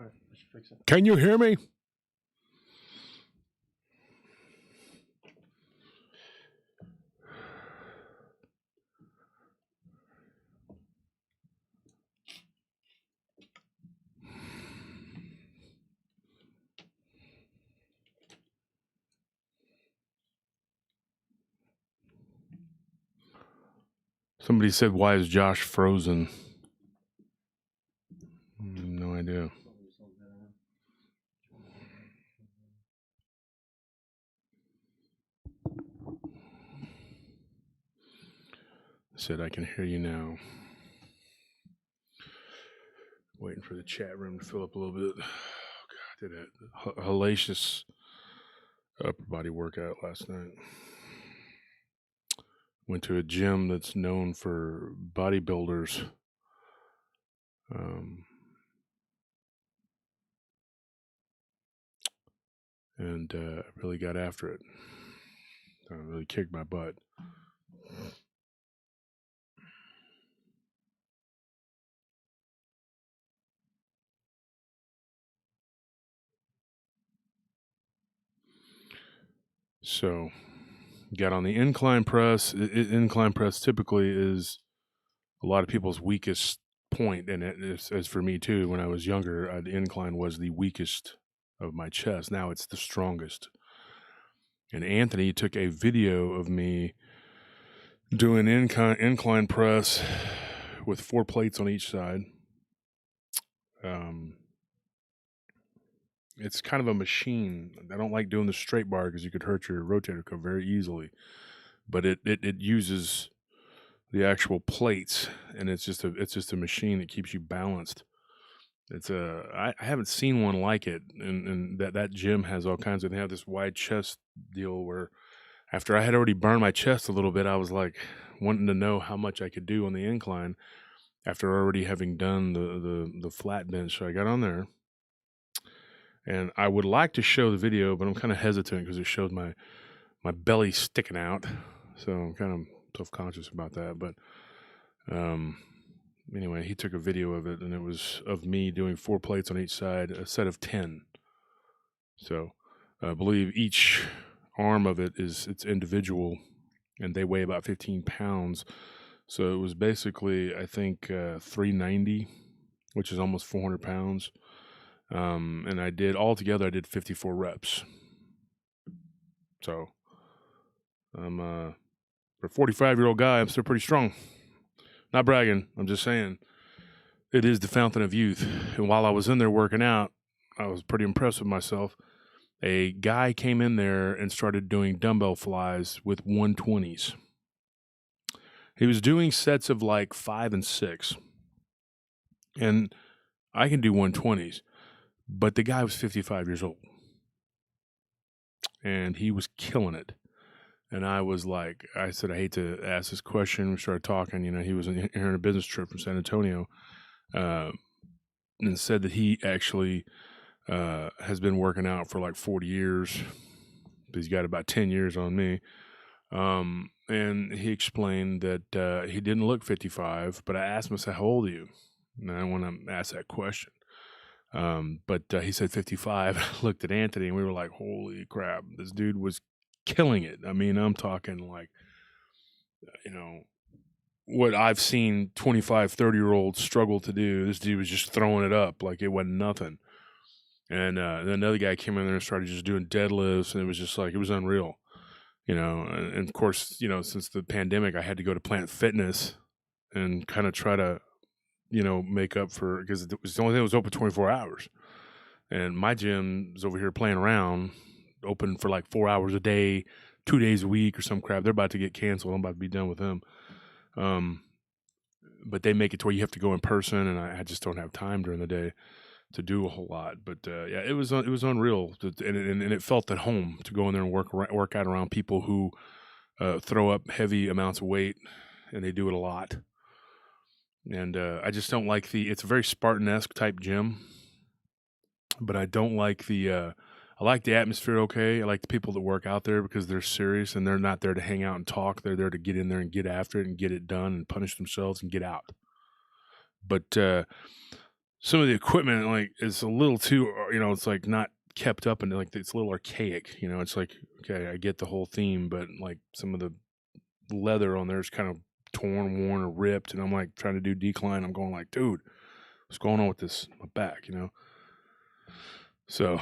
right, I should fix it. Can you hear me? Somebody said, why is Josh frozen? No idea. Said, I can hear you now. Waiting for the chat room to fill up a little bit. Oh, God, I did a hellacious upper body workout last night. Went to a gym that's known for bodybuilders. And really got after it. Really kicked my butt. So, got on the incline press. Incline press typically is a lot of people's weakest point, and as for me too, when I was younger, the incline was the weakest of my chest. Now it's the strongest. And Anthony took a video of me doing incline press with 4 plates on each side. It's kind of a machine. I don't like doing the straight bar because you could hurt your rotator cuff very easily. But it uses the actual plates, and it's just a machine that keeps you balanced. It's I haven't seen one like it, and that gym has all kinds of. They have this wide chest deal where, after I had already burned my chest a little bit, I was like wanting to know how much I could do on the incline after already having done the flat bench. So I got on there, and I would like to show the video, but I'm kind of hesitant because it showed my belly sticking out, so I'm kind of self-conscious about that. But anyway, he took a video of it, and it was of me doing 4 plates on each side, a set of 10. So I believe each arm of it it's individual, and they weigh about 15 pounds. So it was basically, I think, 390, which is almost 400 pounds. And I did 54 reps. So I'm for a 45-year-old guy, I'm still pretty strong. Not bragging, I'm just saying it is the fountain of youth. And while I was in there working out, I was pretty impressed with myself. A guy came in there and started doing dumbbell flies with 120s. He was doing sets of like 5 and 6. And I can do 120s, but the guy was 55 years old. And he was killing it. And I was like, I said, I hate to ask this question. We started talking. He was here on a business trip from San Antonio, and said that he actually has been working out for like 40 years. He's got about 10 years on me. And he explained that he didn't look 55, but I asked him, I said, how old are you? And I want to ask that question. But he said 55. I looked at Anthony, and we were like, holy crap, this dude was killing it. I mean, I'm talking like, what I've seen 25, 30-year-olds struggle to do. This dude was just throwing it up like it wasn't nothing. And then another guy came in there and started just doing deadlifts, and it was just like, it was unreal. And of course, since the pandemic, I had to go to Planet Fitness and kind of try to, make up for, because it was the only thing that was open 24 hours. And my gym's over here playing around, open for like 4 hours a day, 2 days a week or some crap. They're about to get canceled. I'm about to be done with them. But they make it to where you have to go in person, and I just don't have time during the day to do a whole lot. But yeah, it was unreal, and it felt at home to go in there and work out around people who throw up heavy amounts of weight, and they do it a lot. And I just don't like it's a very Spartan-esque type gym, but I don't like I like the atmosphere, okay? I like the people that work out there because they're serious, and they're not there to hang out and talk. They're there to get in there and get after it and get it done and punish themselves and get out. But some of the equipment like is a little too, it's like not kept up and like it's a little archaic. It's like, okay, I get the whole theme, but like some of the leather on there is kind of torn, worn, or ripped, and I'm like trying to do decline. I'm going like, dude, what's going on with this my back? So,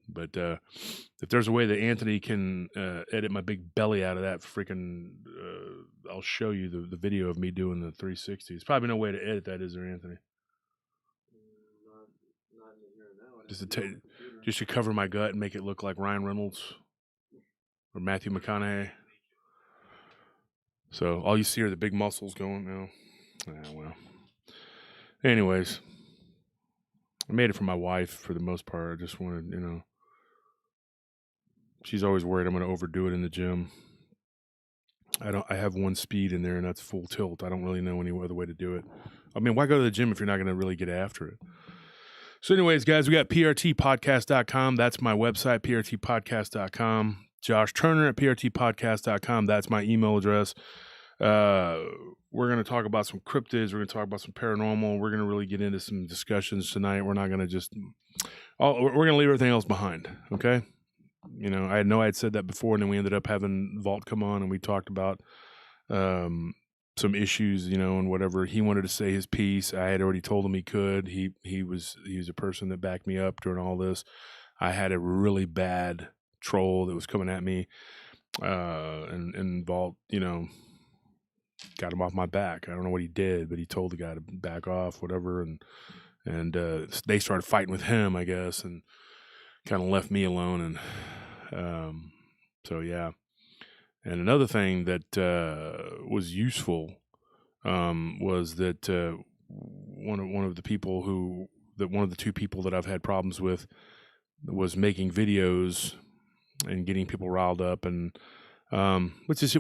but if there's a way that Anthony can edit my big belly out of that freaking, I'll show you the video of me doing the 360. There's probably no way to edit that, is there, Anthony? Not in here now. Just to cover my gut and make it look like Ryan Reynolds or Matthew McConaughey. So all you see are the big muscles going now. Well. Anyways, I made it for my wife for the most part. I just wanted, she's always worried I'm going to overdo it in the gym. I have one speed in there, and that's full tilt. I don't really know any other way to do it. I mean, why go to the gym if you're not going to really get after it? So anyways, guys, we got prtpodcast.com. That's my website, prtpodcast.com. Josh Turner at prtpodcast.com. That's my email address. We're going to talk about some cryptids. We're going to talk about some paranormal. We're going to really get into some discussions tonight. We're not going to just... we're going to leave everything else behind, okay? I know I had said that before, and then we ended up having Vault come on, and we talked about some issues, and whatever. He wanted to say his piece. I had already told him he could. He was a person that backed me up during all this. I had a really bad troll that was coming at me, and Vault, got him off my back. I don't know what he did, but he told the guy to back off, whatever, and they started fighting with him, I guess, and kind of left me alone. And so yeah. And another thing that was useful was that one of the two people that I've had problems with was making videos and getting people riled up, and which is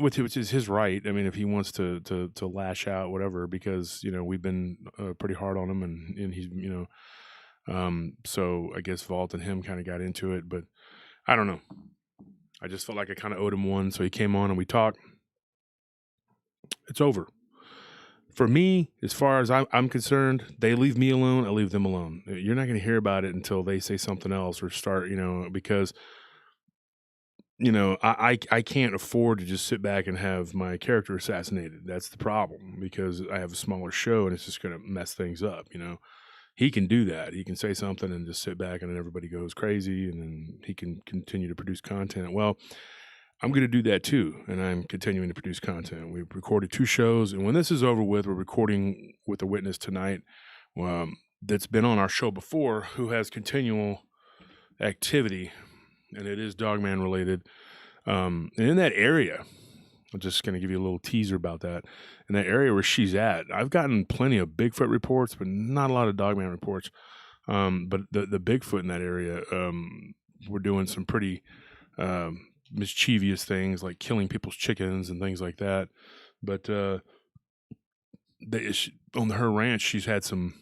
his right. I mean, if he wants to lash out, whatever, because we've been pretty hard on him, and he's so I guess Vault and him kind of got into it, but I don't know. I just felt like I kind of owed him one, so he came on and we talked. It's over. For me, as far as I'm concerned, they leave me alone, I leave them alone. You're not going to hear about it until they say something else or start, because, I can't afford to just sit back and have my character assassinated. That's the problem, because I have a smaller show and it's just going to mess things up, He can do that. He can say something and just sit back and then everybody goes crazy, and then he can continue to produce content. Well, I'm going to do that too, and I'm continuing to produce content. We've recorded 2 shows, and when this is over with, we're recording with a witness tonight that's been on our show before, who has continual activity, and it is Dogman related. And in that area, I'm just going to give you a little teaser about that. In that area where she's at, I've gotten plenty of Bigfoot reports, but not a lot of Dogman reports. But the Bigfoot in that area, we're doing some pretty mischievous things like killing people's chickens and things like that. But on her ranch, she's had some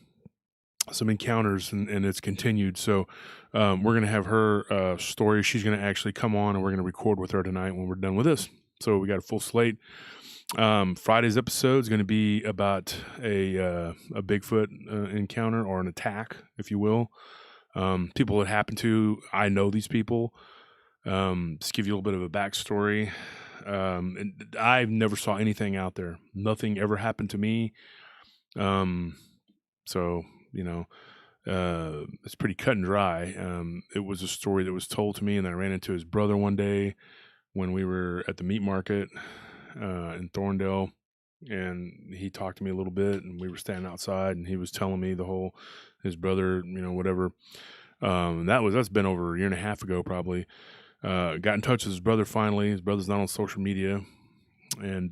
encounters, and it's continued. So we're going to have her story. She's going to actually come on, and we're going to record with her tonight when we're done with this. So we got a full slate. Friday's episode is going to be about a Bigfoot encounter, or an attack, if you will. People it happened to, I know these people. Just give you a little bit of a backstory. And I never saw anything out there. Nothing ever happened to me. So, it's pretty cut and dry. It was a story that was told to me, and then I ran into his brother one day when we were at the meat market in Thorndale, and he talked to me a little bit, and we were standing outside, and he was telling me his brother, whatever. That's been over a year and a half ago, probably. Got in touch with his brother finally. His brother's not on social media, and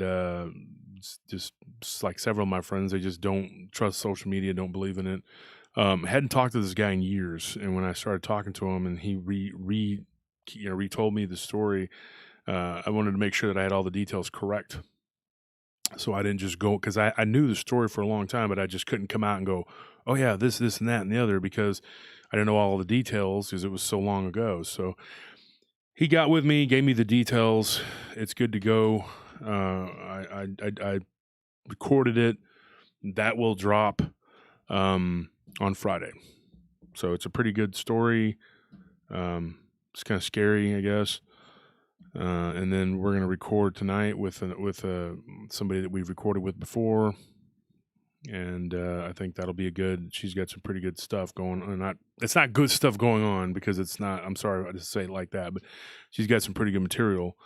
just like several of my friends, they just don't trust social media, don't believe in it. Hadn't talked to this guy in years, and when I started talking to him, and he retold me the story, I wanted to make sure that I had all the details correct. So I didn't just go, because I knew the story for a long time, but I just couldn't come out and go, oh yeah, this and that and the other, because I didn't know all the details because it was so long ago. So he got with me, gave me the details. It's good to go. I recorded it. That will drop on Friday. So it's a pretty good story. It's kind of scary, I guess. And then we're gonna record tonight with somebody that we've recorded with before, and I think that'll be a good. She's got some pretty good stuff going on. It's not good stuff going on because it's not. I'm sorry to say it like that, but she's got some pretty good material.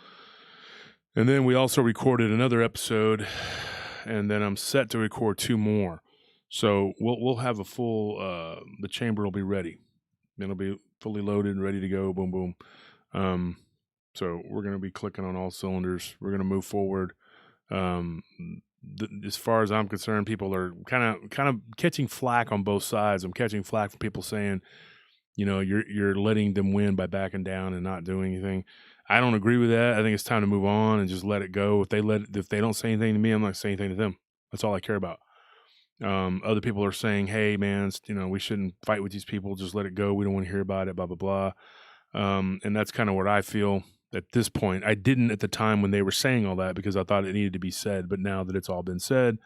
And then we also recorded another episode, and then I'm set to record 2 more. So we'll have a full. The chamber will be ready. It'll be fully loaded and ready to go. Boom, boom. So we're going to be clicking on all cylinders. We're going to move forward. As far as I'm concerned, people are kind of catching flack on both sides. I'm catching flack from people saying, you're letting them win by backing down and not doing anything. I don't agree with that. I think it's time to move on and just let it go. If they don't say anything to me, I'm not saying anything to them. That's all I care about. Other people are saying, hey man, we shouldn't fight with these people. Just let it go. We don't want to hear about it, blah, blah, blah. And that's kind of what I feel at this point. I didn't at the time when they were saying all that because I thought it needed to be said. But now that it's all been said,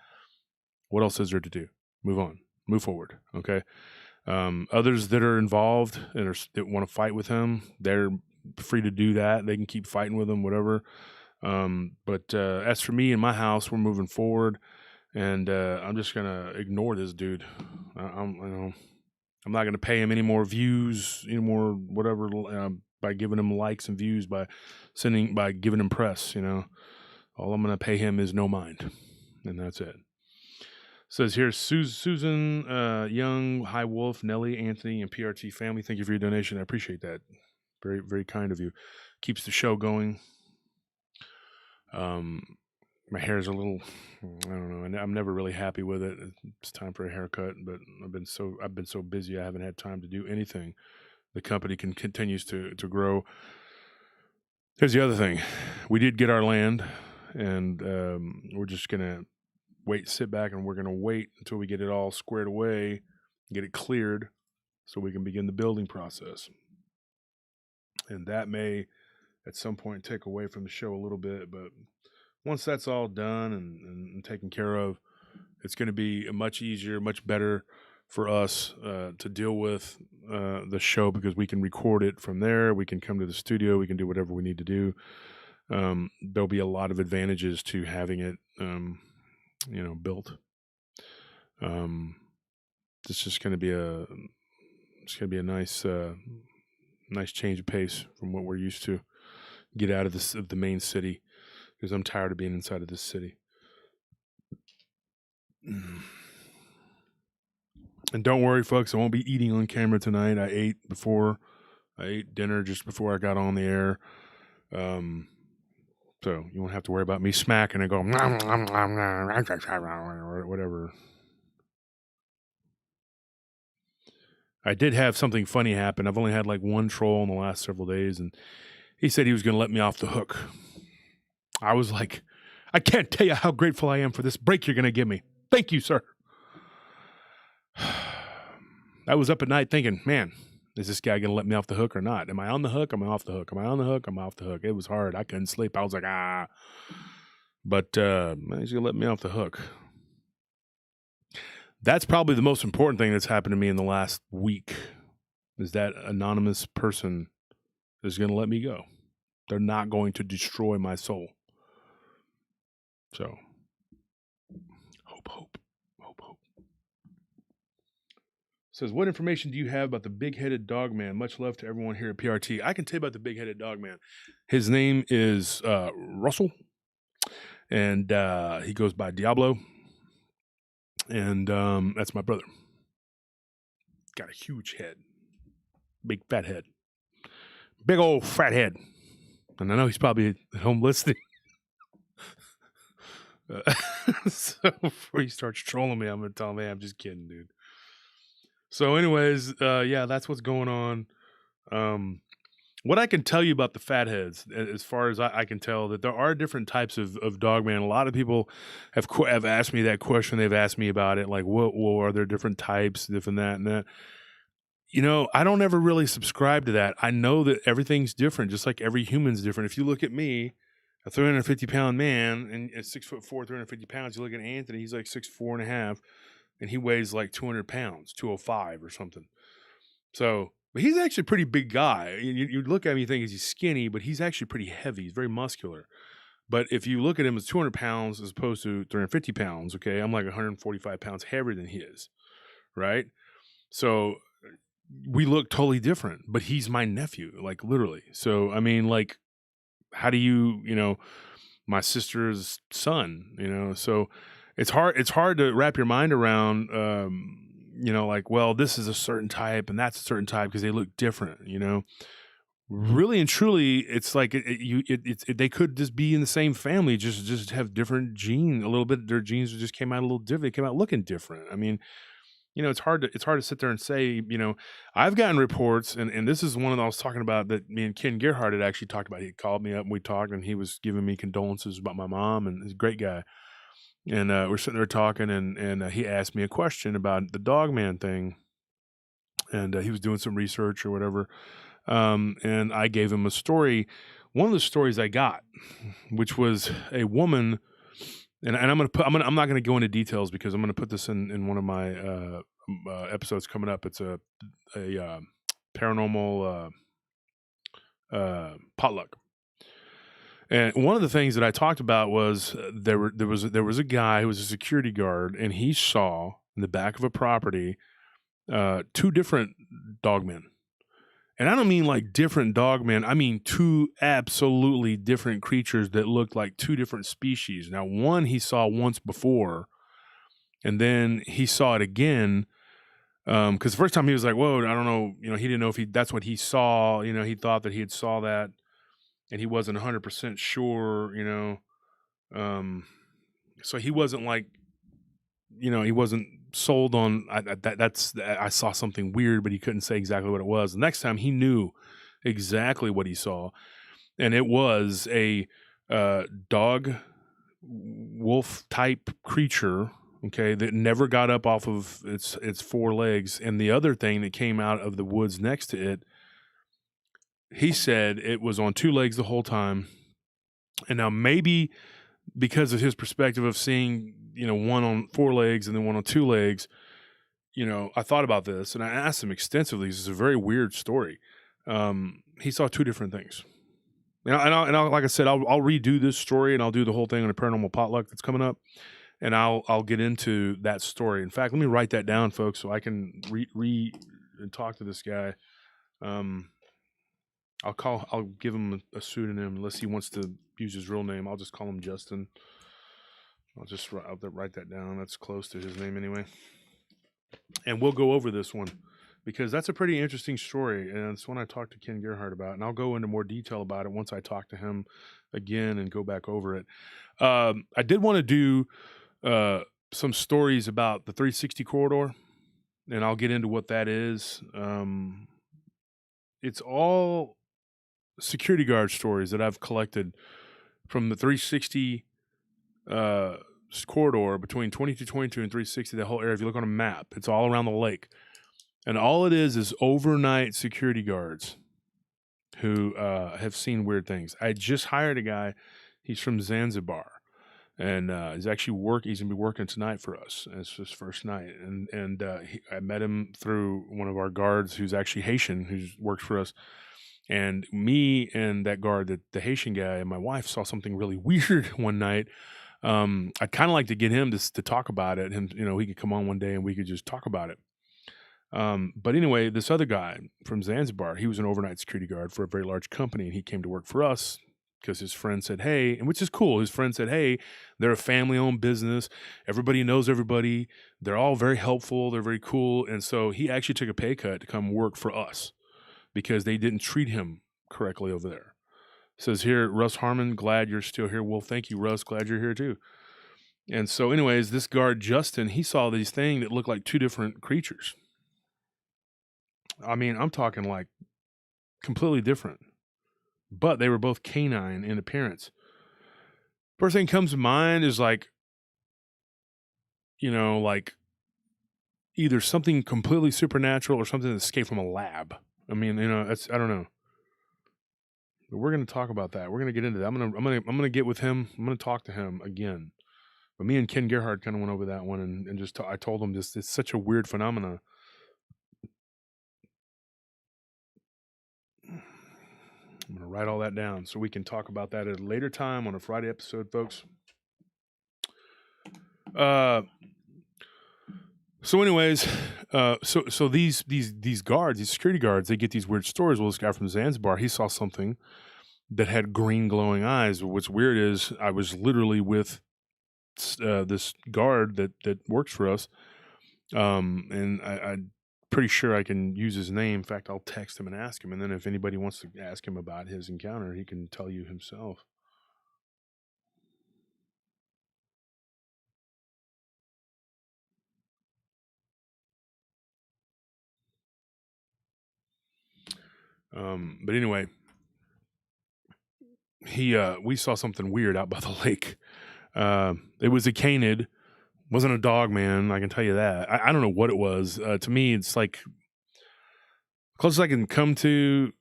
what else is there to do? Move on, move forward. Okay. Others that are involved and that want to fight with him, they're free to do that. They can keep fighting with him, whatever. But as for me and my house, we're moving forward, and I'm just gonna ignore this dude. I'm not gonna pay him any more views, any more whatever, by giving him likes and views, by giving him press. All I'm gonna pay him is no mind, and that's it. Says here, Susan, Young, High Wolf, Nelly, Anthony, and PRT family. Thank you for your donation. I appreciate that. Very, very kind of you. Keeps the show going. My hair's a little, I don't know, and I'm never really happy with it. It's time for a haircut, but I've been so busy. I haven't had time to do anything. The company continues to grow. Here's the other thing. We did get our land, and we're just gonna sit back, and we're gonna wait until we get it all squared away, get it cleared, so we can begin the building process. And that may, at some point, take away from the show a little bit, but once that's all done and taken care of, it's going to be much easier, much better for us to deal with the show, because we can record it from there. We can come to the studio. We can do whatever we need to do. There'll be a lot of advantages to having it, built. It's just going to be a nice change of pace from what we're used to. Get out of the main city, because I'm tired of being inside of this city. And don't worry, folks, I won't be eating on camera tonight. I ate dinner just before I got on the air. So you won't have to worry about me smacking and going or whatever. I did have something funny happen. I've only had like one troll in the last several days, and he said he was going to let me off the hook. I was like, I can't tell you how grateful I am for this break you're going to give me. Thank you, sir. I was up at night thinking, man, is this guy going to let me off the hook or not? Am I on the hook? Am I off the hook? Am I on the hook? I'm off the hook. It was hard. I couldn't sleep. I was like, But he's going to let me off the hook. That's probably the most important thing that's happened to me in the last week, is that anonymous person is going to let me go. They're not going to destroy my soul. So, hope. Says, what information do you have about the big-headed Dogman? Much love to everyone here at PRT. I can tell you about the big-headed Dogman. His name is Russell, and he goes by Diablo, and that's my brother. Got a huge head. Big fat head. Big old fat head. And I know he's probably at home listening. So before he starts trolling me, I'm going to tell him, hey, I'm just kidding, dude. So anyways, yeah, that's what's going on. What I can tell you about the fatheads, as far as I can tell, that there are different types of Dogman. A lot of people have asked me that question. They've asked me about it, like, what are there different types, different that and that. I don't ever really subscribe to that. I know that everything's different, just like every human's different. If you look at me, a 350-pound man, and at 6'4", 350 pounds, you look at Anthony, he's like 6'4.5". and he weighs like 200 pounds, 205 or something. So, but he's actually a pretty big guy. You look at him, you think he's skinny, but he's actually pretty heavy. He's very muscular. But if you look at him as 200 pounds as opposed to 350 pounds, okay, I'm like 145 pounds heavier than he is, right? So we look totally different, but he's my nephew, like literally. So, I mean, like, how do you, my sister's son, so it's hard to wrap your mind around, like, well, this is a certain type and that's a certain type because they look different. Really and truly, it's like they could just be in the same family, just have different genes a little bit. Their genes just came out a little different. They came out looking different. I mean, it's hard to sit there and say, I've gotten reports, and this is one of the I was talking about that me and Ken Gerhardt had actually talked about. He called me up and we talked, and he was giving me condolences about my mom, and he's a great guy. And we're sitting there talking, and he asked me a question about the Dogman thing, and he was doing some research or whatever. And I gave him a story. One of the stories I got, which was a woman, and I'm not gonna go into details because I'm gonna put this in one of my episodes coming up. It's a paranormal potluck. And one of the things that I talked about was there was a guy who was a security guard, and he saw in the back of a property two different dogmen. And I don't mean like different dogmen. I mean two absolutely different creatures that looked like two different species. Now, one he saw once before, and then he saw it again. Because the first time he was like, "Whoa, I don't know." He didn't know if that's what he saw. He thought that he had saw that, and he wasn't 100% sure. So he wasn't like, he wasn't sold on I saw something weird, but he couldn't say exactly what it was. The next time he knew exactly what he saw, and it was a dog wolf type creature, okay, that never got up off of its four legs. And the other thing that came out of the woods next to it, he said it was on two legs the whole time. And now maybe because of his perspective of seeing, one on four legs and then one on two legs, I thought about this and I asked him extensively. This is a very weird story. He saw two different things. And like I said, I'll redo this story and I'll do the whole thing on a paranormal potluck that's coming up, and I'll get into that story. In fact, let me write that down, folks, so I can and talk to this guy. I'll give him a pseudonym unless he wants to use his real name. I'll just call him Justin. I'll write that down. That's close to his name anyway. And we'll go over this one because that's a pretty interesting story, and it's one I talked to Ken Gerhardt about, and I'll go into more detail about it once I talk to him again and go back over it. I did want to do some stories about the 360 corridor, and I'll get into what that is. It's all security guard stories that I've collected from the 360 corridor between 2222 and 360, the whole area. If you look on a map, it's all around the lake. And all it is overnight security guards who have seen weird things. I just hired a guy. He's from Zanzibar. And he's actually he's going to be working tonight for us. It's his first night. And I met him through one of our guards who's actually Haitian, who works for us. And me and that guard, the Haitian guy, and my wife saw something really weird one night. I'd kind of like to get him to talk about it. And, he could come on one day and we could just talk about it. But anyway, this other guy from Zanzibar, he was an overnight security guard for a very large company, and he came to work for us because his friend said, hey, and which is cool. His friend said, hey, they're a family-owned business. Everybody knows everybody. They're all very helpful. They're very cool. And so he actually took a pay cut to come work for us because they didn't treat him correctly over there. It says here, Russ Harmon, glad you're still here. Well, thank you, Russ. Glad you're here too. And so anyways, this guard, Justin, he saw these things that looked like two different creatures. I mean, I'm talking like completely different, but they were both canine in appearance. First thing comes to mind is like either something completely supernatural or something that escaped from a lab. I mean, I don't know. But we're going to talk about that. We're going to get into that. I'm going to get with him. I'm going to talk to him again But me and Ken Gerhard kind of went over that one and just I told him this it's such a weird phenomena. I'm gonna write all that down so we can talk about that at a later time on a Friday episode, folks. So anyways, so these guards, these security guards, they get these weird stories. Well, this guy from Zanzibar, he saw something that had green glowing eyes. What's weird is I was literally with this guard that works for us, and I'm pretty sure I can use his name. In fact, I'll text him and ask him, and then if anybody wants to ask him about his encounter, he can tell you himself. But anyway, we saw something weird out by the lake. It was a canid, wasn't a Dogman. I can tell you that. I don't know what it was. To me, it's like closest I can come to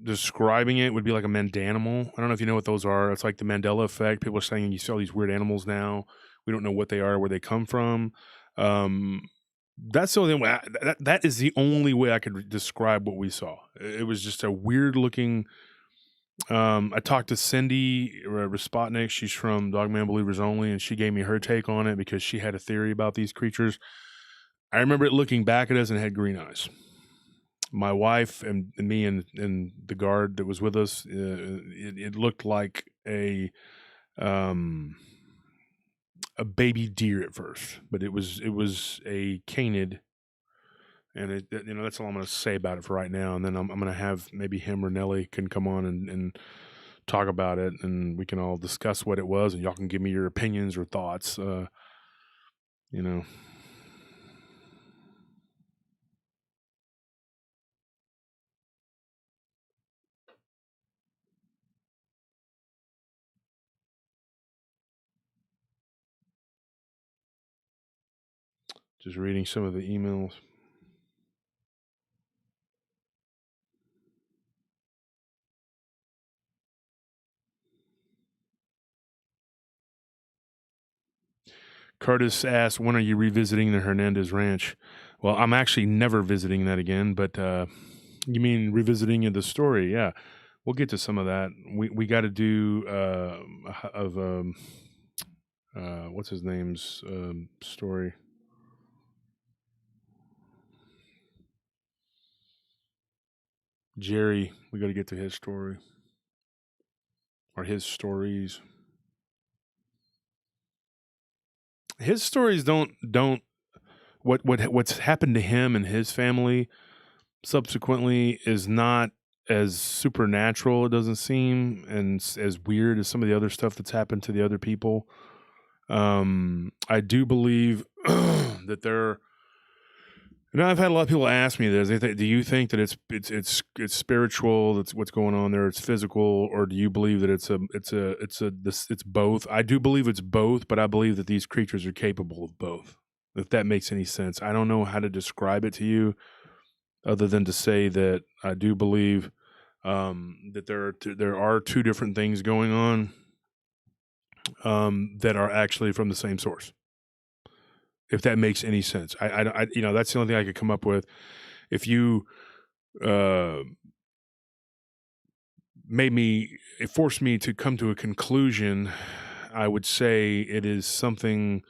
describing it would be like a mandanimal. I don't know if you know what those are. It's like the Mandela effect. People are saying you see all these weird animals now. We don't know what they are, where they come from. That's the only way. That is the only way I could describe what we saw. It was just a weird looking. I talked to Cindy Respotnik. She's from Dogman Believers Only, and she gave me her take on it because she had a theory about these creatures. I remember it looking back at us and had green eyes. My wife and me and the guard that was with us, it looked like a baby deer at first, but it was a canid, and that's all I'm going to say about it for right now. And then I'm going to have maybe him or Nelly can come on and talk about it, and we can all discuss what it was, and y'all can give me your opinions or thoughts. Just reading some of the emails. Curtis asked, when are you revisiting the Hernandez Ranch? Well, I'm actually never visiting that again, but you mean revisiting the story? Yeah, we'll get to some of that. We got to do what's his name's story. Jerry, we got to get to his story or his stories. His stories don't what's happened to him and his family subsequently is not as supernatural, it doesn't seem, and as weird as some of the other stuff that's happened to the other people. I do believe that there. I've had a lot of people ask me this. Do you think that it's spiritual? That's what's going on there. It's physical, or do you believe that it's both? I do believe it's both, but I believe that these creatures are capable of both. If that makes any sense, I don't know how to describe it to you, other than to say that I do believe that there are two different things going on that are actually from the same source. If that makes any sense, I that's the only thing I could come up with. If you it forced me to come to a conclusion, I would say it is something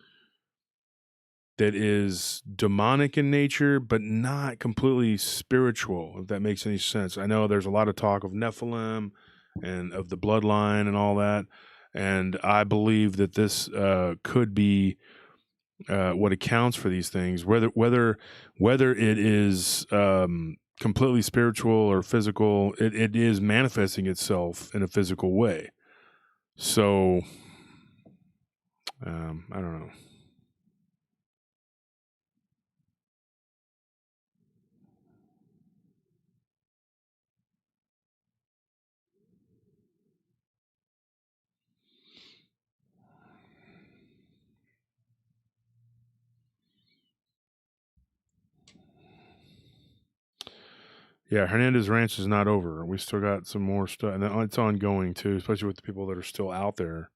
that is demonic in nature, but not completely spiritual, if that makes any sense. I know there's a lot of talk of Nephilim and of the bloodline and all that, and I believe that this could be what accounts for these things, whether it is completely spiritual or physical, it is manifesting itself in a physical way. So I don't know. Yeah, Hernandez Ranch is not over. We still got some more stuff, and it's ongoing too, especially with the people that are still out there.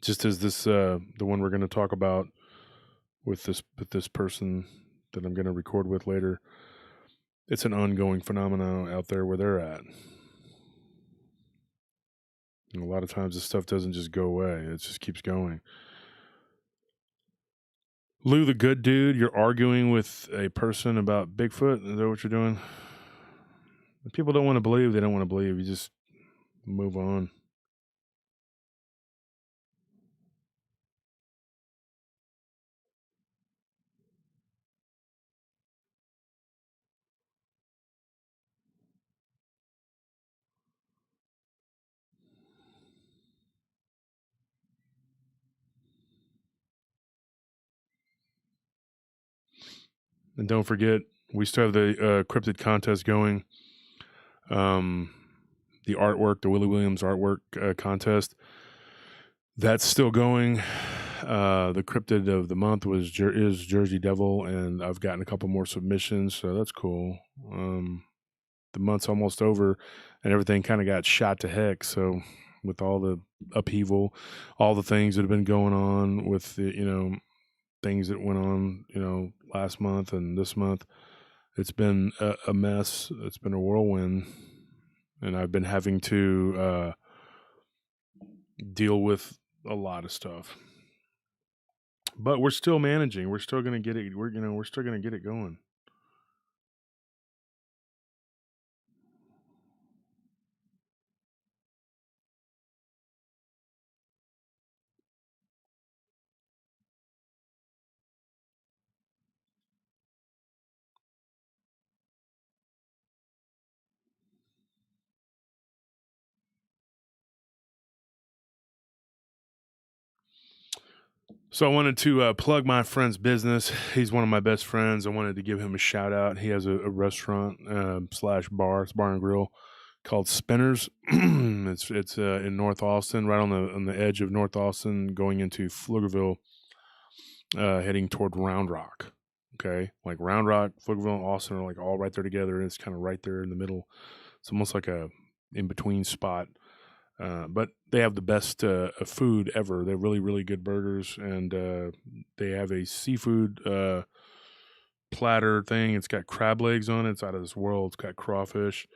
just as this the one we're going to talk about with this person that I'm going to record with later, it's an ongoing phenomenon out there where they're at. And a lot of times this stuff doesn't just go away, it just keeps going. Lou the good dude, you're arguing with a person about Bigfoot? Is that what you're doing? If people don't want to believe, they don't want to believe. You just move on. And don't forget, we still have the Cryptid contest going. The artwork, the Willie Williams artwork contest, that's still going. The Cryptid of the month is Jersey Devil, and I've gotten a couple more submissions, so that's cool. The month's almost over, and everything kind of got shot to heck. So, with all the upheaval, all the things that have been going on with the things that went on last month and this month, it's been a mess. It's been a whirlwind, and I've been having to deal with a lot of stuff. But we're still managing. We're still going to get it. We're still going to get it going. So I wanted to plug my friend's business. He's one of my best friends. I wanted to give him a shout out. He has a restaurant slash bar, it's bar and grill called Spinners. it's in North Austin, right on the edge of North Austin, going into Pflugerville, heading toward Round Rock. Okay, like Round Rock, Pflugerville, and Austin are like all right there together, and it's kind of right there in the middle. It's almost like a in between spot. But they have the best food ever. They're really, really good burgers, and they have a seafood platter thing. It's got crab legs on it. It's out of this world. It's got crawfish.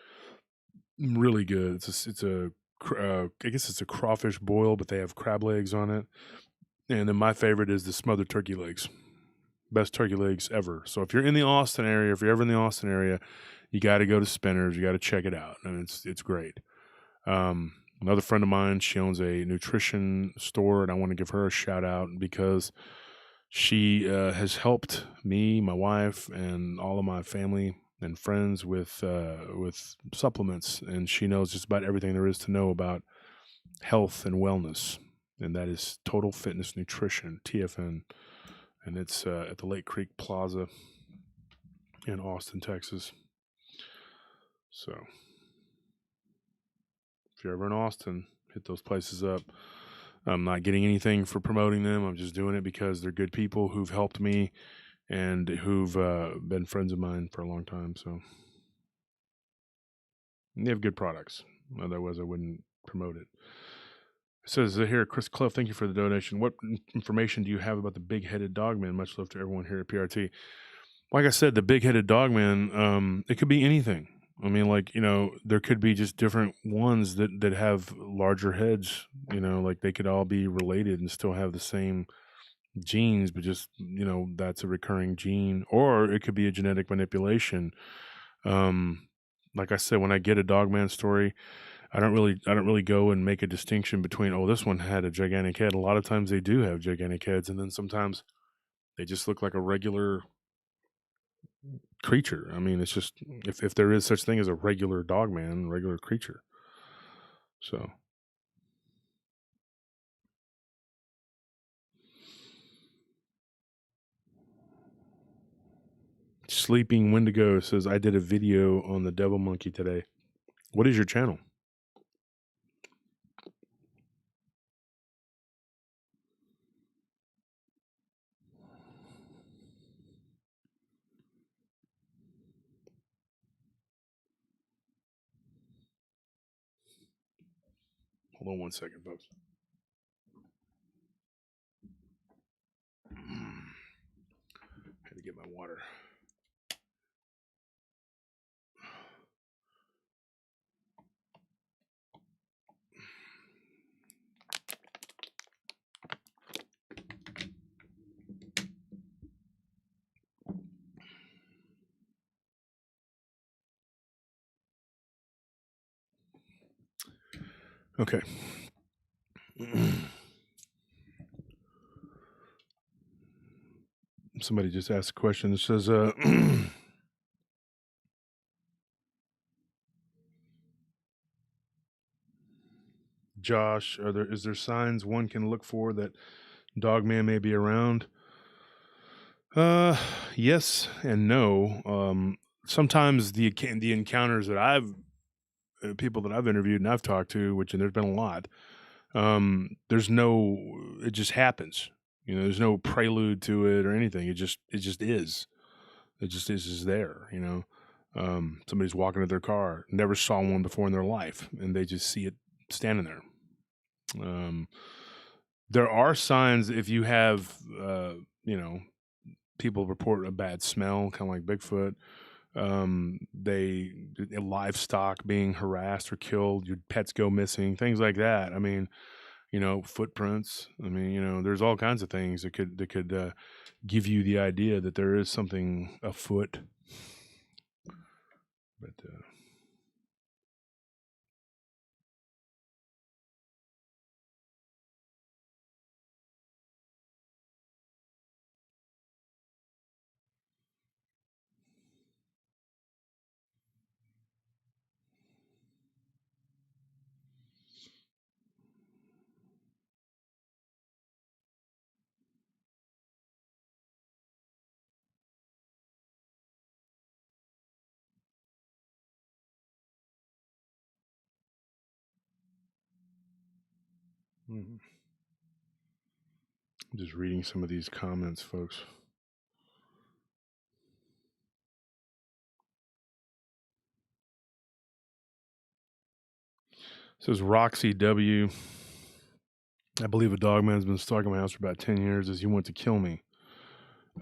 Really good. I guess it's a crawfish boil, but they have crab legs on it. And then my favorite is the smothered turkey legs. Best turkey legs ever. So if you're in the Austin area, if you're ever in the Austin area, you got to go to Spinners. You got to check it out, and it's great. Another friend of mine, she owns a nutrition store, and I want to give her a shout out because she has helped me, my wife, and all of my family and friends with supplements, and she knows just about everything there is to know about health and wellness, and that is Total Fitness Nutrition, TFN, and it's at the Lake Creek Plaza in Austin, Texas. So if you're ever in Austin, hit those places up. I'm not getting anything for promoting them. I'm just doing it because they're good people who've helped me and who've been friends of mine for a long time. So they have good products. Otherwise, I wouldn't promote it. It says here, Chris Cliff, thank you for the donation. What information do you have about the big-headed Dogman? Much love to everyone here at PRT. Like I said, the big-headed Dogman, it could be anything. I mean, there could be just different ones that have larger heads, like they could all be related and still have the same genes, but just, that's a recurring gene, or it could be a genetic manipulation. Like I said, when I get a Dogman story, I don't really go and make a distinction between, oh, this one had a gigantic head. A lot of times they do have gigantic heads, and then sometimes they just look like a regular creature. I mean, it's just if there is such thing as a regular Dogman, regular creature. So Sleeping Wendigo says, I did a video on the devil monkey today. What is your channel? Hold on one second, folks. get my water. Okay. Somebody just asked a question. It says, Josh, is there signs one can look for that Dogman may be around? Yes and no. Sometimes the encounters that people that I've interviewed and I've talked to, which and there's been a lot, it just happens. There's no prelude to it or anything. It just is. It just is there. Somebody's walking to their car, never saw one before in their life, and they just see it standing there. There are signs if you have, people report a bad smell, kind of like Bigfoot. Livestock being harassed or killed, your pets go missing, things like that. I mean, footprints. I mean, there's all kinds of things that could give you the idea that there is something afoot. But I'm just reading some of these comments, folks. It says Roxy W. I believe a dogman's been stalking my house for about 10 years as he went to kill me.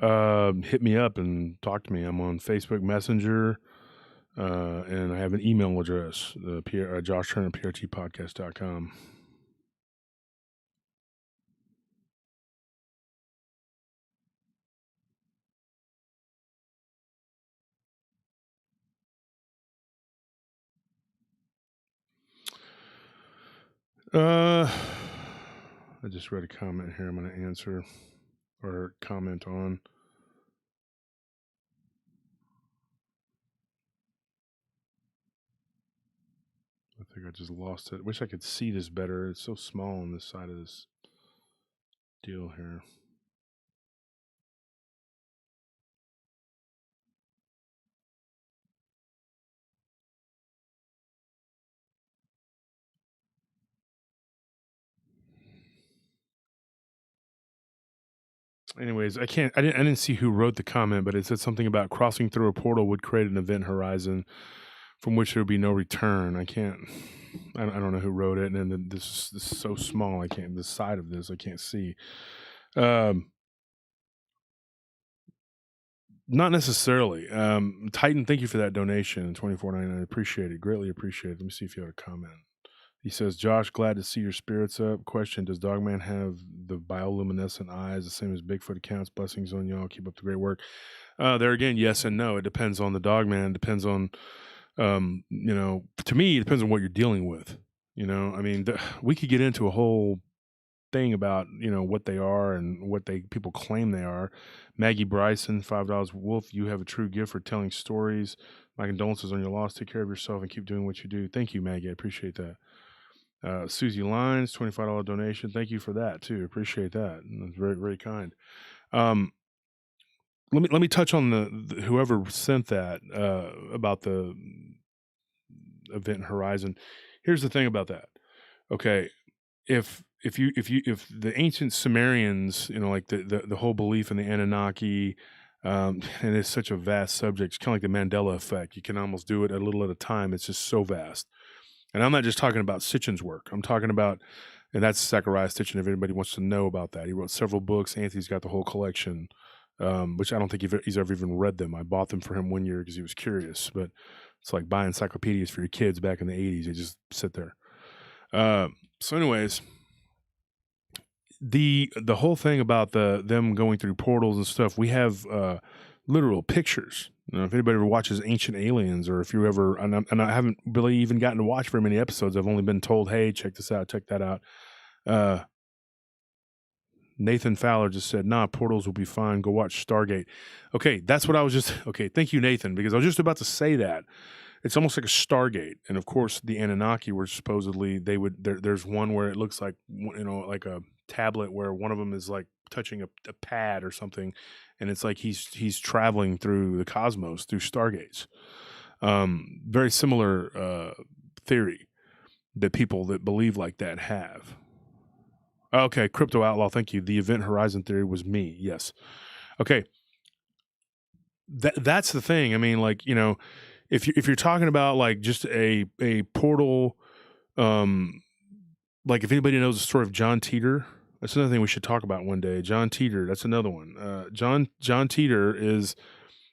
Hit me up and talk to me. I'm on Facebook Messenger, and I have an email address, Josh Turner, PRTpodcast.com. I just read a comment here. I'm going to answer or comment on. I think I just lost it. Wish I could see this better. It's so small on this side of this deal here. Anyways, I didn't see who wrote the comment, but it said something about crossing through a portal would create an event horizon from which there would be no return. I don't know who wrote it, and then this is so small. The side of this I can't see. Not necessarily. Titan, thank you for that donation, $24.99. I appreciate it. Greatly appreciate it. Let me see if you have a comment. He says, Josh, glad to see your spirits up. Question, does Dogman have the bioluminescent eyes, the same as Bigfoot accounts? Blessings on y'all. Keep up the great work. There again, yes and no. It depends on the Dogman. It depends on, to me, it depends on what you're dealing with. I mean, we could get into a whole thing about, what they are and what people claim they are. Maggie Bryson, $5. Wolf, you have a true gift for telling stories. My condolences on your loss. Take care of yourself and keep doing what you do. Thank you, Maggie. I appreciate that. Susie Lines, $25 donation. Thank you for that too. Appreciate that. That's very, very kind. Let me touch on the whoever sent that about the event horizon. Here's the thing about that. Okay, if the ancient Sumerians, like the whole belief in the Anunnaki, and it's such a vast subject. It's kind of like the Mandela effect. You can almost do it a little at a time. It's just so vast. And I'm not just talking about Sitchin's work. I'm talking about, and that's Zachariah Sitchin, if anybody wants to know about that. He wrote several books. Anthony's got the whole collection. which I don't think he's ever even read them. I bought them for him one year because he was curious, but it's like buying encyclopedias for your kids back in the 80s. They just sit there. So anyways, the whole thing about them going through portals and stuff, we have literal pictures. You know, if anybody ever watches Ancient Aliens, or if you ever, and I haven't really even gotten to watch very many episodes. I've only been told, hey, check this out, check that out. Nathan Fowler just said, nah, portals will be fine. Go watch Stargate. Okay, that's what I was just, okay, thank you, Nathan, because I was just about to say that. It's almost like a Stargate. And of course, the Anunnaki were supposedly, there's one where it looks like, you know, like a tablet where one of them is like touching a pad or something. And it's like he's traveling through the cosmos through Stargates. Very similar theory that people that believe like that have. Okay, Crypto Outlaw, thank you. The Event Horizon theory was me. Yes. Okay. That's the thing. I mean, like, you know, if you're talking about like just a portal, like if anybody knows the story of John Teeter, that's another thing we should talk about one day. John Teeter, that's another one. John Teeter is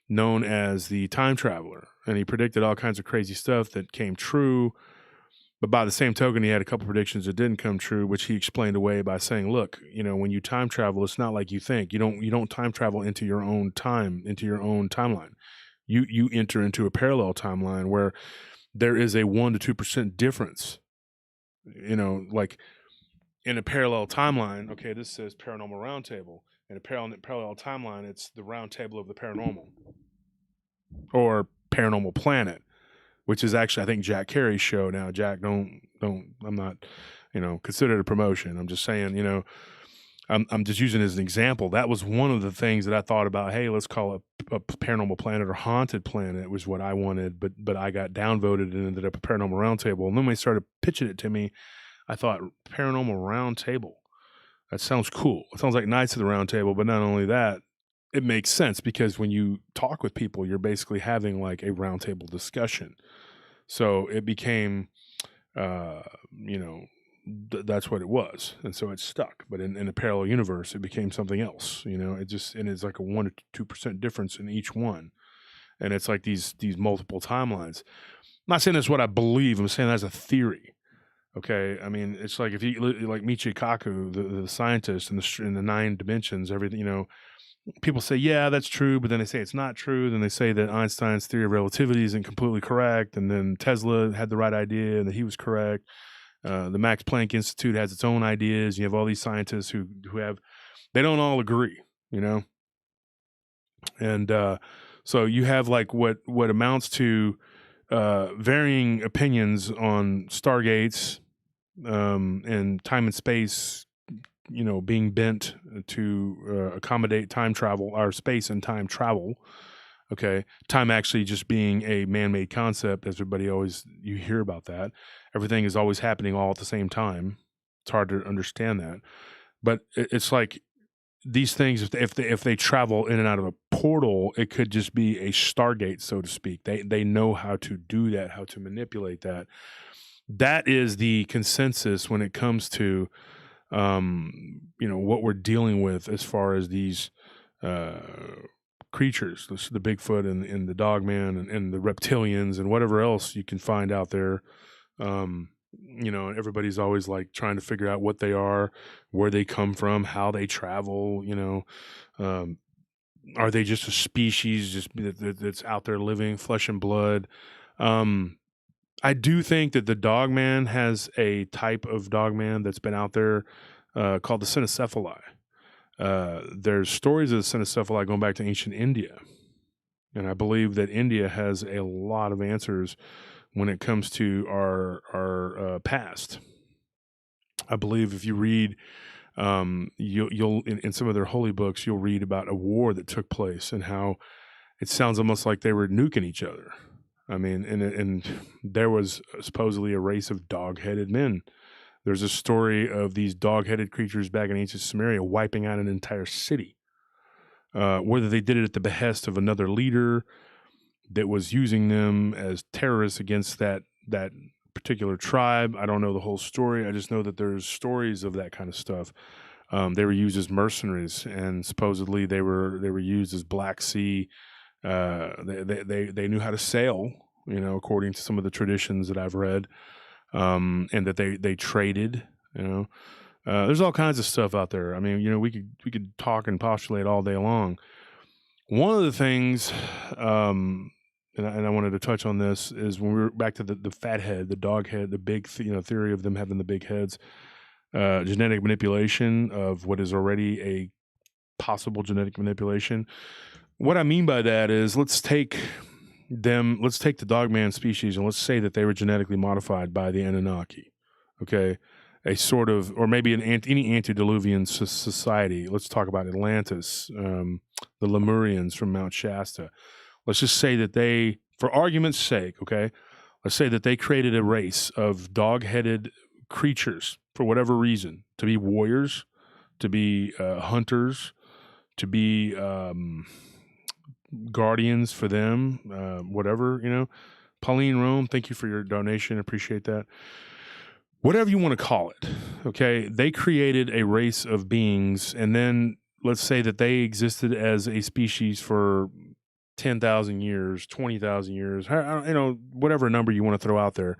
known as the time traveler, and he predicted all kinds of crazy stuff that came true. But by the same token, he had a couple predictions that didn't come true, which he explained away by saying, look, you know, when you time travel, it's not like you think. You don't time travel into your own time, into your own timeline. You enter into a parallel timeline where there is a 1 to 2% difference. You know, like in a parallel timeline, okay, this says Paranormal Round Table. In a parallel timeline, it's the Round Table of the Paranormal, or Paranormal Planet, which is actually, I think, Jack Carey's show now. Jack, don't, I'm not, you know, consider it a promotion. I'm just saying, you know, I'm just using it as an example. That was one of the things that I thought about. Hey, let's call it a Paranormal Planet or Haunted Planet was what I wanted, but I got downvoted and ended up a Paranormal Roundtable. And then when they started pitching it to me, I thought Paranormal Roundtable. That sounds cool. It sounds like Knights of the Round Table, but not only that, it makes sense because when you talk with people, you're basically having like a roundtable discussion. So it became, you know, that's what it was, and so it stuck. But in a parallel universe, it became something else. You know, it just, and it's like a 1 to 2% difference in each one, and it's like these multiple timelines. I'm not saying that's what I believe. I'm saying that's a theory. Okay, I mean, it's like if you like Michio Kaku, the scientist in the 9 dimensions, everything. You know, people say, yeah, that's true, but then they say it's not true. Then they say that Einstein's theory of relativity isn't completely correct, and then Tesla had the right idea and that he was correct. The Max Planck Institute has its own ideas. You have all these scientists who have, they don't all agree, you know? And so you have like what amounts to varying opinions on stargates and time and space, you know, being bent to accommodate time travel, or space and time travel. Okay, time actually just being a man-made concept. Everybody always, you hear about that. Everything is always happening all at the same time. It's hard to understand that, but it's like these things. If they travel in and out of a portal, it could just be a Stargate, so to speak. They know how to do that, how to manipulate that. That is the consensus when it comes to you know, what we're dealing with as far as these creatures, the Bigfoot and the Dogman and the reptilians and whatever else you can find out there. You know, everybody's always like trying to figure out what they are, where they come from, how they travel. You know, are they just a species just that's out there living, flesh and blood? I do think that the Dogman has a type of Dogman that's been out there called the Cynocephali. There's stories of the Cynocephali going back to ancient India. And I believe that India has a lot of answers when it comes to our past. I believe if you read, you'll in some of their holy books, you'll read about a war that took place and how it sounds almost like they were nuking each other. I mean, and there was supposedly a race of dog-headed men. There's a story of these dog-headed creatures back in ancient Samaria wiping out an entire city. Whether they did it at the behest of another leader that was using them as terrorists against that particular tribe, I don't know the whole story. I just know that there's stories of that kind of stuff. They were used as mercenaries, and supposedly they were used as Black Sea. They knew how to sail, according to some of the traditions that I've read, and that they traded. You know, there's all kinds of stuff out there. I mean, we could talk and postulate all day long. One of the things, and I wanted to touch on this, is when we were back to the fat head, the dog head, the big theory of them having the big heads, genetic manipulation of what is already a possible genetic manipulation. What I mean by that is, let's take the Dogman species, and let's say that they were genetically modified by the Anunnaki. Okay. A sort of, or maybe any antediluvian society. Let's talk about Atlantis, the Lemurians from Mount Shasta. Let's just say that they, for argument's sake, okay, let's say that they created a race of dog-headed creatures for whatever reason, to be warriors, to be hunters, to be guardians for them, whatever. Pauline Rome, thank you for your donation. Appreciate that. Whatever you want to call it, okay? They created a race of beings, and then let's say that they existed as a species for 10,000 years, 20,000 years, whatever number you want to throw out there.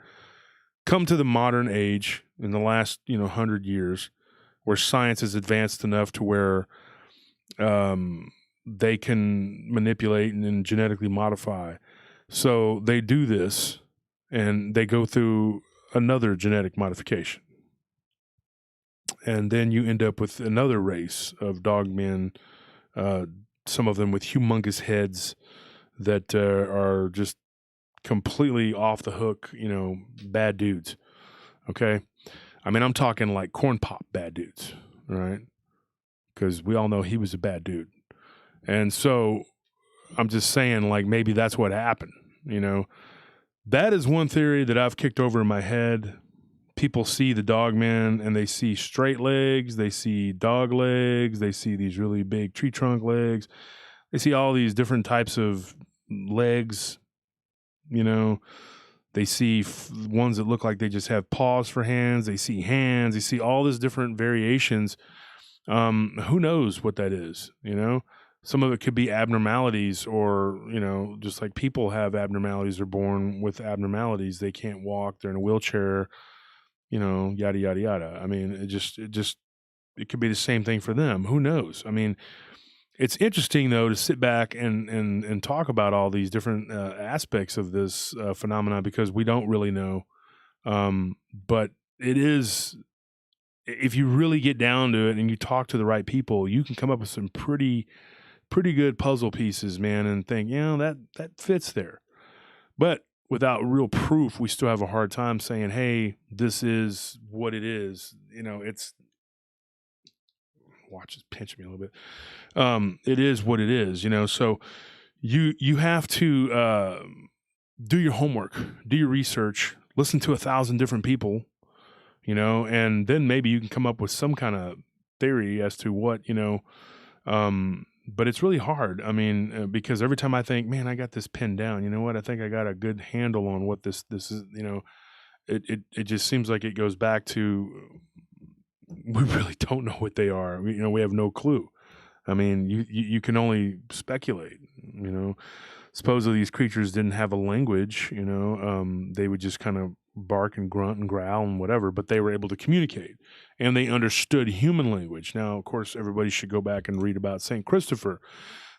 Come to the modern age in the last, 100 years, where science has advanced enough to where they can manipulate and genetically modify. So they do this, and they go through another genetic modification. And then you end up with another race of dogmen, some of them with humongous heads that are just completely off the hook, bad dudes. Okay. I mean, I'm talking like corn pop bad dudes, right? Because we all know he was a bad dude. And so I'm just saying, like, maybe that's what happened, That is one theory that I've kicked over in my head. People see the Dogman and they see straight legs, they see dog legs, they see these really big tree trunk legs. They see all these different types of legs, They see ones that look like they just have paws for hands. They see hands. They see all these different variations. Who knows what that is, Some of it could be abnormalities, or, just like people have abnormalities, they're born with abnormalities. They can't walk, they're in a wheelchair, yada, yada, yada. I mean, it could be the same thing for them. Who knows? I mean, it's interesting, though, to sit back and talk about all these different aspects of this phenomenon, because we don't really know. But it is, if you really get down to it and you talk to the right people, you can come up with some pretty good puzzle pieces, man, and think, that fits there. But without real proof, we still have a hard time saying, hey, this is what it is. It's, watch is pinching me a little bit. It is what it is, so you have to do your homework, do your research, listen to 1,000 different people, and then maybe you can come up with some kind of theory as to what, but it's really hard. I mean, because every time I think, man, I got this pinned down, you know what? I think I got a good handle on what this is, it just seems like it goes back to, we really don't know what they are. We have no clue. I mean, you can only speculate, Supposedly these creatures didn't have a language, they would just kind of bark and grunt and growl and whatever, but they were able to communicate, and they understood human language. Now, of course, everybody should go back and read about St. Christopher.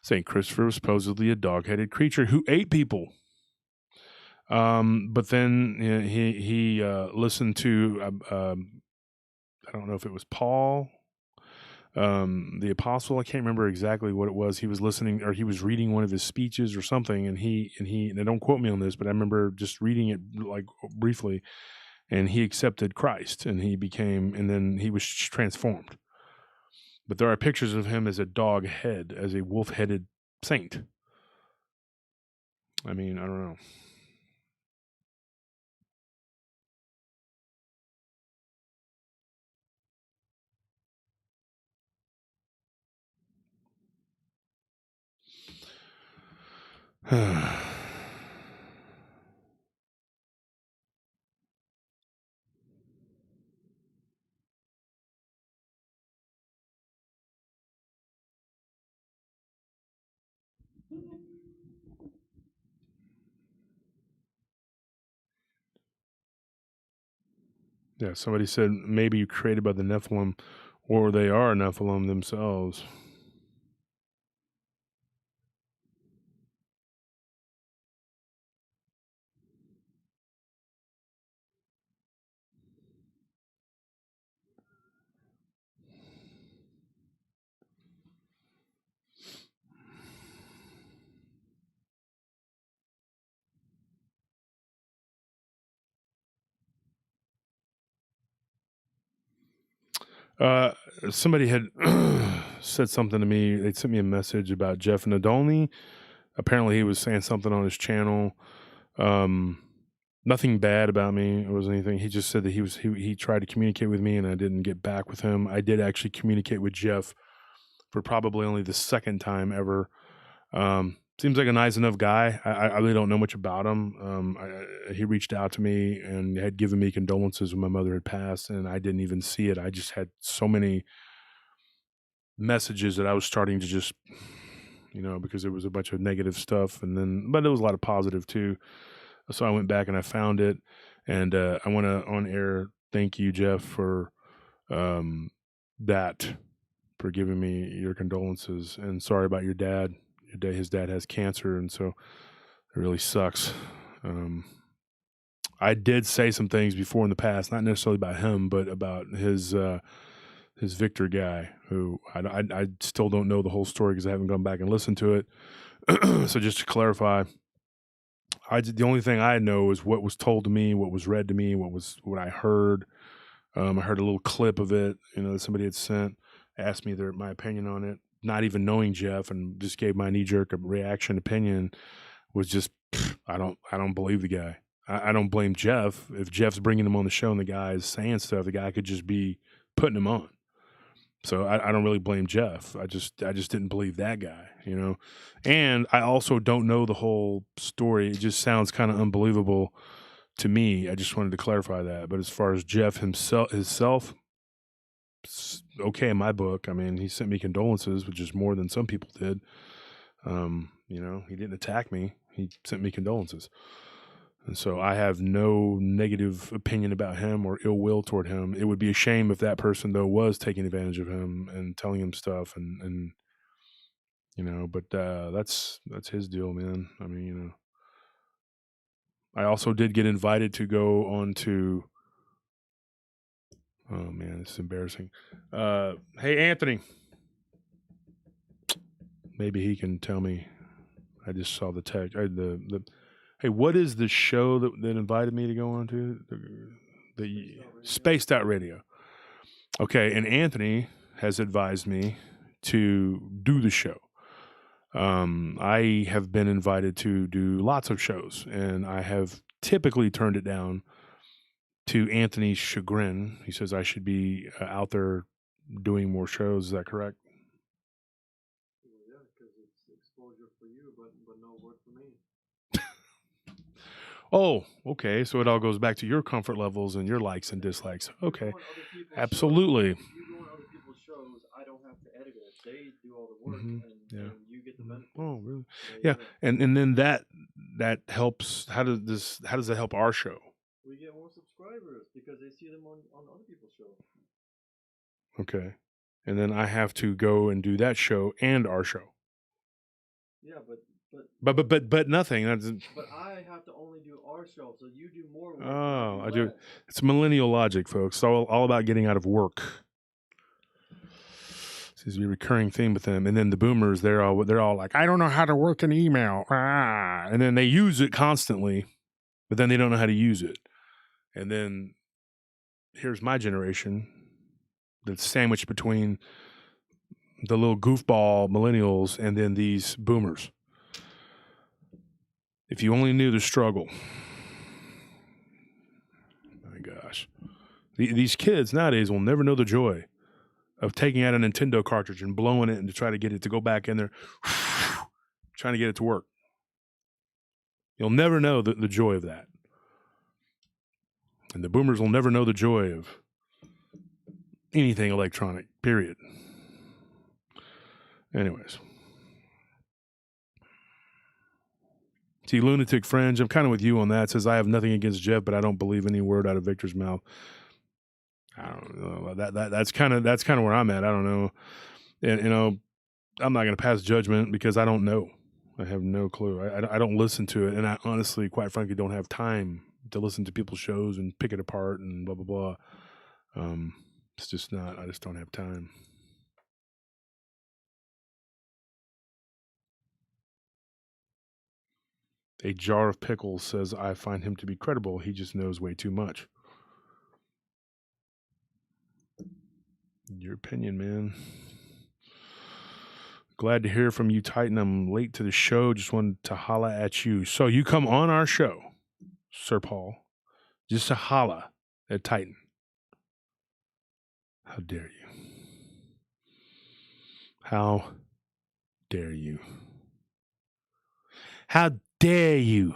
St. Christopher was supposedly a dog-headed creature who ate people. But then he listened to, I don't know if it was Paul, the apostle. I can't remember exactly what it was. He was listening, or he was reading one of his speeches or something, and and don't quote me on this, but I remember just reading it like briefly, and he accepted Christ, and and then he was transformed. But there are pictures of him as a dog head, as a wolf-headed saint. I mean, I don't know. Yeah, somebody said maybe you created by the Nephilim, or they are Nephilim themselves. Uh, Somebody had said something to me. They sent me a message about Jeff Nadolny. Apparently, he was saying something on his channel. Nothing bad about me. It wasn't anything. He just said that he tried to communicate with me, and I didn't get back with him. I did actually communicate with Jeff for probably only the second time ever. Seems like a nice enough guy. I really don't know much about him. He reached out to me and had given me condolences when my mother had passed, and I didn't even see it. I just had so many messages that I was starting to just, because there was a bunch of negative stuff, but there was a lot of positive too. So I went back and I found it, and I want to on air thank you, Jeff, for that, for giving me your condolences, and sorry about your dad. His dad has cancer, and so it really sucks. I did say some things before in the past, not necessarily about him, but about his Victor guy, who I still don't know the whole story because I haven't gone back and listened to it. So just to clarify, the only thing I know is what was told to me, what was read to me, what I heard. I heard a little clip of it, that somebody had sent, asked me my opinion on it, not even knowing Jeff, and just gave my knee-jerk reaction opinion. Was just, I don't believe the guy. I don't blame Jeff. If Jeff's bringing him on the show and the guy is saying stuff, the guy could just be putting him on. So I don't really blame Jeff. I just didn't believe that guy, And I also don't know the whole story. It just sounds kind of unbelievable to me. I just wanted to clarify that. But as far as Jeff himself, okay in my book. I mean, he sent me condolences, which is more than some people did. He didn't attack me. He sent me condolences. And so I have no negative opinion about him or ill will toward him. It would be a shame if that person, though, was taking advantage of him and telling him stuff and but that's his deal, man. I mean, I also did get invited to go on to, oh man, it's embarrassing. Hey, Anthony, maybe he can tell me. I just saw the text. Hey, what is the show that invited me to go on to? The Spaced Out Radio. Okay, and Anthony has advised me to do the show. I have been invited to do lots of shows, and I have typically turned it down to Anthony's chagrin. He says I should be out there doing more shows. Is that correct? Yeah, because it's exposure for you, but no work for me. Oh, okay. So it all goes back to your comfort levels and your likes and dislikes. Okay. Absolutely. You go on other people's shows, I don't have to edit it. They do all the work, and you get the benefits. Oh, really? Yeah. And then that helps. How does that help our show? We get more subscribers because they see them on other people's shows. Okay. And then I have to go and do that show and our show. Yeah, but nothing. But I have to only do our show, so you do more work. Oh, I do. It's millennial logic, folks. It's all about getting out of work. Seems to be a recurring theme with them. And then the boomers, they're all like, I don't know how to work an email. And then they use it constantly, but then they don't know how to use it. And then here's my generation that's sandwiched between the little goofball millennials and then these boomers. If you only knew the struggle. My gosh. These kids nowadays will never know the joy of taking out a Nintendo cartridge and blowing it and to try to get it to go back in there, trying to get it to work. You'll never know the joy of that. And the boomers will never know the joy of anything electronic, period. Anyways. See, Lunatic Fringe, I'm kind of with you on that. Says, I have nothing against Jeff, but I don't believe any word out of Victor's mouth. I don't know. That's kind of where I'm at. I don't know. And, you know, I'm not going to pass judgment because I don't know. I have no clue. I don't listen to it. And I honestly, quite frankly, don't have time to listen to people's shows and pick it apart and blah, blah, blah. It's just not, I just don't have time. A jar of pickles says, I find him to be credible. He just knows way too much. Your opinion, man. Glad to hear from you, Titan. I'm late to the show. Just wanted to holla at you. So you come on our show, Sir Paul, just to holla at Titan. How dare you? How dare you? How dare you?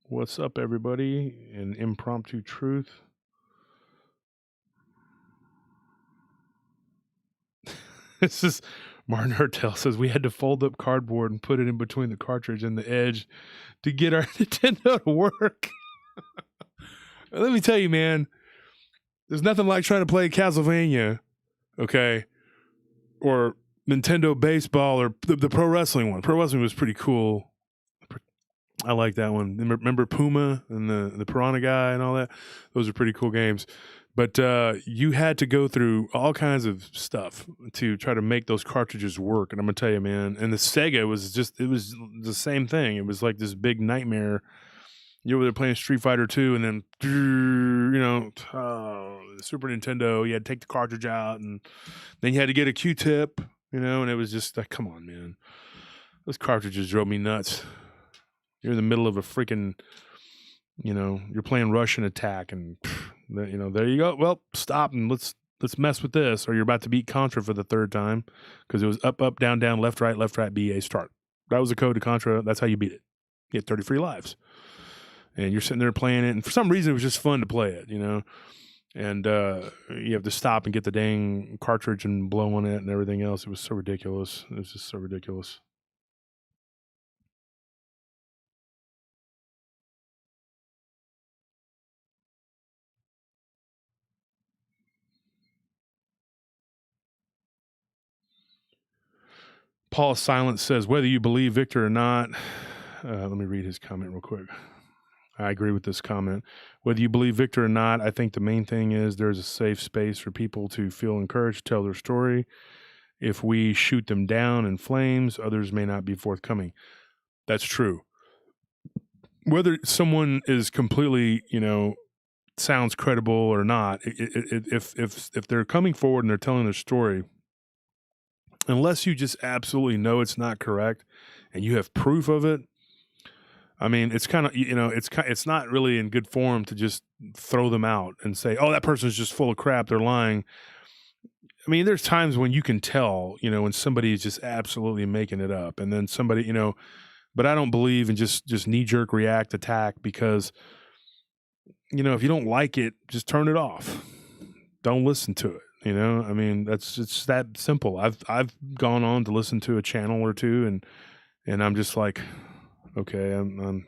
What's up, everybody? An impromptu truth. This is Martin Hertel says we had to fold up cardboard and put it in between the cartridge and the edge to get our Nintendo to work. Let me tell you, man, there's nothing like trying to play Castlevania, okay, or Nintendo Baseball or the pro wrestling one. Pro wrestling was pretty cool. I like that one. Remember Puma and the Piranha guy and all that? Those are pretty cool games. But you had to go through all kinds of stuff to try to make those cartridges work. And I'm going to tell you, man, and the Sega was it was the same thing. It was like this big nightmare. You were there playing Street Fighter 2 and then, you know, the Super Nintendo, you had to take the cartridge out and then you had to get a Q-tip, you know, and it was just like, come on, man. Those cartridges drove me nuts. You're in the middle of a freaking, you know, you're playing Russian Attack and, you know, there you go. Well, stop and let's mess with this. Or you're about to beat Contra for the third time because it was up, up, down, down, left, right, BA, start. That was the code to Contra. That's how you beat it. You get 30 free lives. And you're sitting there playing it. And for some reason, it was just fun to play it, you know. And you have to stop and get the dang cartridge and blow on it and everything else. It was so ridiculous. It was just so ridiculous. Paul Silence says, whether you believe Victor or not, let me read his comment real quick. I agree with this comment. Whether you believe Victor or not, I think the main thing is there's a safe space for people to feel encouraged to tell their story. If we shoot them down in flames, others may not be forthcoming. That's true. Whether someone is completely, you know, sounds credible or not, if they're coming forward and they're telling their story, unless you just absolutely know it's not correct and you have proof of it, I mean, it's kind of, you know, it's not really in good form to just throw them out and say, oh, that person's just full of crap, they're lying. I mean, there's times when you can tell, you know, when somebody is just absolutely making it up, and then somebody, you know, but I don't believe in just knee-jerk react attack because, you know, if you don't like it, just turn it off. Don't listen to it. You know, I mean, it's that simple. I've gone on to listen to a channel or two, and I'm just like, okay, I'm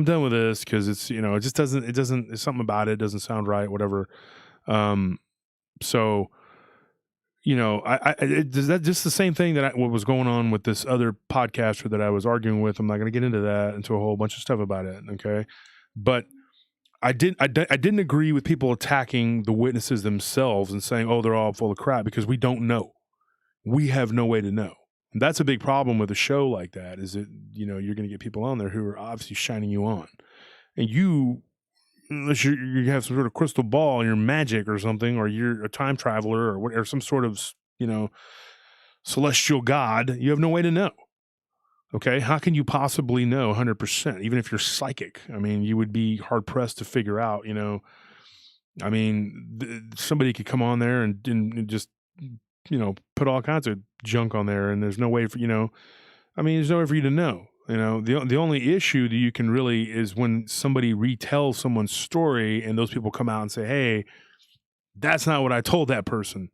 done with this because it's, you know, it doesn't it's something about it doesn't sound right, whatever. So, you know, is that just the same thing that what was going on with this other podcaster that I was arguing with? I'm not going to get into that, into a whole bunch of stuff about it. Okay, but I didn't agree with people attacking the witnesses themselves and saying, oh, they're all full of crap, because we don't know. We have no way to know. And that's a big problem with a show like that, is that, you know, you're going to get people on there who are obviously shining you on. And you, unless you have some sort of crystal ball and you're magic or something, or you're a time traveler or whatever, some sort of, you know, celestial god, you have no way to know. Okay, how can you possibly know 100%? Even if you're psychic, I mean, you would be hard pressed to figure out. You know, I mean, somebody could come on there and just, you know, put all kinds of junk on there, and there's no way for, you know, I mean, there's no way for you to know. You know, the only issue that you can really is when somebody retells someone's story, and those people come out and say, "Hey, that's not what I told that person."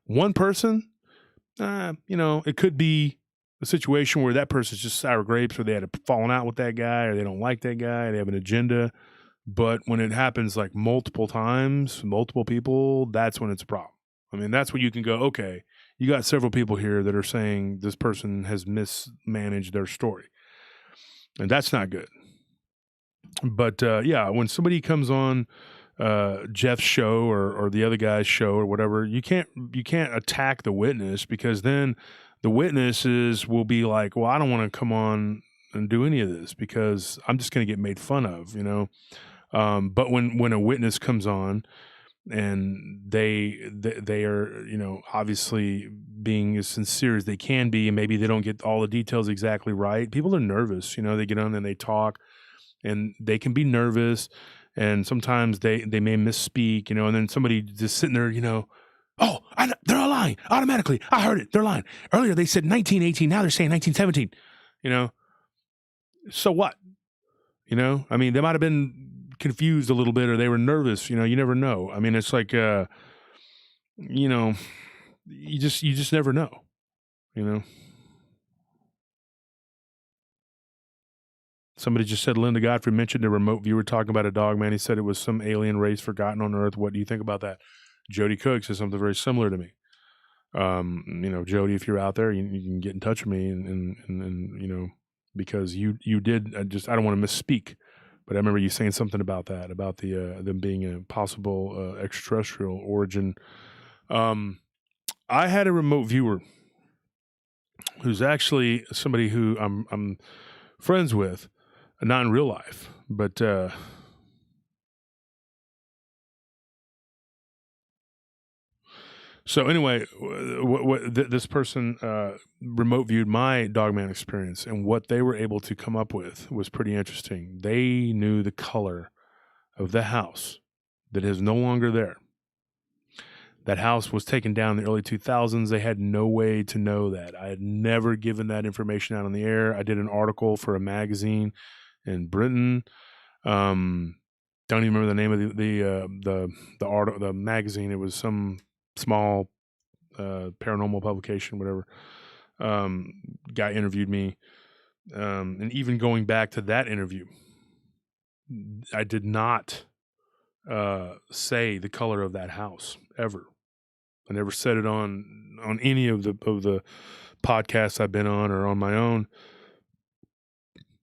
One person, it could be a situation where that person's just sour grapes, or they had a falling out with that guy, or they don't like that guy, they have an agenda. But when it happens like multiple times, multiple people, that's when it's a problem. I mean, that's when you can go, okay, you got several people here that are saying this person has mismanaged their story. And that's not good. But when somebody comes on Jeff's show or the other guy's show or whatever, you can't attack the witness, because then the witnesses will be like, well, I don't want to come on and do any of this because I'm just going to get made fun of, But when a witness comes on and they are, obviously being as sincere as they can be, and maybe they don't get all the details exactly right, people are nervous. They get on and they talk, and they can be nervous, and sometimes they may misspeak, and then somebody just sitting there, oh, they're all lying automatically. I heard it. They're lying. Earlier they said 1918. Now they're saying 1917. So what? I mean, they might have been confused a little bit, or they were nervous. You never know. I mean, it's like, you just never know. Somebody just said Linda Godfrey mentioned a remote viewer talking about a Dogman. He said it was some alien race forgotten on Earth. What do you think about that? Jody Cook says something very similar to me. Jody, if you're out there, you can get in touch with me, and because you did. I don't want to misspeak, but I remember you saying something about that, about the them being a possible extraterrestrial origin. I had a remote viewer who's actually somebody who I'm friends with, not in real life, but so anyway, this person remote viewed my Dogman experience, and what they were able to come up with was pretty interesting. They knew the color of the house that is no longer there. That house was taken down in the early 2000s. They had no way to know that. I had never given that information out on the air. I did an article for a magazine in Britain. Don't even remember the name of the magazine. It was some small paranormal publication, whatever. Guy interviewed me, and even going back to that interview, I did not say the color of that house ever. I never said it on any of the podcasts I've been on or on my own.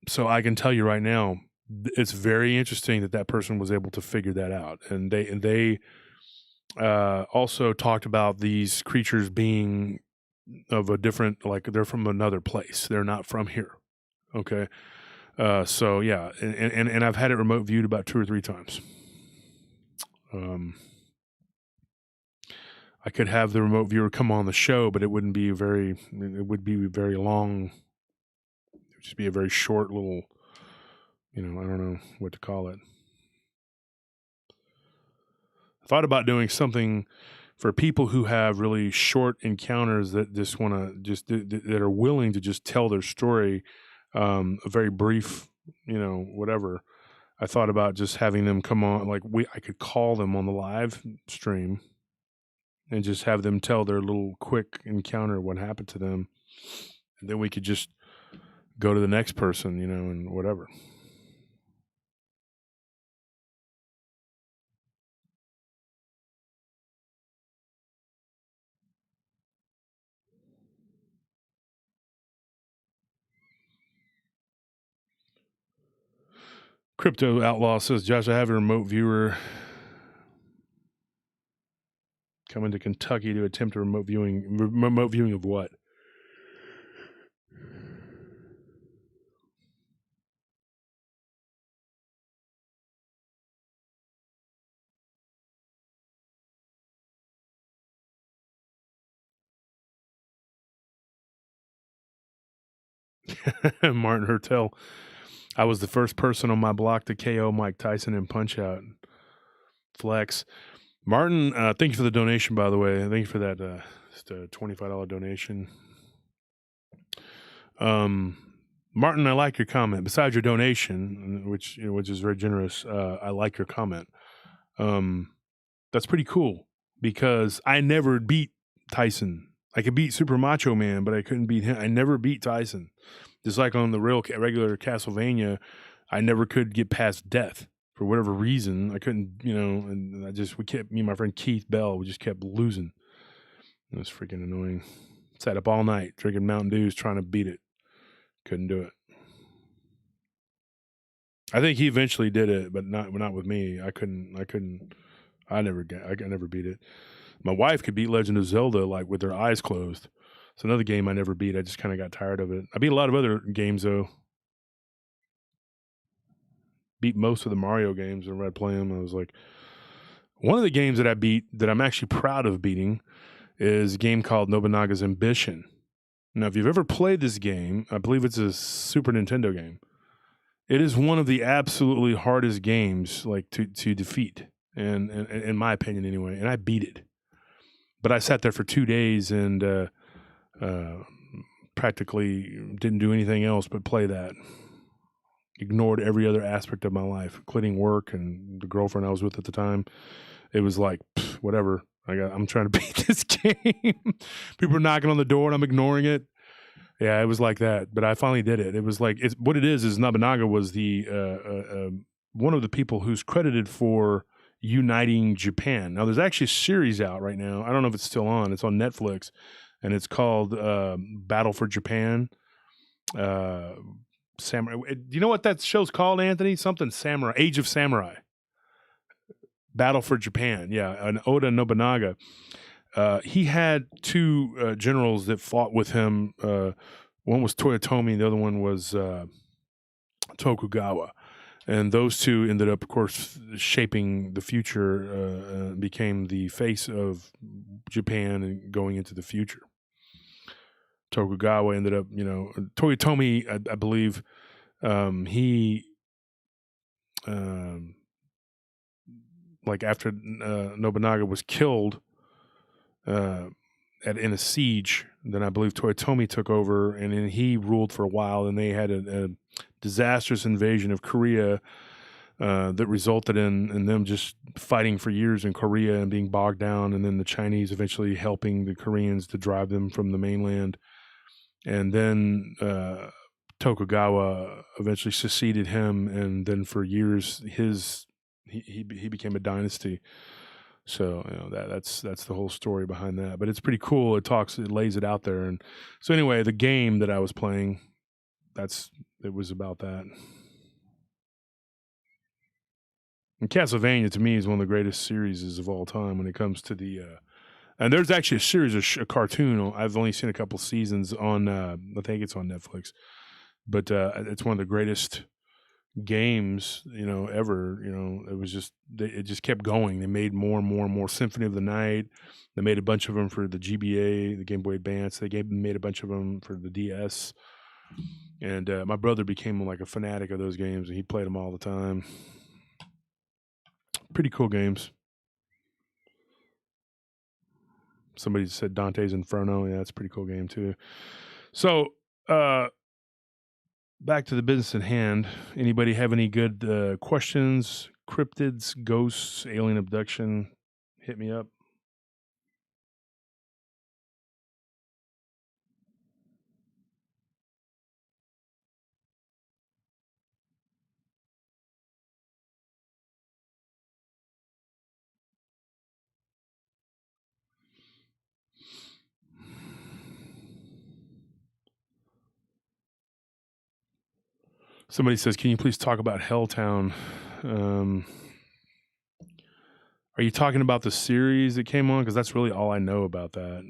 So I can tell you right now, it's very interesting that person was able to figure that out, and they also talked about these creatures being of a different, like they're from another place. They're not from here. Okay. So yeah, and I've had it remote viewed about 2 or 3 times. I could have the remote viewer come on the show, but it would be very long. It would just be a very short little, I don't know what to call it. I thought about doing something for people who have really short encounters that just want to that are willing to just tell their story, a very brief, whatever. I thought about just having them come on, I could call them on the live stream and just have them tell their little quick encounter, what happened to them. And then we could just go to the next person, and whatever. Crypto Outlaw says, Josh, I have a remote viewer coming to Kentucky to attempt a remote viewing. Remote viewing of what? Martin Hertel. I was the first person on my block to KO Mike Tyson in Punch Out. Flex. Martin, thank you for the donation, by the way. Thank you for that just a $25 donation. Martin, I like your comment. Besides your donation, which is very generous, I like your comment. That's pretty cool, because I never beat Tyson. I could beat Super Macho Man, but I couldn't beat him. I never beat Tyson. Just like on the regular Castlevania, I never could get past death for whatever reason. I couldn't, and me and my friend Keith Bell, we just kept losing. It was freaking annoying. Sat up all night drinking Mountain Dews trying to beat it. Couldn't do it. I think he eventually did it, but not with me. I never beat it. My wife could beat Legend of Zelda like with her eyes closed. It's another game I never beat. I just kind of got tired of it. I beat a lot of other games though. Beat most of the Mario games whenever I'd play them. I was like, one of the games that I beat that I'm actually proud of beating is a game called Nobunaga's Ambition. Now, if you've ever played this game, I believe it's a Super Nintendo game. It is one of the absolutely hardest games like to defeat, and in my opinion anyway. And I beat it, but I sat there for 2 days and practically didn't do anything else but play that. Ignored every other aspect of my life, including work and the girlfriend I was with at the time. It was like, whatever. I'm trying to beat this game. People are knocking on the door and I'm ignoring it. Yeah, it was like that. But I finally did it. It was like, what it is Nobunaga was the one of the people who's credited for uniting Japan. Now, there's actually a series out right now. I don't know if it's still on. It's on Netflix, and it's called Battle for Japan. Samurai. Do you know what that show's called, Anthony? Something Samurai. Age of Samurai. Battle for Japan. Yeah, and Oda Nobunaga. He had two generals that fought with him. One was Toyotomi, the other one was Tokugawa. And those two ended up, of course, shaping the future, became the face of Japan and going into the future. Tokugawa ended up, Toyotomi, I believe, he, like after Nobunaga was killed in a siege, then I believe Toyotomi took over, and then he ruled for a while, and they had a disastrous invasion of Korea that resulted in them just fighting for years in Korea and being bogged down, and then the Chinese eventually helping the Koreans to drive them from the mainland. And then Tokugawa eventually succeeded him, and then for years he became a dynasty. So that's the whole story behind that. But it's pretty cool. It lays it out there. And so anyway, the game that I was playing, it was about that. And Castlevania to me is one of the greatest series of all time when it comes to the. And there's actually a series, a cartoon. I've only seen a couple seasons on. I think it's on Netflix, but it's one of the greatest games ever. It was just it just kept going. They made more and more and more. Symphony of the Night. They made a bunch of them for the GBA, the Game Boy Advance. They made a bunch of them for the DS. And my brother became like a fanatic of those games, and he played them all the time. Pretty cool games. Somebody said Dante's Inferno. Yeah, it's a pretty cool game too. So, back to the business at hand. Anybody have any good questions? Cryptids, ghosts, alien abduction? Hit me up. Somebody says, can you please talk about Helltown? Are you talking about the series that came on? Because that's really all I know about that.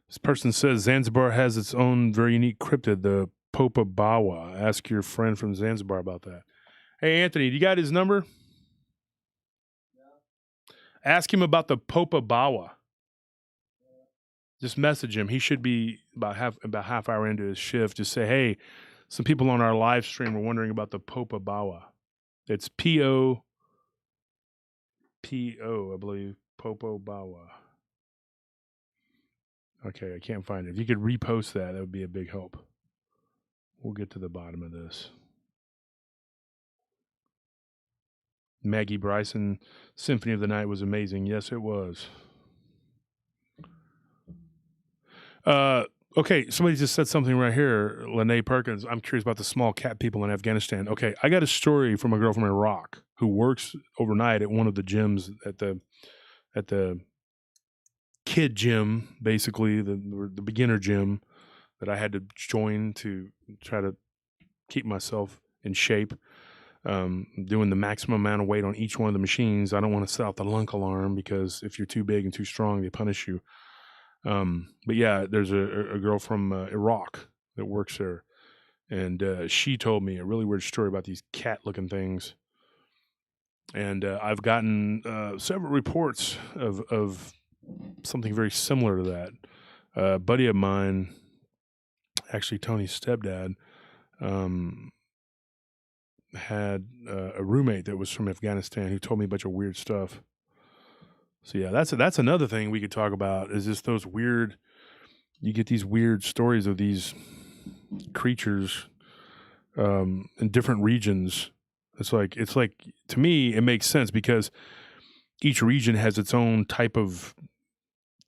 This person says Zanzibar has its own very unique cryptid, the Popa Bawa. Ask your friend from Zanzibar about that. Hey, Anthony, do you got his number? Yeah. Ask him about the Popa Bawa. Just message him. He should be about half hour into his shift. Just say, hey, some people on our live stream are wondering about the Popa Bawa. It's P-O, I believe. Popo Bawa. Okay, I can't find it. If you could repost that would be a big help. We'll get to the bottom of this. Maggie Bryson, Symphony of the Night was amazing. Yes, it was. Okay, somebody just said something right here. Lene Perkins, I'm curious about the small cat people in Afghanistan. Okay, I got a story from a girl from Iraq who works overnight at one of the gyms at the kid gym, basically the beginner gym that I had to join to try to keep myself in shape. Doing the maximum amount of weight on each one of the machines. I don't want to set out the lunk alarm because if you're too big and too strong, they punish you. But yeah, there's a girl from Iraq that works there, and she told me a really weird story about these cat-looking things. And I've gotten several reports of something very similar to that. A buddy of mine, actually Tony's stepdad, had a roommate that was from Afghanistan who told me a bunch of weird stuff. So yeah, that's another thing we could talk about, is just those weird, you get these weird stories of these creatures in different regions. It's like to me it makes sense because each region has its own type of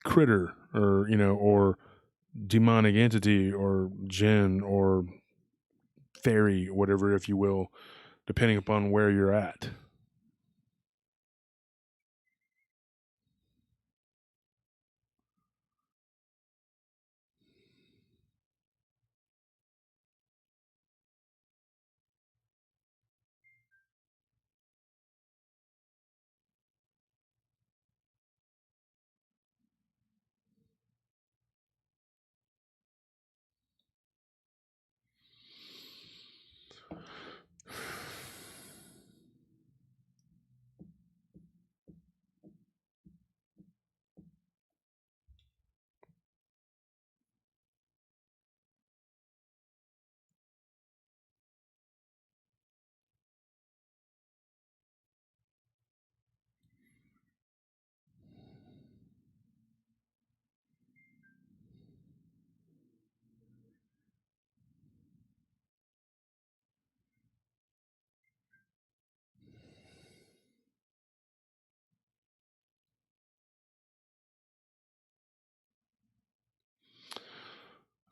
critter, or or demonic entity or jinn or fairy, whatever, if you will, depending upon where you're at.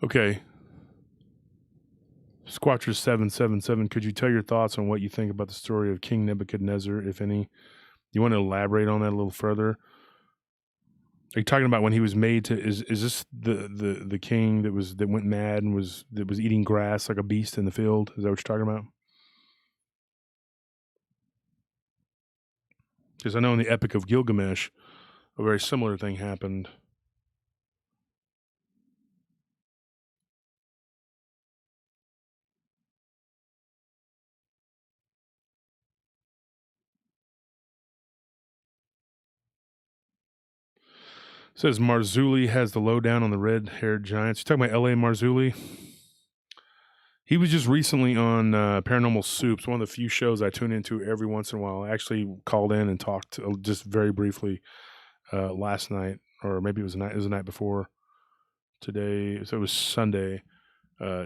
Okay. Squatcher 777, could you tell your thoughts on what you think about the story of King Nebuchadnezzar, if any? You want to elaborate on that a little further? Are you talking about when he was made to? Is this the king that went mad and was eating grass like a beast in the field? Is that what you're talking about? Because I know in the Epic of Gilgamesh, a very similar thing happened. It says Marzulli has the lowdown on the red-haired giants. You're talking about L.A. Marzulli? He was just recently on Paranormal Soups, one of the few shows I tune into every once in a while. I actually called in and talked just very briefly last night, or maybe it was the night before today. So it was Sunday.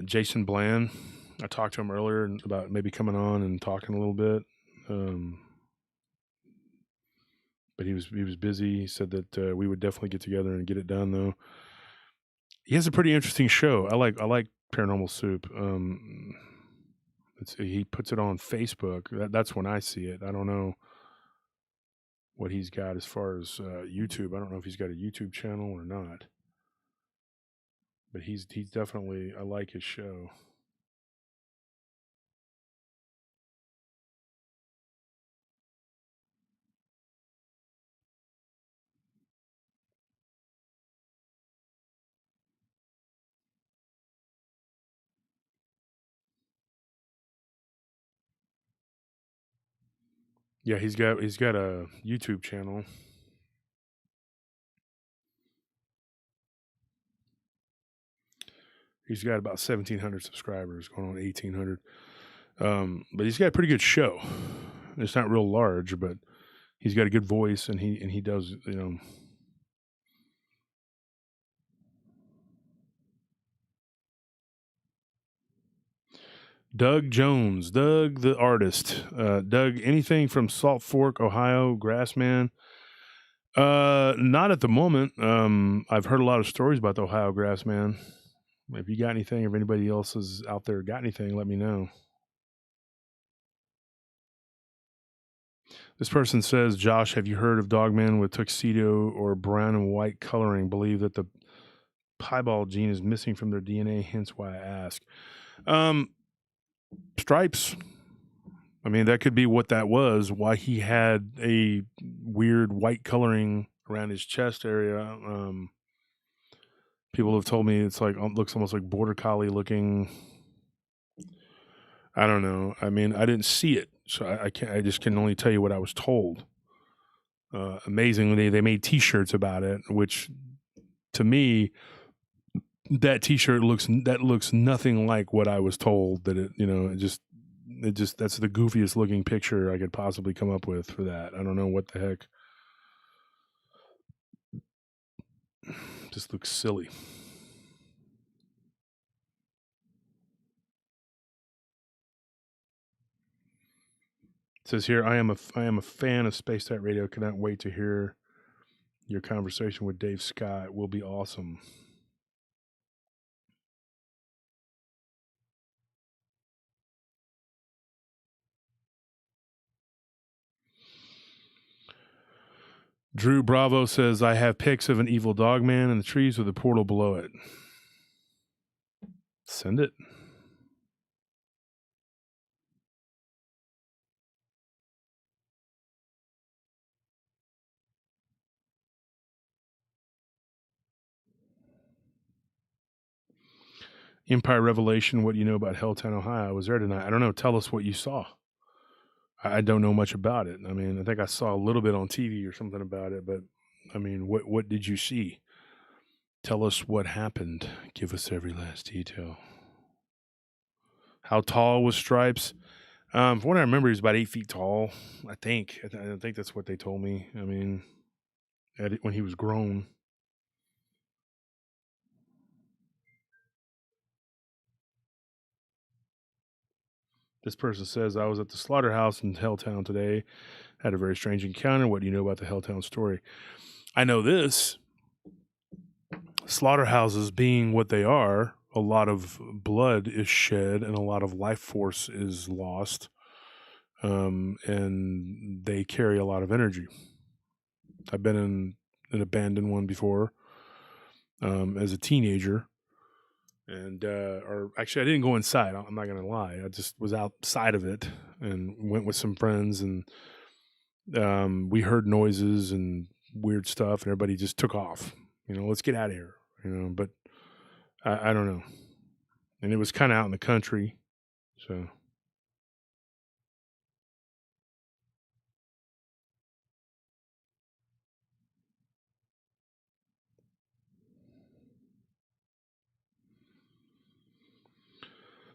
Jason Bland, I talked to him earlier about maybe coming on and talking a little bit. But he was busy. He said that we would definitely get together and get it done, though. He has a pretty interesting show. I like Paranormal Soup. He puts it on Facebook. That's when I see it. I don't know what he's got as far as YouTube. I don't know if he's got a YouTube channel or not. But he's definitely, I like his show. Yeah, he's got a YouTube channel. He's got about 1,700 subscribers, going on 1,800. But he's got a pretty good show. It's not real large, but he's got a good voice, and he does, Doug Jones, Doug the artist. Doug, anything from Salt Fork, Ohio, Grassman? Not at the moment. I've heard a lot of stories about the Ohio Grassman. If you got anything, if anybody else is out there got anything, let me know. This person says, Josh, have you heard of Dogman with tuxedo or brown and white coloring? Believe that the piebald gene is missing from their DNA, hence why I ask. Stripes. I mean, that could be what that was, why he had a weird white coloring around his chest area. People have told me it's like, looks almost like border collie looking. I don't know. I mean, I didn't see it, so I can't. I just can only tell you what I was told. Amazingly, they made T-shirts about it, which to me, that T-shirt looks nothing like what I was told. That it just that's the goofiest looking picture I could possibly come up with for that. I don't know what the heck. Just looks silly. It says here, I am a fan of Space Tech Radio. Cannot wait to hear your conversation with Dave Scott. It will be awesome. Drew Bravo says, I have pics of an evil dog man in the trees with a portal below it. Send it. Empire Revelation, what do you know about Helltown, Ohio? I was there tonight. I don't know. Tell us what you saw. I don't know much about it. I mean, I think I saw a little bit on TV or something about it, but I mean, what did you see? Tell us what happened. Give us every last detail. How tall was Stripes? From what I remember, he's about 8 feet tall. I think. I think that's what they told me. I mean, when he was grown. This person says, I was at the slaughterhouse in Helltown today. Had a very strange encounter. What do you know about the Helltown story? I know this. Slaughterhouses being what they are, a lot of blood is shed and a lot of life force is lost. And they carry a lot of energy. I've been in an abandoned one before as a teenager. And or actually, I didn't go inside. I'm not gonna lie. I just was outside of it and went with some friends, and we heard noises and weird stuff, and everybody just took off. Let's get out of here. But I don't know. And it was kind of out in the country, so.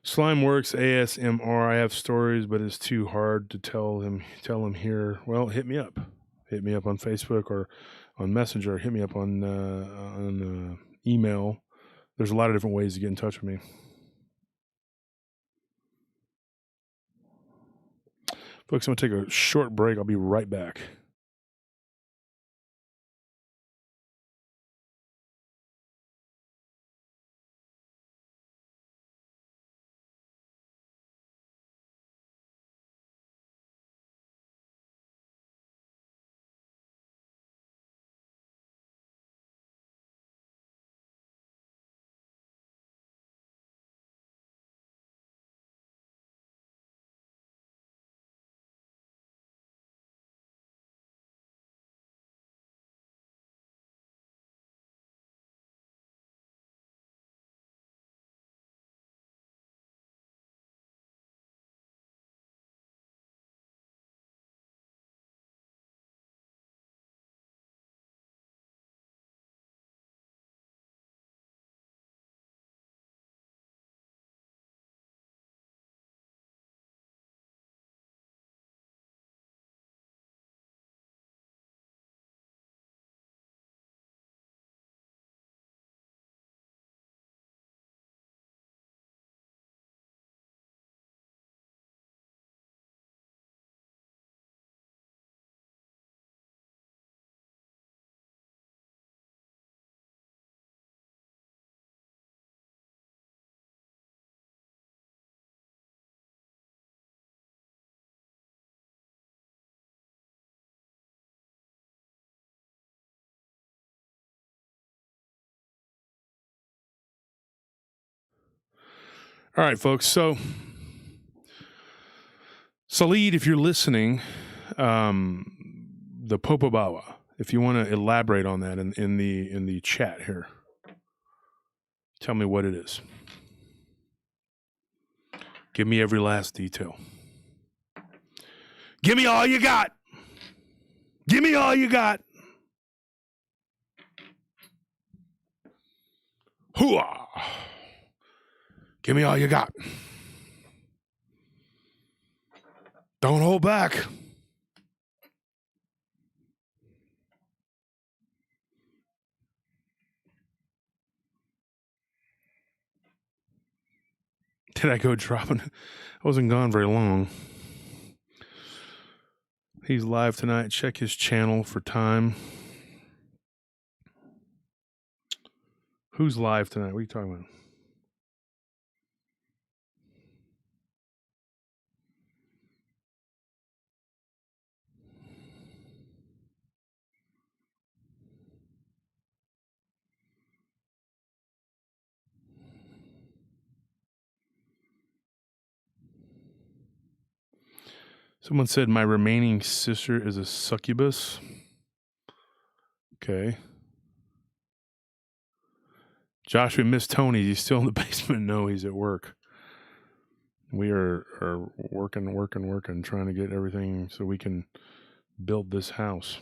Slimeworks ASMR. I have stories, but it's too hard to tell him here. Well, hit me up. Hit me up on Facebook or on Messenger. Hit me up on email. There's a lot of different ways to get in touch with me. Folks, I'm going to take a short break. I'll be right back. All right, folks. So, Salid, if you're listening, the Popobawa, if you want to elaborate on that in the chat here, tell me what it is. Give me every last detail. Give me all you got. Give me all you got. Hooah. Give me all you got. Don't hold back. Did I go dropping? I wasn't gone very long. He's live tonight. Check his channel for time. Who's live tonight? What are you talking about? Someone said my remaining sister is a succubus. Okay. Josh, we miss Tony. He's still in the basement. No, he's at work. We are working, trying to get everything so we can build this house.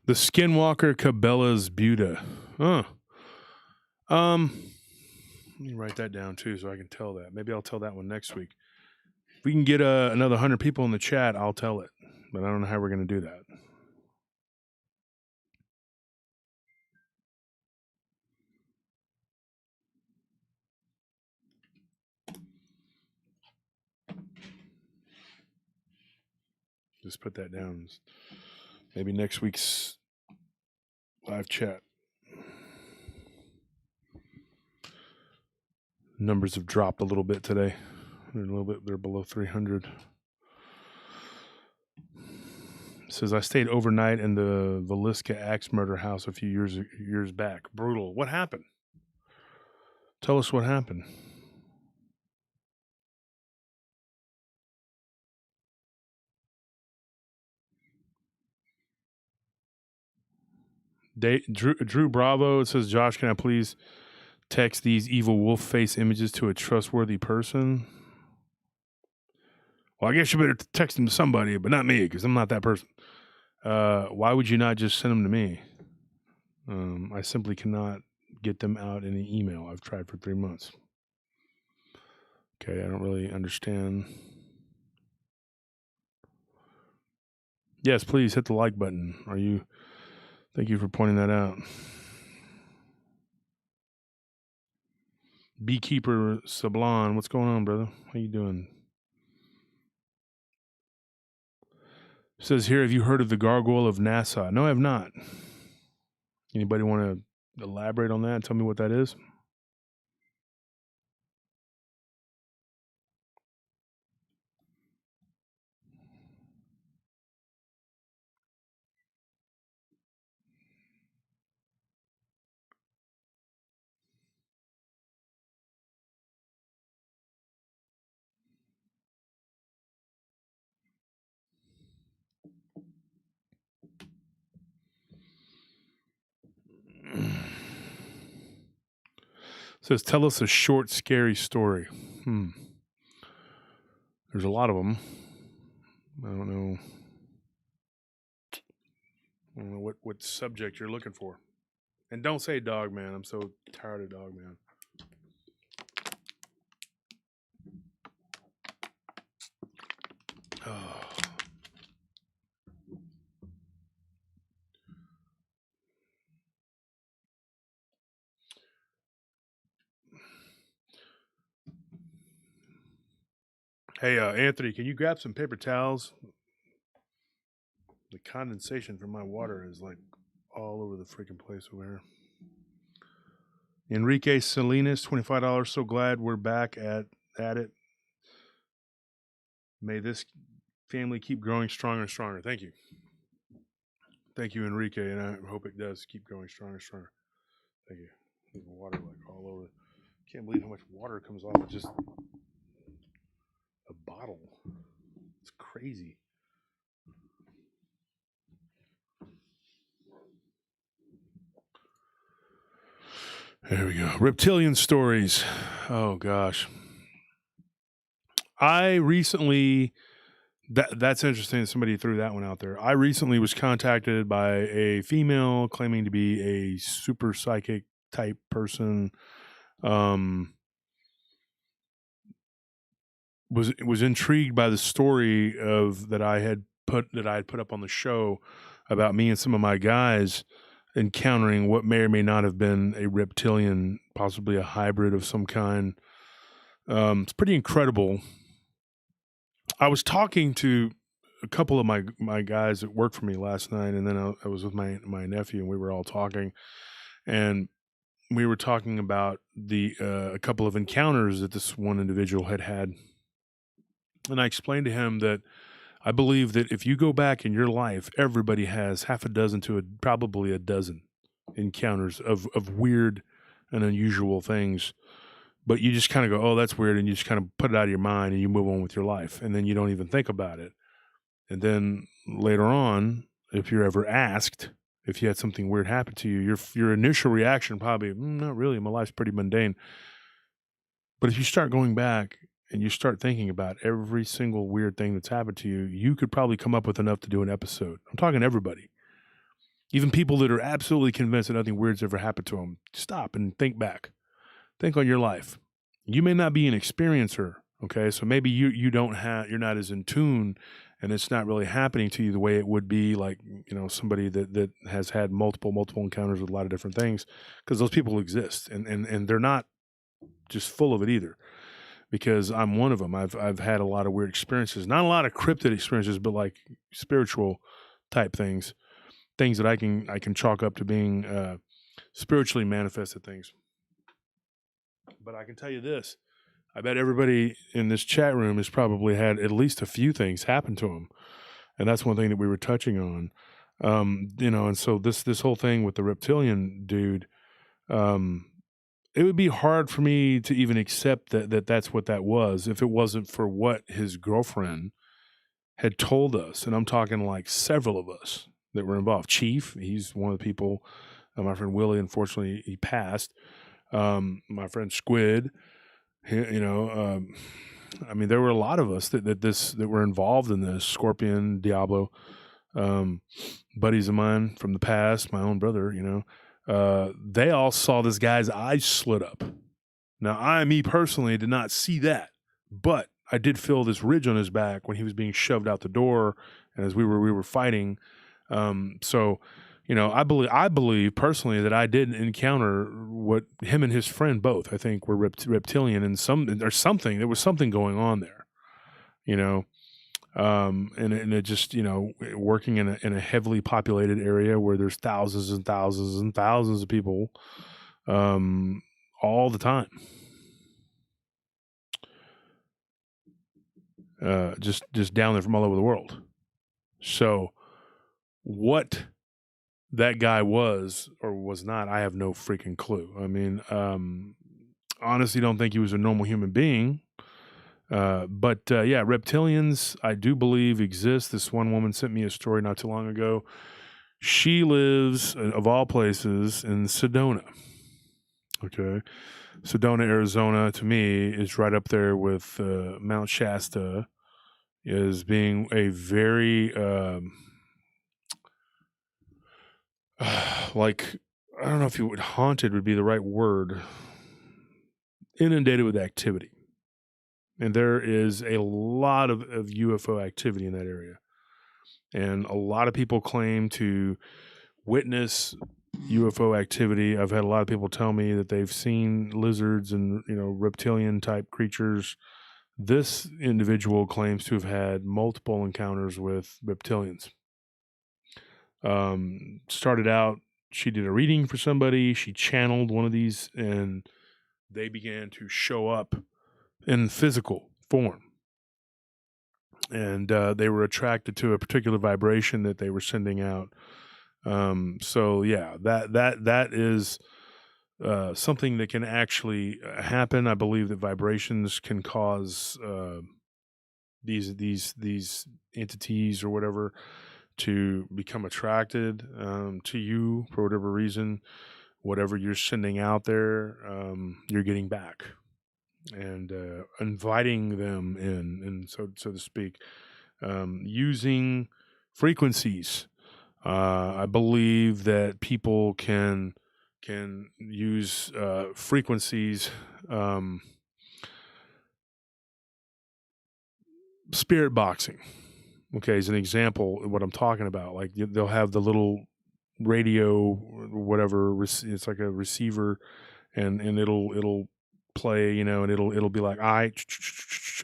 The Skinwalker Cabela's Buda. Let me write that down too so I can tell that. Maybe I'll tell that one next week. If we can get another 100 people in the chat, I'll tell it. But I don't know how we're going to do that. Just put that down. Maybe next week's live chat. Numbers have dropped a little bit today. They're below 300. It says I stayed overnight in the Villisca axe murder house a few years back. Brutal. What happened? Tell us what happened. Drew Bravo. It says, Josh, can I please text these evil wolf face images to a trustworthy person? Well, I guess you better text them to somebody, but not me, because I'm not that person. Why would you not just send them to me? I simply cannot get them out in an email. I've tried for 3 months. Okay, I don't really understand. Yes, please hit the like button. Thank you for pointing that out. Beekeeper Sablon, what's going on, brother? How you doing? It says here, have you heard of the gargoyle of Nassau? No, I have not. Anybody want to elaborate on that and tell me what that is? It says, tell us a short, scary story. There's a lot of them. I don't know what subject you're looking for. And don't say Dogman. I'm so tired of Dogman. Oh. Hey, Anthony, can you grab some paper towels? The condensation from my water is like all over the freaking place over here. Enrique Salinas, $25. So glad we're back at it. May this family keep growing stronger and stronger. Thank you. Thank you, Enrique, and I hope it does keep growing stronger and stronger. Thank you. There's water like all over. Can't believe how much water comes off of just a bottle. It's crazy. There we go. Reptilian stories. Oh gosh. I recently that's interesting that somebody threw that one out there. I recently was contacted by a female claiming to be a super psychic type person. Was intrigued by the story of that I had put up on the show about me and some of my guys encountering what may or may not have been a reptilian, possibly a hybrid of some kind. It's pretty incredible. I was talking to a couple of my guys that worked for me last night, and then I was with my nephew, and we were all talking, and we were talking about a couple of encounters that this one individual had. And I explained to him that I believe that if you go back in your life, everybody has half a dozen to probably a dozen encounters of weird and unusual things. But you just kind of go, oh, that's weird. And you just kind of put it out of your mind and you move on with your life. And then you don't even think about it. And then later on, if you're ever asked if you had something weird happen to you, your initial reaction probably, not really. My life's pretty mundane. But if you start going back and you start thinking about every single weird thing that's happened to you, you could probably come up with enough to do an episode. I'm talking everybody. Even people that are absolutely convinced that nothing weird's ever happened to them. Stop and think back. Think on your life. You may not be an experiencer, okay? So maybe you're not as in tune, and it's not really happening to you the way it would be like, somebody that has had multiple encounters with a lot of different things, because those people exist, and they're not just full of it either. Because I'm one of them. I've had a lot of weird experiences, not a lot of cryptid experiences, but like spiritual type things that I can chalk up to being spiritually manifested things. But I can tell you this: I bet everybody in this chat room has probably had at least a few things happen to them, and that's one thing that we were touching on. And so this whole thing with the reptilian dude. It would be hard for me to even accept that's what that was if it wasn't for what his girlfriend had told us. And I'm talking like several of us that were involved. Chief, he's one of the people. My friend Willie, unfortunately, he passed. My friend Squid, there were a lot of us that were involved in this. Scorpion, Diablo, buddies of mine from the past, my own brother, they all saw this guy's eyes slit up. Now, me personally did not see that, but I did feel this ridge on his back when he was being shoved out the door, and as we were fighting. I believe personally that I did encounter what him and his friend both, I think, were reptilian, and there was something going on there, and it just, working in a heavily populated area where there's thousands and thousands and thousands of people, all the time. Just down there from all over the world. So what that guy was or was not, I have no freaking clue. I mean, honestly don't think he was a normal human being. But reptilians, I do believe exist. This one woman sent me a story not too long ago. She lives, of all places, in Sedona. Okay. Sedona, Arizona, to me, is right up there with Mount Shasta, as being a very, I don't know if haunted would be the right word, inundated with activity. And there is a lot of UFO activity in that area. And a lot of people claim to witness UFO activity. I've had a lot of people tell me that they've seen lizards and, reptilian type creatures. This individual claims to have had multiple encounters with reptilians. Started out she did a reading for somebody. She channeled one of these, and they began to show up in physical form, and they were attracted to a particular vibration that they were sending out. So yeah, that is something that can actually happen. I believe that vibrations can cause these entities or whatever to become attracted to you for whatever reason. Whatever you're sending out there, you're getting back, and inviting them in, and so to speak, using frequencies. I believe that people can use frequencies. Spirit boxing, okay, as an example of what I'm talking about. Like they'll have the little radio or whatever, it's like a receiver, and it'll play, you know, and it'll be like, I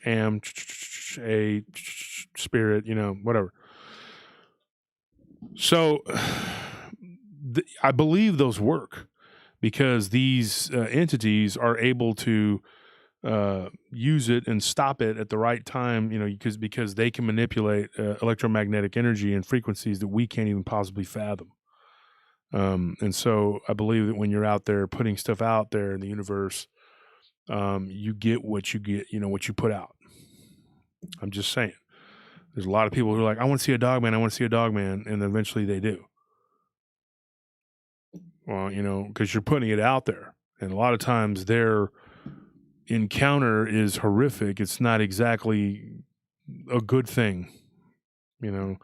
am a spirit, you know, whatever. So I believe those work because these entities are able to use it and stop it at the right time, you know, because they can manipulate electromagnetic energy and frequencies that we can't even possibly fathom. And so I believe that when you're out there putting stuff out there in the universe, you get what you get, you know, what you put out. I'm just saying. There's a lot of people who are like, I want to see a Dogman, I want to see a Dogman, and eventually they do. Well, you know, because you're putting it out there. And a lot of times their encounter is horrific. It's not exactly a good thing, you know,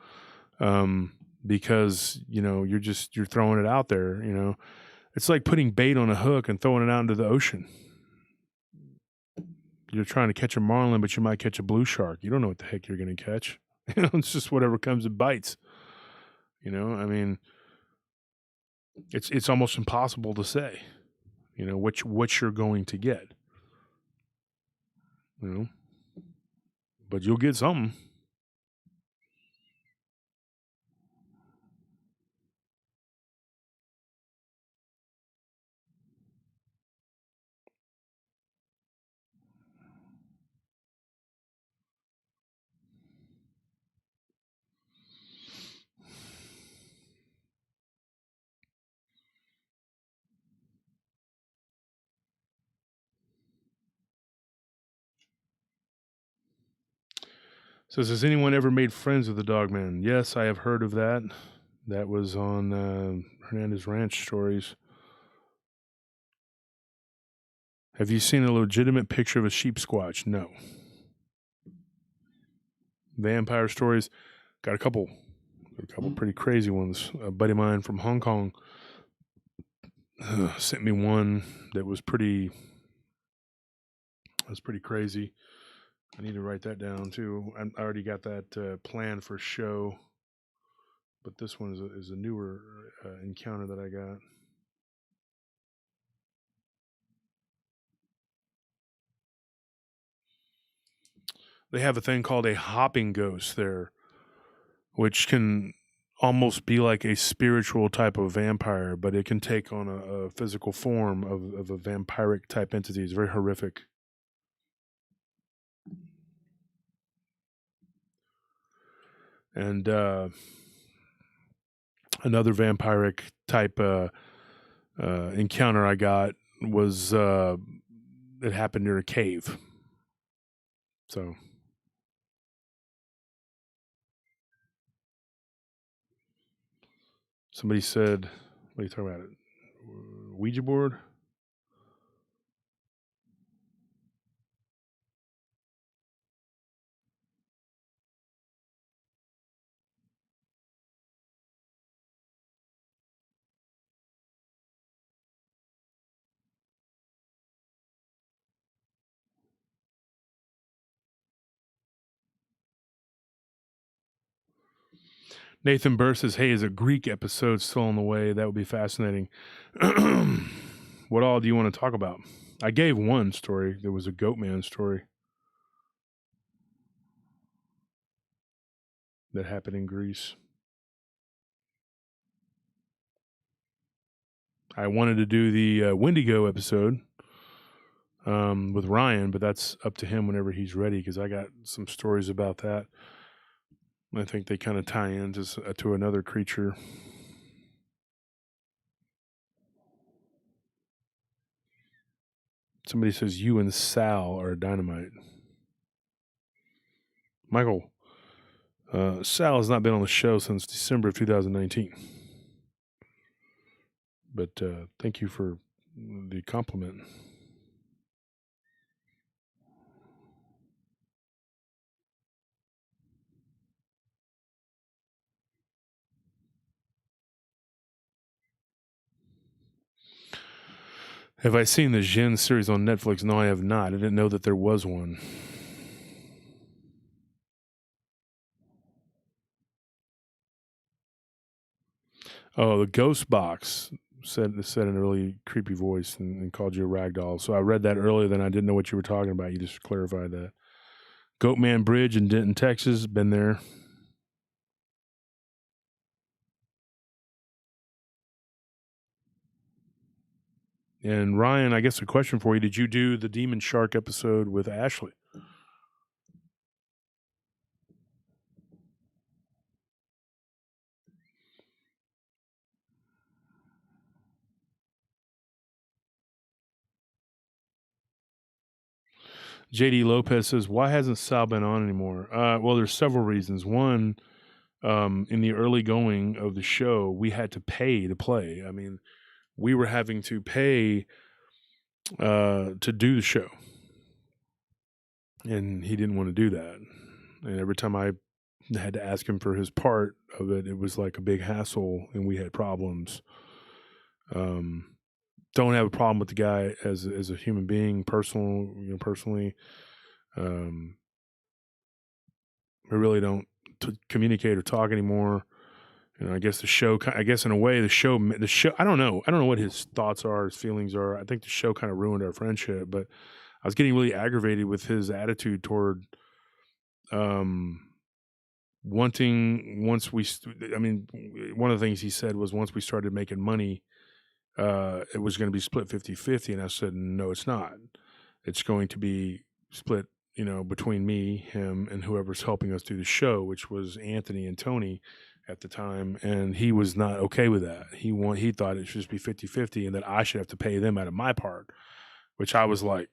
because, you know, you're throwing it out there, you know. It's like putting bait on a hook and throwing it out into the ocean. You're trying to catch a marlin, but you might catch a blue shark. You don't know what the heck you're going to catch. You know, it's just whatever comes and bites. You know, I mean, it's almost impossible to say, you know, what you're going to get. You know, but you'll get something. Says, has anyone ever made friends with the Dogman? Yes, I have heard of that. That was on Hernandez Ranch Stories. Have you seen a legitimate picture of a sheep squatch? No. Vampire Stories, got a couple pretty crazy ones. A buddy of mine from Hong Kong sent me one that was pretty crazy. I need to write that down too. I already got that planned for show, but this one is a newer encounter that I got. They have a thing called a hopping ghost there, which can almost be like a spiritual type of vampire, but it can take on a physical form of a vampiric type entity. It's very horrific. And another vampiric type encounter I got was it happened near a cave. So somebody said, what are you talking about? Ouija board? Nathan Burr says, hey, is a Greek episode still on the way? That would be fascinating. What all do you want to talk about? I gave one story. There was a Goatman story that happened in Greece. I wanted to do the Wendigo episode with Ryan, but that's up to him whenever he's ready, because I got some stories about that. I think they kind of tie into to another creature. Somebody says you and Sal are dynamite. Michael, Sal has not been on the show since December of 2019. But thank you for the compliment. Have I seen the Jinn series on Netflix? No, I have not. I didn't know that there was one. Oh, the Ghost Box said an early creepy voice and called you a ragdoll. So I read that earlier, then I didn't know what you were talking about. You just clarified that. Goatman Bridge in Denton, Texas. Been there. And Ryan, I guess a question for you. Did you do the Demon Shark episode with Ashley? JD Lopez says, why hasn't Sal been on anymore? Well, there's several reasons. One, in the early going of the show, we had to pay to play. I mean, we were having to pay to do the show. And he didn't want to do that. And every time I had to ask him for his part of it, it was like a big hassle, and we had problems. Don't have a problem with the guy as a human being, personally. We really don't communicate or talk anymore. I guess the show. I guess in a way, the show. I don't know. I don't know what his thoughts are, his feelings are. I think the show kind of ruined our friendship. But I was getting really aggravated with his attitude toward wanting, once we. I mean, one of the things he said was once we started making money, it was going to be split 50-50, and I said no, it's not. It's going to be split, between me, him, and whoever's helping us do the show, which was Anthony and Tony at the time, and he was not okay with that. He thought it should just be 50-50 and that I should have to pay them out of my part, which I was like,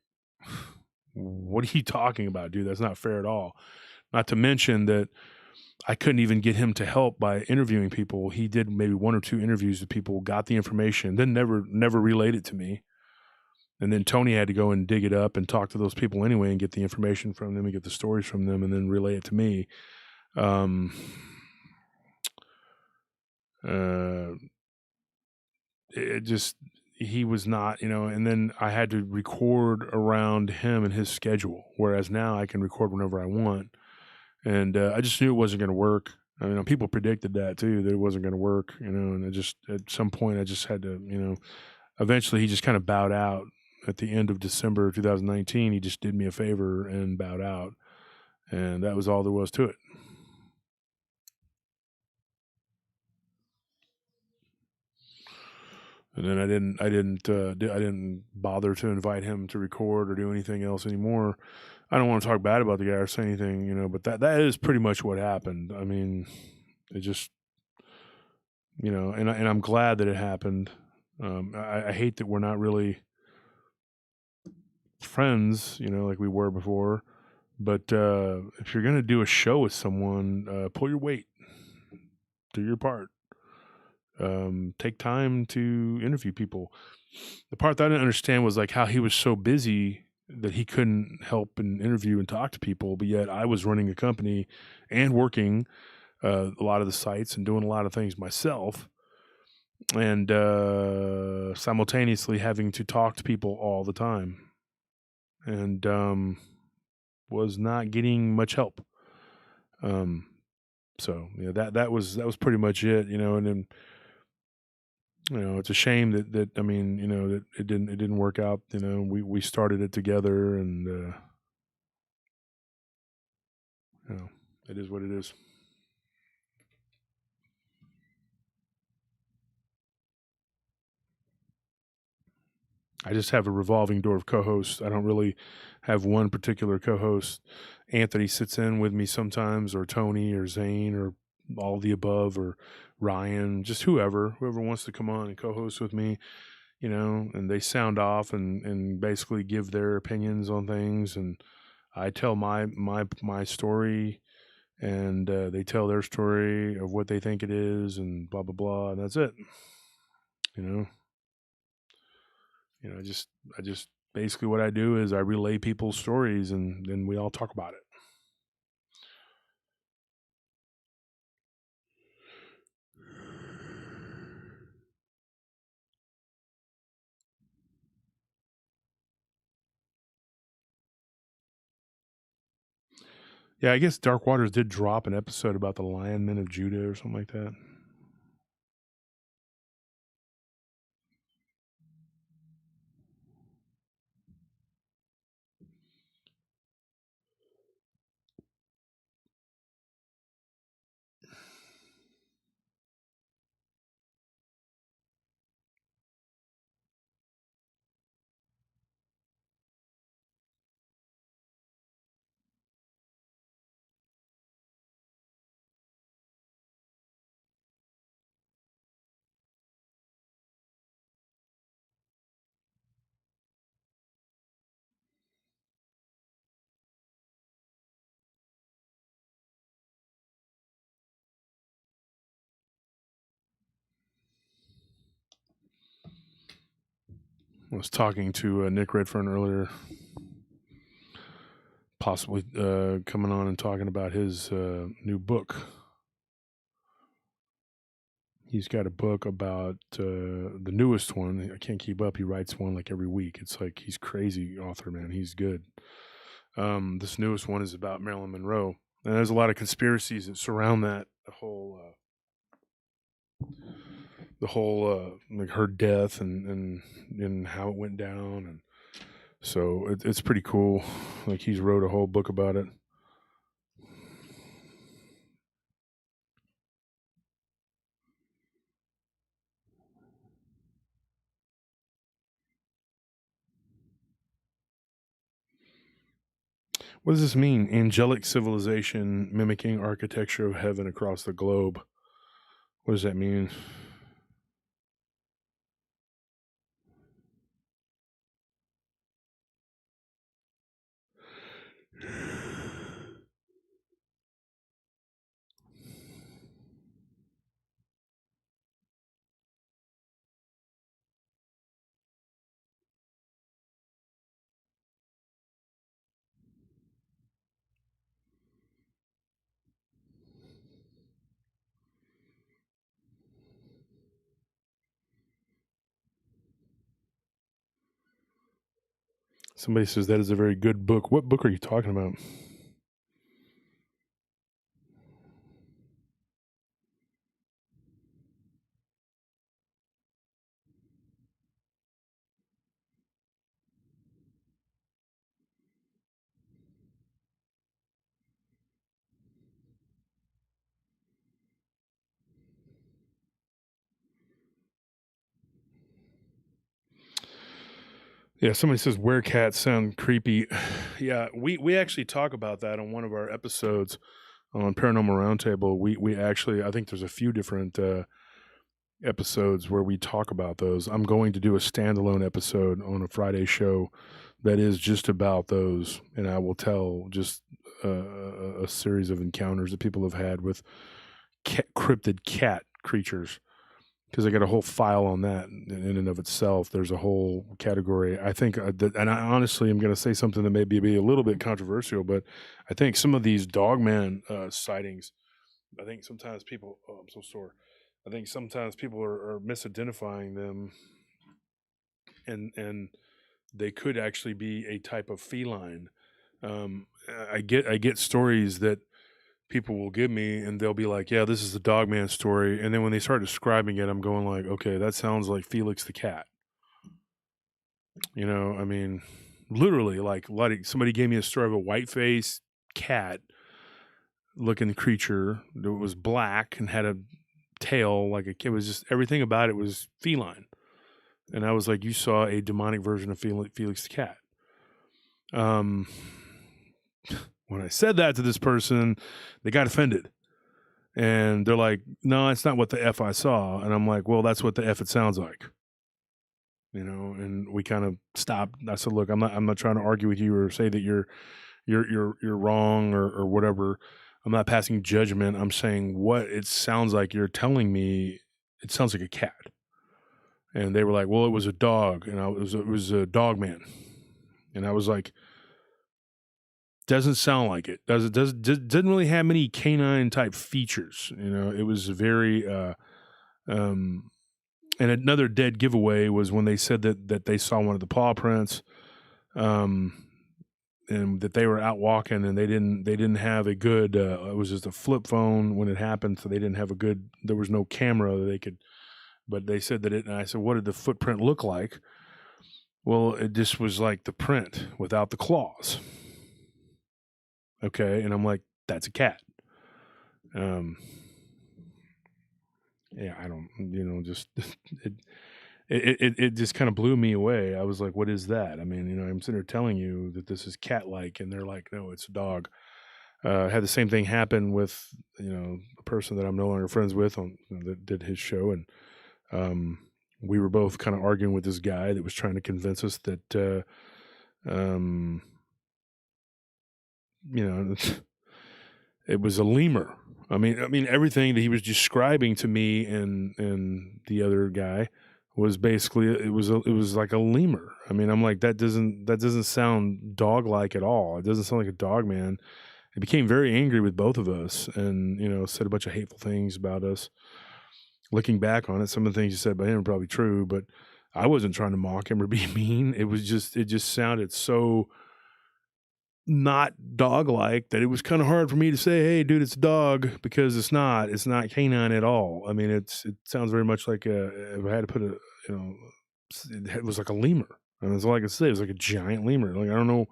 what are you talking about, dude? That's not fair at all. Not to mention that I couldn't even get him to help by interviewing people. He did maybe 1 or 2 interviews with people, got the information, then never relayed it to me. And then Tony had to go and dig it up and talk to those people anyway and get the information from them and get the stories from them and then relay it to me. It just, he was not, and then I had to record around him and his schedule, whereas now I can record whenever I want. And I just knew it wasn't going to work. I mean, people predicted that too, that it wasn't going to work, and I just, at some point I just had to, eventually he just kind of bowed out. At the end of December 2019, he just did me a favor and bowed out. And that was all there was to it. And then I didn't bother to invite him to record or do anything else anymore. I don't want to talk bad about the guy or say anything, but that is pretty much what happened. I mean, it just, and I'm glad that it happened. I hate that we're not really friends, like we were before. But if you're going to do a show with someone, pull your weight, do your part. Take time to interview people. The part that I didn't understand was like how he was so busy that he couldn't help and interview and talk to people, but yet I was running a company and working a lot of the sites and doing a lot of things myself, and simultaneously having to talk to people all the time, and was not getting much help. So that was pretty much it, and then it's a shame that I mean, that it didn't work out. We started it together, and it is what it is. I just have a revolving door of co-hosts. I don't really have one particular co-host. Anthony sits in with me sometimes, or Tony, or Zane, or all of the above, or Ryan, just whoever wants to come on and co-host with me, and they sound off and basically give their opinions on things, and I tell my story, and they tell their story of what they think it is, and blah blah blah, and that's it. I just basically what I do is I relay people's stories, and then we all talk about it. Yeah, I guess Dark Waters did drop an episode about the Lion Men of Judah or something like that. I was talking to Nick Redfern earlier, possibly coming on and talking about his new book. He's got a book about the newest one. I can't keep up. He writes one like every week. It's like he's crazy author, man. He's good. This newest one is about Marilyn Monroe, and there's a lot of conspiracies that surround that. The whole like her death and how it went down, and so it's pretty cool. Like he's wrote a whole book about it. What does this mean? Angelic civilization mimicking architecture of heaven across the globe. What does that mean? Somebody says that is a very good book. What book are you talking about? Yeah, somebody says werecats sound creepy. Yeah, we actually talk about that on one of our episodes on Paranormal Round Table. We actually, I think there's a few different episodes where we talk about those. I'm going to do a standalone episode on a Friday show that is just about those, and I will tell just a series of encounters that people have had with cryptid cat creatures, because I got a whole file on that in and of itself. There's a whole category. I think, and I honestly am going to say something that may be a little bit controversial, but I think some of these Dogman sightings, I think sometimes people, oh, I'm so sore. I think sometimes people are misidentifying them, and they could actually be a type of feline. I get stories that people will give me, and they'll be like, yeah, this is the Dogman story, and then when they start describing it, I'm going like, okay, that sounds like Felix the cat. I mean, literally, like somebody gave me a story of a white-faced cat looking creature that was black and had a tail like a kid. Was just everything about it was feline. And I was like, you saw a demonic version of Felix the cat. When I said that to this person, they got offended. And they're like, no, it's not what the F I saw. And I'm like, well, that's what the F it sounds like. You know, and we kind of stopped. I said, look, I'm not trying to argue with you or say that you're wrong or whatever. I'm not passing judgment. I'm saying what it sounds like you're telling me. It sounds like a cat. And they were like, well, it was a dog. And it was a Dogman. And I was like, doesn't sound like it. Doesn't really have many canine type features. You know, it was very, and another dead giveaway was when they said that they saw one of the paw prints, and that they were out walking and they didn't have a good, it was just a flip phone when it happened. So they didn't have there was no camera that they could, but they said that and I said, what did the footprint look like? Well, it just was like the print without the claws. Okay. And I'm like, that's a cat. Yeah, I don't, just, it just kind of blew me away. I was like, what is that? I mean, I'm sitting there telling you that this is cat-like, and they're like, no, it's a dog. I had the same thing happen with, a person that I'm no longer friends with that did his show. And, we were both kind of arguing with this guy that was trying to convince us that, it was a lemur. I mean, everything that he was describing to me and the other guy was basically it was like a lemur. I mean, I'm like, that doesn't sound dog-like at all. It doesn't sound like a dog, man. He became very angry with both of us, and said a bunch of hateful things about us. Looking back on it, some of the things he said about him are probably true, but I wasn't trying to mock him or be mean. It just sounded so not dog-like that it was kind of hard for me to say, hey, dude, it's a dog, because it's not canine at all. I mean, it sounds very much like if I had to put it was like a lemur. I mean, that's all I could say. It was like a giant lemur. Like, I don't know,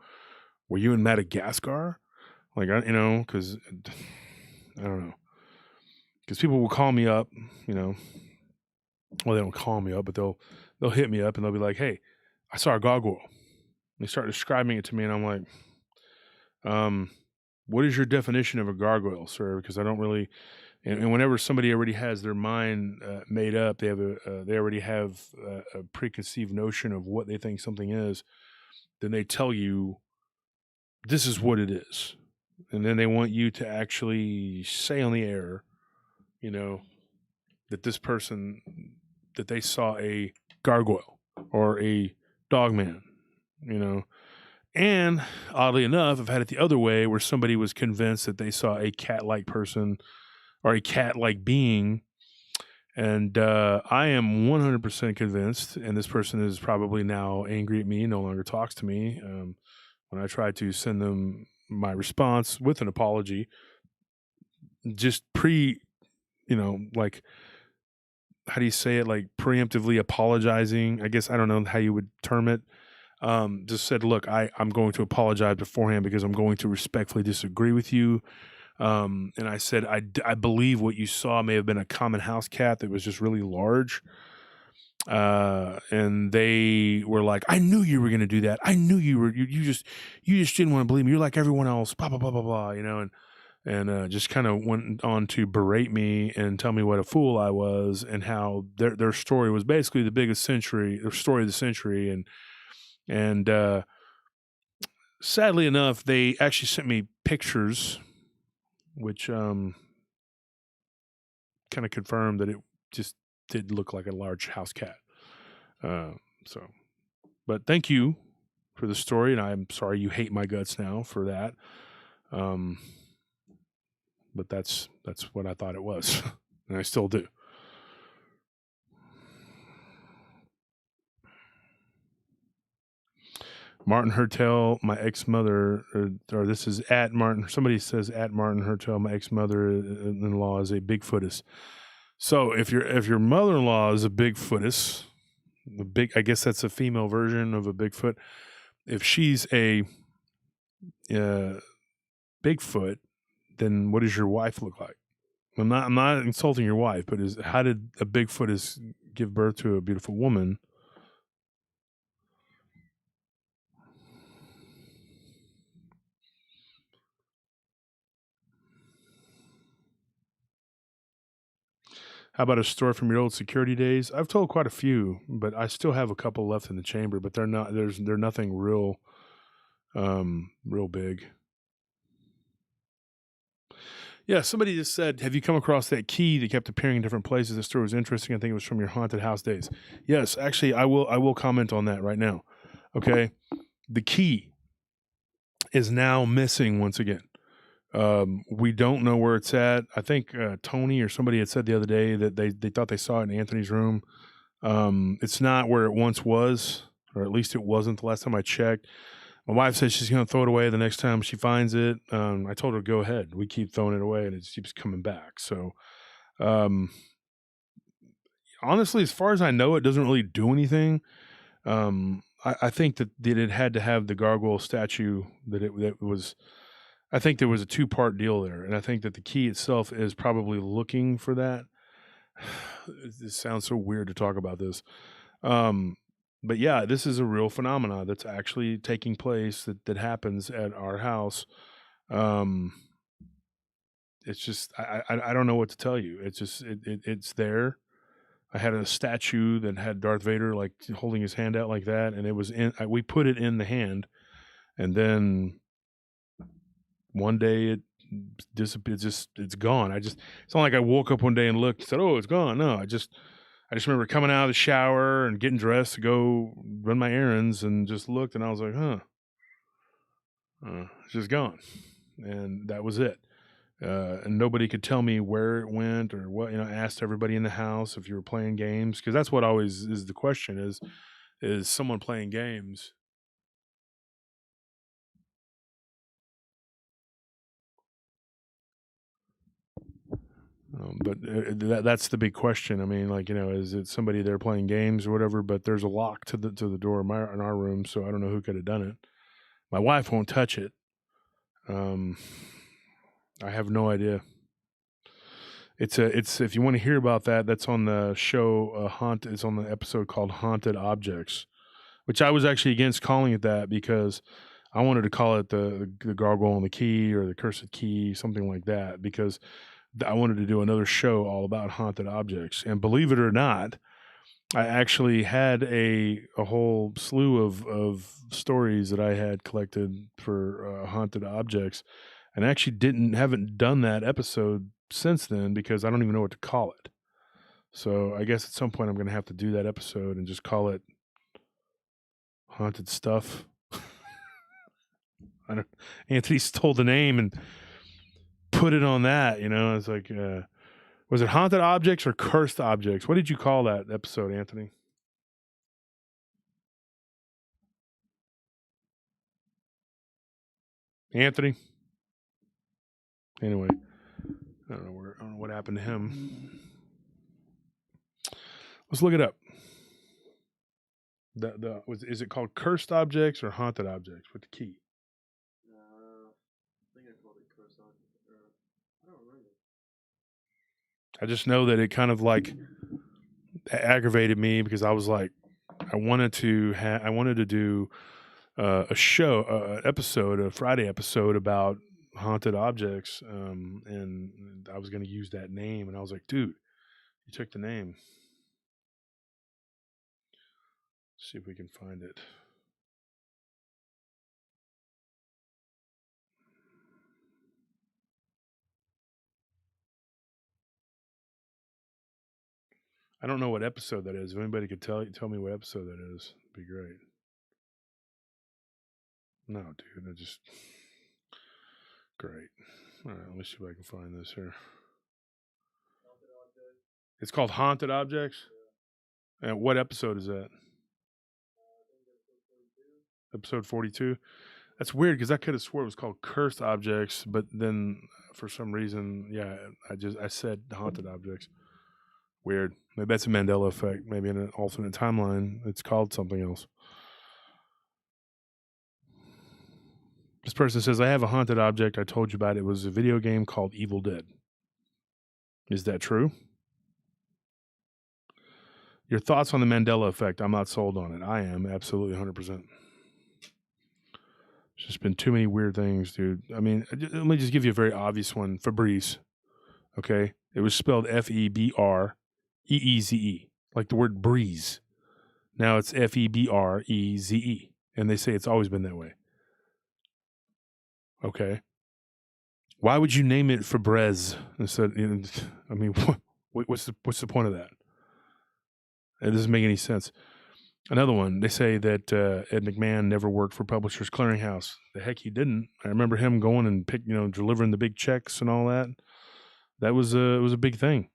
were you in Madagascar? Like, because I don't know. Because people will call me up, well, they don't call me up, but they'll hit me up and they'll be like, hey, I saw a gargoyle. They start describing it to me, and I'm like, what is your definition of a gargoyle, sir? Because I don't really, and whenever somebody already has their mind made up, they already have a preconceived notion of what they think something is, then they tell you, this is what it is. And then they want you to actually say on the air, that this person, that they saw a gargoyle or a Dogman, And oddly enough, I've had it the other way, where somebody was convinced that they saw a cat-like person or a cat-like being. And I am 100% convinced, and this person is probably now angry at me, no longer talks to me. When I tried to send them my response with an apology, just like, how do you say it? Like, preemptively apologizing. I guess, I don't know how you would term it. Just said, look, I'm going to apologize beforehand because I'm going to respectfully disagree with you. And I said, I believe what you saw may have been a common house cat that was just really large. And they were like, I knew you were going to do that. I knew you just didn't want to believe me. You're like everyone else, blah, blah, blah, blah, blah, and just kind of went on to berate me and tell me what a fool I was, and how their story was basically their story of the century. And sadly enough, they actually sent me pictures, which kind of confirmed that it just did look like a large house cat. But thank you for the story, and I'm sorry you hate my guts now for that. But that's what I thought it was, and I still do. Martin Hertel, my ex-mother, or this is at Martin. Somebody says at Martin Hertel, my ex-mother-in-law is a Bigfootist. So if your mother-in-law is a Bigfootist, I guess that's a female version of a Bigfoot. If she's a Bigfoot, then what does your wife look like? I'm not insulting your wife, but how did a Bigfoot give birth to a beautiful woman? How about a story from your old security days? I've told quite a few, but I still have a couple left in the chamber, but they're nothing real big. Yeah, somebody just said, have you come across that key that kept appearing in different places? The story was interesting. I think it was from your haunted house days. Yes, actually, I will comment on that right now. Okay. The key is now missing once again. We don't know where it's at. I think Tony or somebody had said the other day that they thought they saw it in Anthony's room. It's not where it once was, or at least it wasn't the last time I checked. My wife says she's going to throw it away the next time she finds it. I told her, go ahead. We keep throwing it away, and it keeps coming back. So, honestly, as far as I know, it doesn't really do anything. I think that it had to have the gargoyle statue that was. I think there was a 2-part deal there, and I think that the key itself is probably looking for that. It sounds so weird to talk about this. But yeah, this is a real phenomenon that's actually taking place that happens at our house. It's just, I don't know what to tell you. It's just, it's there. I had a statue that had Darth Vader like holding his hand out like that. And it was we put it in the hand, and then one day it disappeared. It's gone. It's not like I woke up one day and looked and said, oh, it's gone. No, I just remember coming out of the shower and getting dressed to go run my errands, and just looked, and I was like, it's just gone. And that was it. And nobody could tell me where it went or what. I asked everybody in the house if you were playing games, because that's what always is the question is someone playing games? But that's the big question. I mean, like, is it somebody there playing games or whatever? But there's a lock to the door in our room, so I don't know who could have done it. My wife won't touch it. I have no idea. It's if you want to hear about that, that's on the show. It's on the episode called Haunted Objects, which I was actually against calling it that because I wanted to call it the gargoyle and the key, or the cursed key, something like that, because I wanted to do another show all about haunted objects. And believe it or not, I actually had a whole slew of stories that I had collected for haunted objects, and I actually haven't done that episode since then because I don't even know what to call it. So I guess at some point I'm going to have to do that episode and just call it Haunted Stuff. Anthony stole the name and put it on that, it's like, was it Haunted Objects or Cursed Objects? What did you call that episode, Anthony? Anthony? Anyway, I don't know what happened to him. Let's look it up. Is it called Cursed Objects or Haunted Objects with the key? I think I called it Cursed Objects. I don't remember. I just know that it kind of like aggravated me because I was like, I wanted to do a Friday episode about haunted objects, and I was going to use that name, and I was like, dude, you took the name. Let's see if we can find it. I don't know what episode that is. If anybody could tell me what episode that is, it'd be great. No, dude, I just great. All right, let me see if I can find this here. It's called Haunted Objects. Yeah. And what episode is that? Episode 42. That's weird because I could have swore it was called Cursed Objects, but then for some reason, yeah, I said Haunted Objects. Weird. Maybe that's a Mandela effect. Maybe in an alternate timeline, it's called something else. This person says, I have a haunted object I told you about. It was a video game called Evil Dead. Is that true? Your thoughts on the Mandela effect? I'm not sold on it. I am absolutely 100%. There's just been too many weird things, dude. I mean, let me just give you a very obvious one. Fabrice. Okay? It was spelled Febr, E-E-Z-E, like the word breeze. Now it's F-E-B-R-E-Z-E, and they say it's always been that way. Okay. Why would you name it Febreze instead? I mean, what's the point of that? It doesn't make any sense. Another one, they say that Ed McMahon never worked for Publishers Clearinghouse. The heck he didn't. I remember him going and delivering the big checks and all that. That was it was a big thing.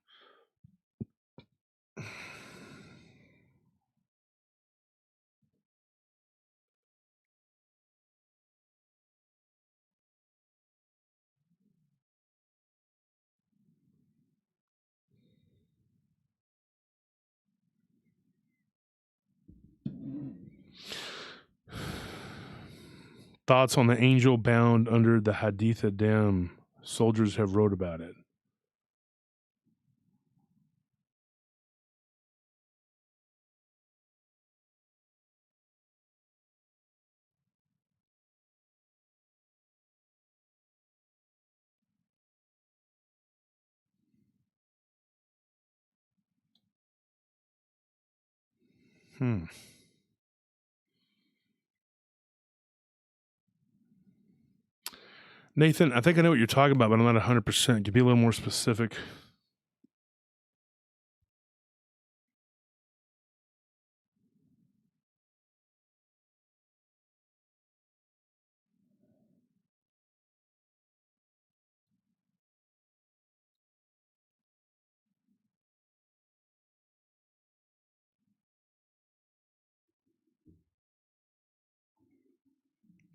Thoughts on the angel bound under the Haditha Dam. Soldiers have wrote about it. Nathan, I think I know what you're talking about, but I'm not 100%. Could you be a little more specific?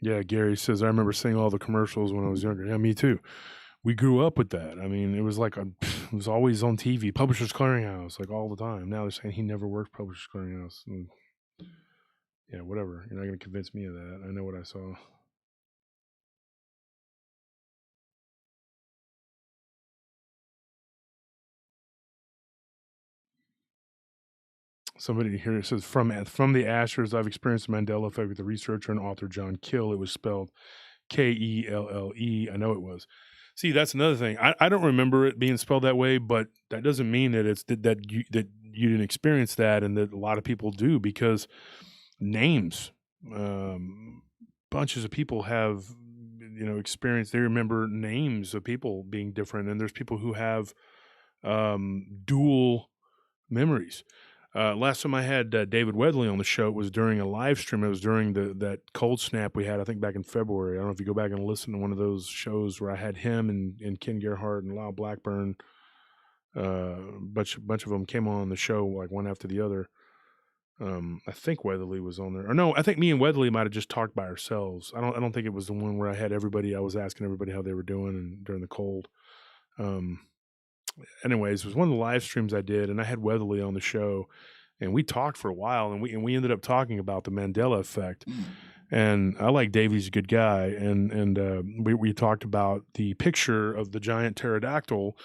Yeah, Gary says, I remember seeing all the commercials when I was younger. Yeah, me too. We grew up with that. I mean, it was like it was always on TV. Publishers Clearinghouse, like all the time. Now they're saying he never worked Publishers Clearinghouse. Yeah, whatever. You're not going to convince me of that. I know what I saw. Somebody here says, from the Ashers, I've experienced the Mandela effect with the researcher and author John Kill. It was spelled K-E-L-L-E. I know it was. See, that's another thing. I don't remember it being spelled that way, but that doesn't mean that it's that you didn't experience that, and that a lot of people do, because names, bunches of people have experienced. They remember names of people being different, and there's people who have dual memories. Last time I had David Wedley on the show, it was during a live stream. It was during that cold snap we had, I think, back in February. I don't know if you go back and listen to one of those shows where I had him and Ken Gerhardt and Lyle Blackburn. Bunch of them came on the show, like one after the other. I think Weatherly was on there, or no, I think me and Weatherly might have just talked by ourselves. I don't think it was the one where I had everybody. I was asking everybody how they were doing and during the cold. Anyways, it was one of the live streams I did, and I had Weatherly on the show, and we talked for a while, and we ended up talking about the Mandela effect. And I like Dave; he's a good guy, and we talked about the picture of the giant pterodactyl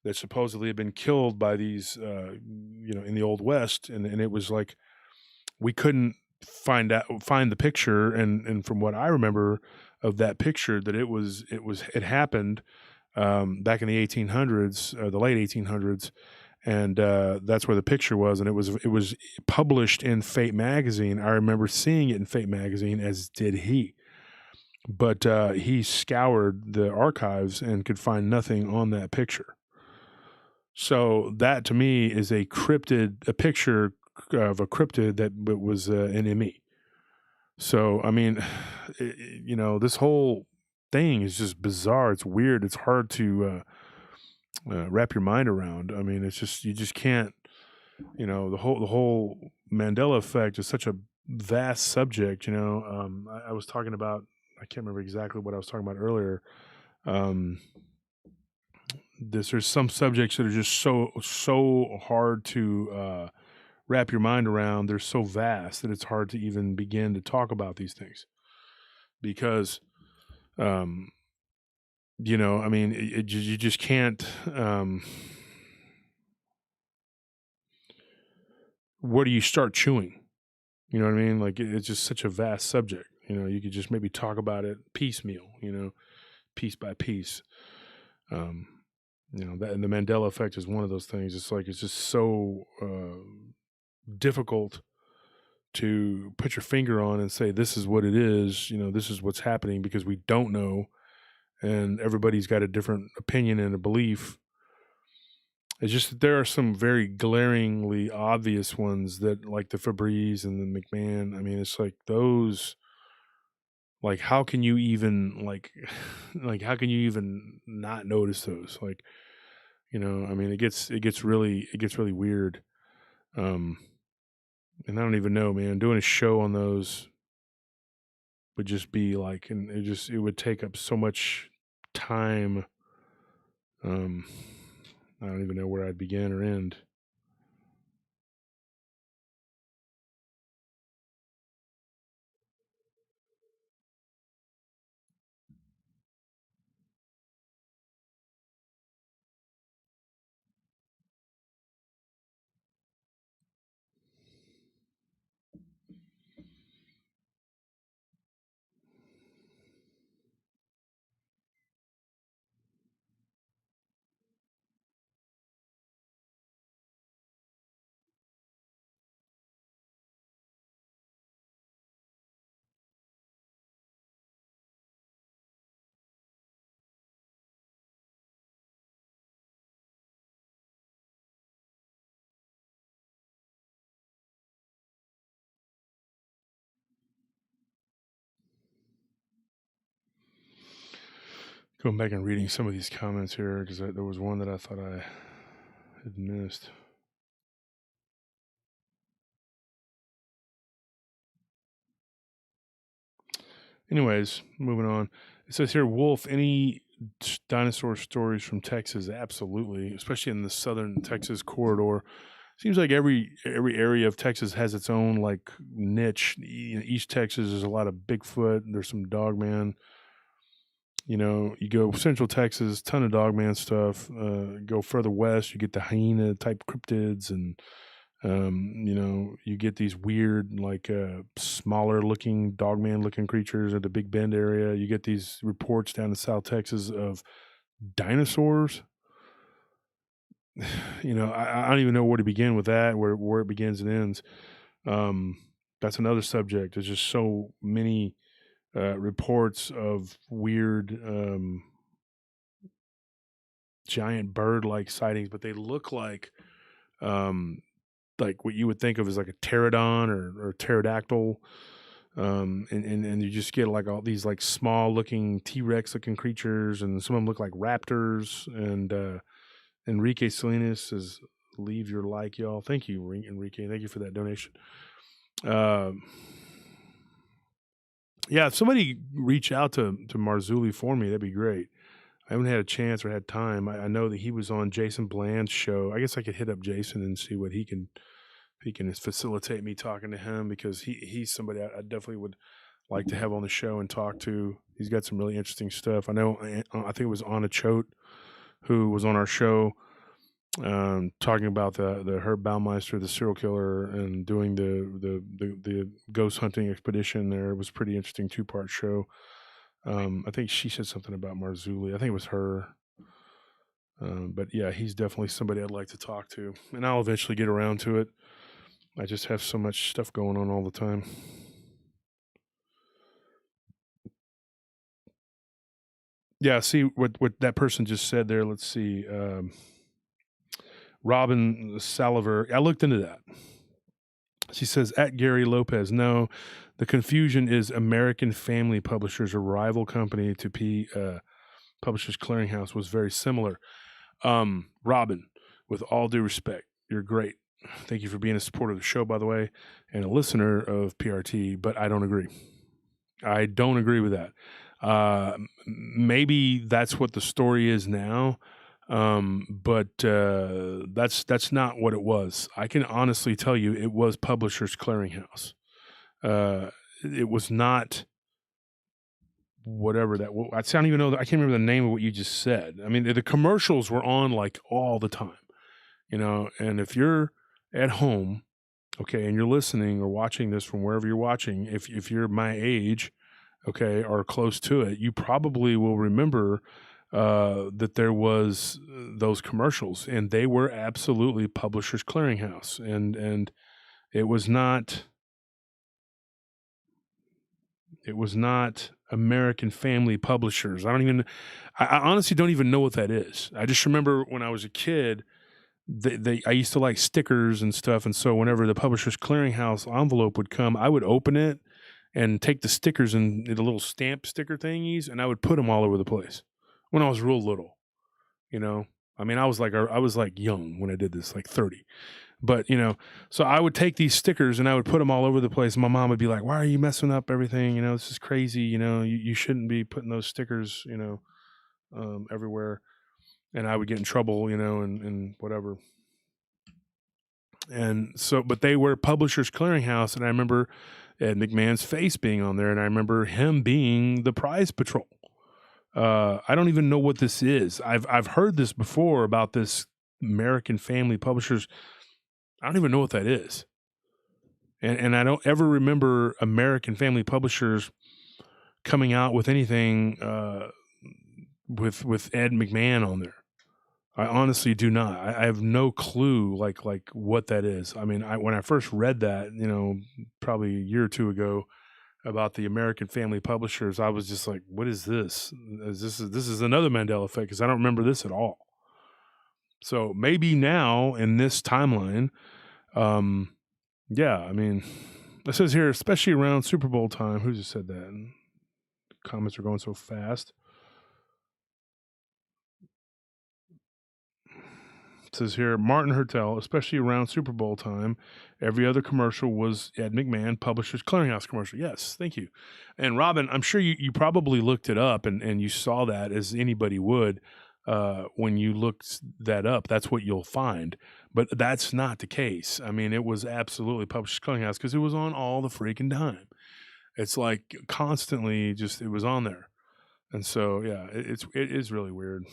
that supposedly had been killed by these, in the Old West, and it was like we couldn't find the picture, and from what I remember of that picture, that it happened back in the 1800s, the late 1800s, and that's where the picture was, and it was published in Fate magazine. I remember seeing it in Fate magazine, as did he, but he scoured the archives and could find nothing on that picture. So that to me is a picture of a cryptid that was an ME. So I mean, this whole thing is just bizarre. It's weird. It's hard to wrap your mind around. I mean, it's just, you just can't. The whole Mandela effect is such a vast subject. I was talking about. I can't remember exactly what I was talking about earlier. There's some subjects that are just so hard to wrap your mind around. They're so vast that it's hard to even begin to talk about these things, because I mean, you just can't. Where do you start chewing? You know what I mean? Like, it's just such a vast subject. You could just maybe talk about it piecemeal, piece by piece. that, and the Mandela effect is one of those things. It's like, it's just so difficult to put your finger on and say, this is what it is, this is what's happening, because we don't know. And everybody's got a different opinion and a belief. It's just that there are some very glaringly obvious ones that, like the Febreze and the McMahon. I mean, it's like those, like, how can you even how can you even not notice those? Like, I mean, it gets really weird. And I don't even know, man, doing a show on those would just be like, and it would take up so much time. I don't even know where I'd begin or end. Going back and reading some of these comments here, because there was one that I thought I had missed. Anyways, moving on. It says here, Wolf, any dinosaur stories from Texas? Absolutely, especially in the southern Texas corridor. Seems like every area of Texas has its own like niche. East Texas, there's a lot of Bigfoot. There's some Dogman. You go Central Texas, ton of Dogman stuff. Go further west, you get the hyena type cryptids, and you get these weird, like smaller looking Dogman looking creatures at the Big Bend area. You get these reports down in South Texas of dinosaurs. I don't even know where to begin with that, where it begins and ends. That's another subject. There's just so many reports of weird giant bird-like sightings, but they look like what you would think of as like a pterodon or pterodactyl. And you just get like all these like small looking T-Rex looking creatures, and some of them look like raptors. And Enrique Salinas says, leave your like, y'all. Thank you, Enrique. Thank you for that donation. Yeah, if somebody reach out to Marzulli for me, that'd be great. I haven't had a chance or had time. I know that he was on Jason Bland's show. I guess I could hit up Jason and see what he can facilitate me talking to him, because he's somebody I definitely would like to have on the show and talk to. He's got some really interesting stuff. I think it was Anna Choate who was on our show talking about the Herb Baumeister, the serial killer, and doing the ghost hunting expedition there. It was a pretty interesting 2-part show. I think she said something about Marzulli. I think it was her. But yeah, he's definitely somebody I'd like to talk to, and I'll eventually get around to it. I just have so much stuff going on all the time. Yeah, see what that person just said there. Let's see. Robin Saliver. I looked into that. She says, at Gary Lopez, no, the confusion is American Family Publishers, a rival company to Publishers Clearinghouse, was very similar. Robin, with all due respect, you're great. Thank you for being a supporter of the show, by the way, and a listener of PRT, but I don't agree. I don't agree with that. Maybe that's what the story is now, but that's not what it was. I can honestly tell you it was Publishers Clearinghouse. It was not whatever that. I don't even know. I can't remember the name of what you just said. I mean, the commercials were on like all the time, and if you're at home, okay, and you're listening or watching this from wherever you're watching, if you're my age, okay, or close to it, you probably will remember that there was those commercials, and they were absolutely Publishers Clearinghouse, and it was not American Family Publishers. I honestly don't even know what that is. I just remember when I was a kid, I used to like stickers and stuff, and so whenever the Publishers Clearinghouse envelope would come, I would open it and take the stickers and the little stamp sticker thingies, and I would put them all over the place when I was real little. You know, I mean, I was like young when I did this, like 30. But, so I would take these stickers and I would put them all over the place. My mom would be like, "Why are you messing up everything? This is crazy. You shouldn't be putting those stickers, everywhere." And I would get in trouble, and whatever. And so, but they were Publishers Clearinghouse. And I remember Ed McMahon's face being on there. And I remember him being the prize patrol. I don't even know what this is. I've heard this before about this American Family Publishers. I don't even know what that is. And I don't ever remember American Family Publishers coming out with anything with Ed McMahon on there. I honestly do not. I have no clue like what that is. I mean, when I first read that, probably a year or two ago about the American Family Publishers, I was just like, "What is this? This is another Mandela effect?" Because I don't remember this at all. So maybe now in this timeline, yeah, I mean, it says here, especially around Super Bowl time. Who just said that? The comments are going so fast. It says here, Martin Hertel, especially around Super Bowl time, every other commercial was Ed McMahon, Publishers Clearinghouse commercial. Yes, thank you. And Robin, I'm sure you probably looked it up and you saw that, as anybody would. When you looked that up, that's what you'll find. But that's not the case. I mean, it was absolutely Publishers Clearinghouse because it was on all the freaking time. It's like constantly it was on there. And so, yeah, it is really weird.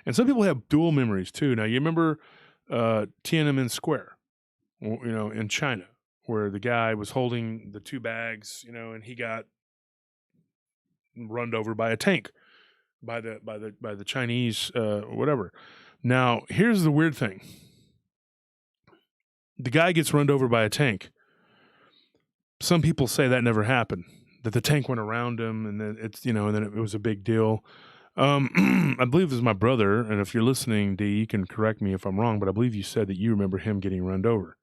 And some people have dual memories too. Now, you remember Tiananmen Square, in China, where the guy was holding the two bags, and he got run over by a tank, by the Chinese, whatever. Now, here's the weird thing: the guy gets run over by a tank. Some people say that never happened; that the tank went around him, and then and then it was a big deal. I believe it was my brother, and if you're listening, D, you can correct me if I'm wrong, but I believe you said that you remember him getting run over.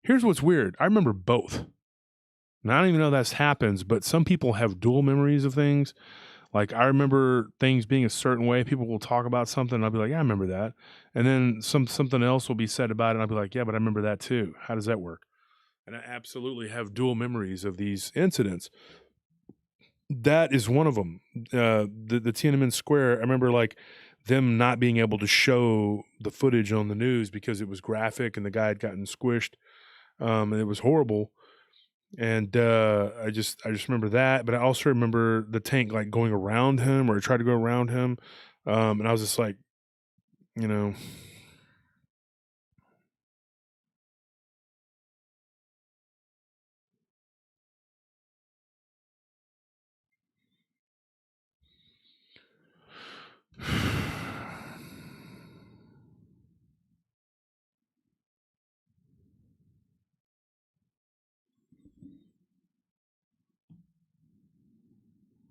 Here's what's weird. I remember both. And I don't even know that happens, but some people have dual memories of things. Like, I remember things being a certain way. People will talk about something, and I'll be like, "Yeah, I remember that." And then something else will be said about it, and I'll be like, "Yeah, but I remember that too." How does that work? And I absolutely have dual memories of these incidents. That is one of them. The Tiananmen Square, I remember them not being able to show the footage on the news because it was graphic and the guy had gotten squished, and it was horrible. And I just remember that, but I also remember the tank going around him, or it tried to go around him, and I was just like, you know.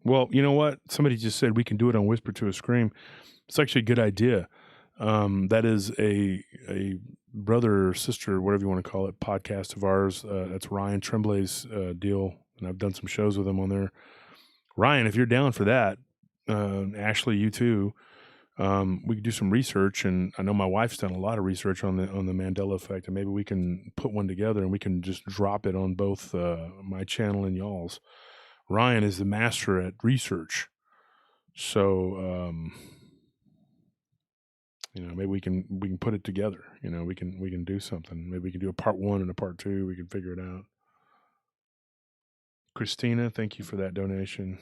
Well, you know what? Somebody just said we can do it on Whisper to a Scream. It's actually a good idea. That is a brother or sister, whatever you want to call it, podcast of ours. That's Ryan Tremblay's deal, and I've done some shows with him on there. Ryan, if you're down for that, Ashley, you too. We could do some research, and I know my wife's done a lot of research on the Mandela effect, and maybe we can put one together and we can just drop it on both my channel and y'all's. Ryan is the master at research, so maybe we can put it together. We can do something. Maybe we can do a part 1 and a part 2. We can figure it out. Christina, thank you for that donation.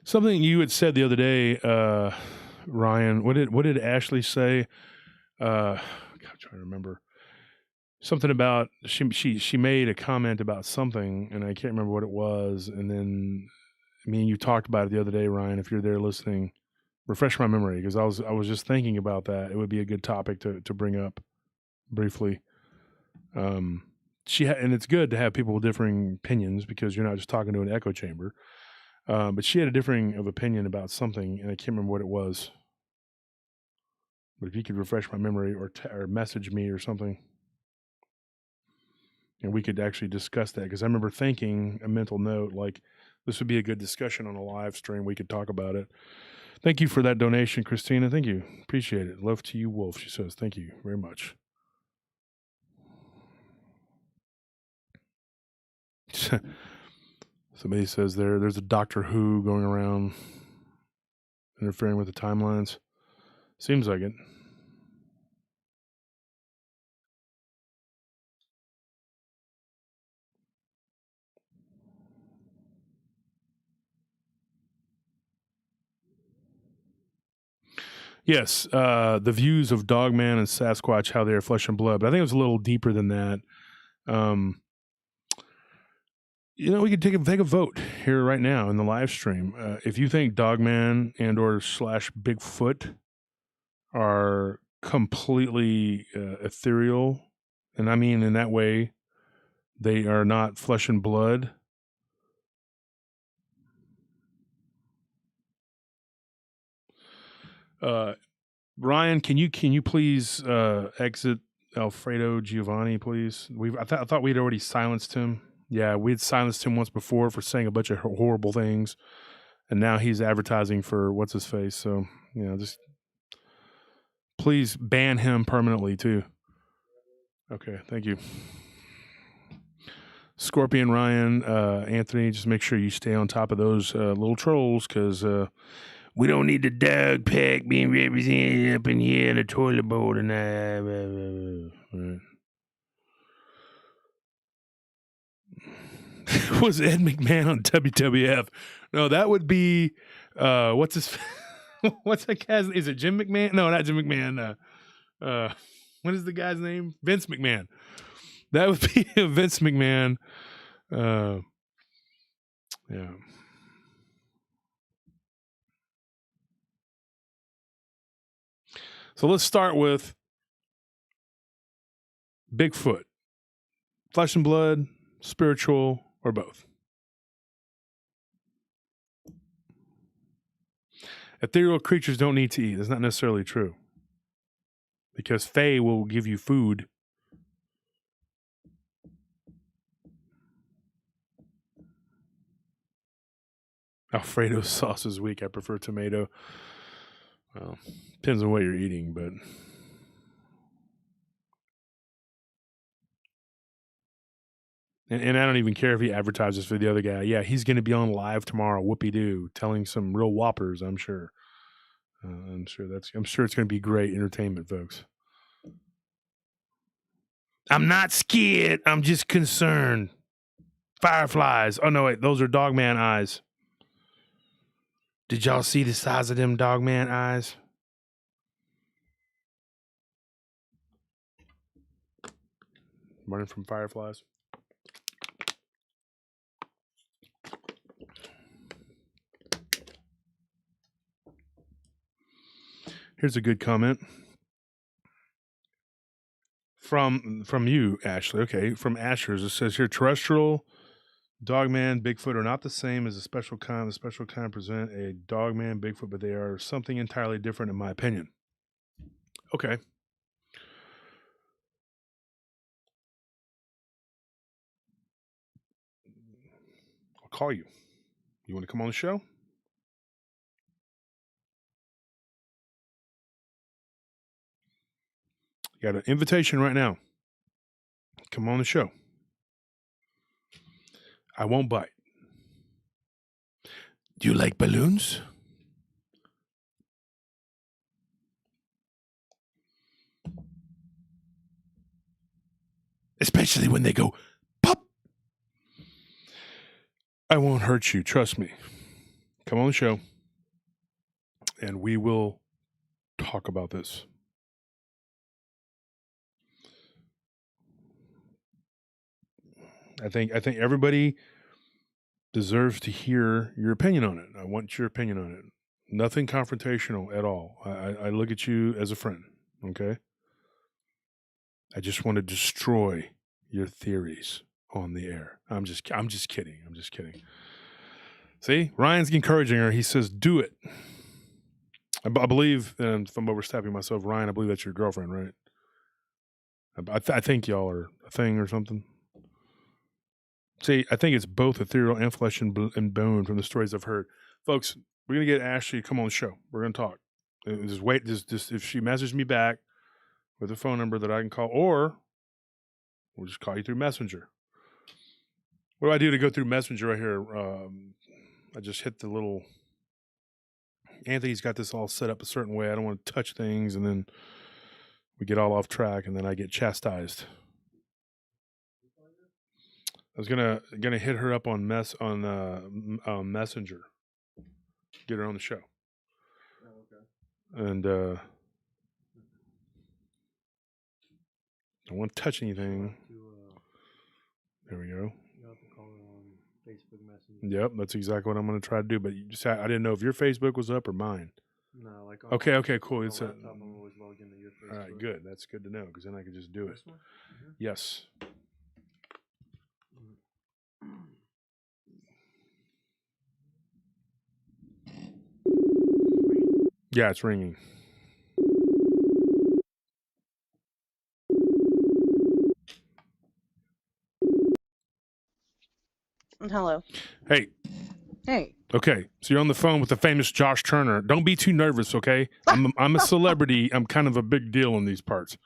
Something you had said the other day, Ryan. What did Ashley say? God, I'm trying to remember. Something about she made a comment about something, and I can't remember what it was. And then me and you talked about it the other day, Ryan. If you're there listening, refresh my memory, because I was just thinking about that. It would be a good topic to bring up briefly. And it's good to have people with differing opinions, because you're not just talking to an echo chamber. But she had a differing of opinion about something, and I can't remember what it was. But if you could refresh my memory, or message me or something, and we could actually discuss that, because I remember thinking a mental note like this would be a good discussion on a live stream. We could talk about it. Thank you for that donation, Christina. Thank you. Appreciate it. Love to you, Wolf. She says, thank you very much. Somebody says there's a Doctor Who going around interfering with the timelines. Seems like it. Yes, the views of Dogman and Sasquatch, how they are flesh and blood. But I think it was a little deeper than that. We could take a vote here right now in the live stream. If you think Dogman and/or /Bigfoot are completely ethereal, and I mean in that way, they are not flesh and blood. Ryan, can you please exit Alfredo Giovanni, please? I thought we'd already silenced him. Yeah, we had silenced him once before for saying a bunch of horrible things, and now he's advertising for what's his face. So just please ban him permanently too. Okay, thank you. Scorpion, Ryan, Anthony, just make sure you stay on top of those little trolls, because we don't need the dog pack being represented up in here in the toilet bowl tonight. Right. Was Ed McMahon on WWF? No, that would be what's that guy's? Is it Jim McMahon? No, not Jim McMahon. What is the guy's name? Vince McMahon. That would be Vince McMahon. Yeah. So let's start with Bigfoot. Flesh and blood, spiritual, or both? Ethereal creatures don't need to eat. That's not necessarily true, because Fae will give you food. Alfredo sauce is weak. I prefer tomato. Well, depends on what you're eating, but and I don't even care if he advertises for the other guy. Yeah, he's going to be on live tomorrow. Whoopie-doo, telling some real whoppers. I'm sure. I'm sure it's going to be great entertainment, folks. I'm not scared. I'm just concerned. Fireflies. Oh no, wait, those are Dogman eyes. Did y'all see the size of them Dogman eyes? Running from fireflies. Here's a good comment from you, Ashley. Okay, from Ashers. It says here, terrestrial, Dogman, Bigfoot are not the same as a special kind. The special kind present a Dogman, Bigfoot, but they are something entirely different, in my opinion. Okay. I'll call you. You want to come on the show? You got an invitation right now. Come on the show. I won't bite. Do you like balloons? Especially when they go pop. I won't hurt you, trust me. Come on the show, and we will talk about this. I think everybody deserves to hear your opinion on it. I want your opinion on it. Nothing confrontational at all. I look at you as a friend, okay? I just want to destroy your theories on the air. I'm just kidding. I'm just kidding. See, Ryan's encouraging her. He says, "Do it." I believe, and if I'm overstepping myself, Ryan, I believe that's your girlfriend, right? I think y'all are a thing or something. See, I think it's both ethereal and flesh and bone from the stories I've heard. Folks, we're going to get Ashley to come on the show. We're going to talk. Just wait. Just if she messages me back with a phone number that I can call, or we'll just call you through Messenger. What do I do to go through Messenger right here? I just hit the little... Anthony's got this all set up a certain way. I don't want to touch things, and then we get all off track, and then I get chastised. I was gonna hit her up on Messenger, get her on the show. Oh, okay. And I don't want to touch anything. There we go. You have to call her on Facebook Messenger. Yep, that's exactly what I'm going to try to do. But you just, I didn't know if your Facebook was up or mine. No, like okay, cool. It's laptop, I'm always logged into your Facebook. All right, good. That's good to know because then I can just do it. One? Mm-hmm. Yes. Yeah, it's ringing. Hello. Hey. Hey. Okay, so you're on the phone with the famous Josh Turner. Don't be too nervous, okay? I'm a celebrity. I'm kind of a big deal in these parts.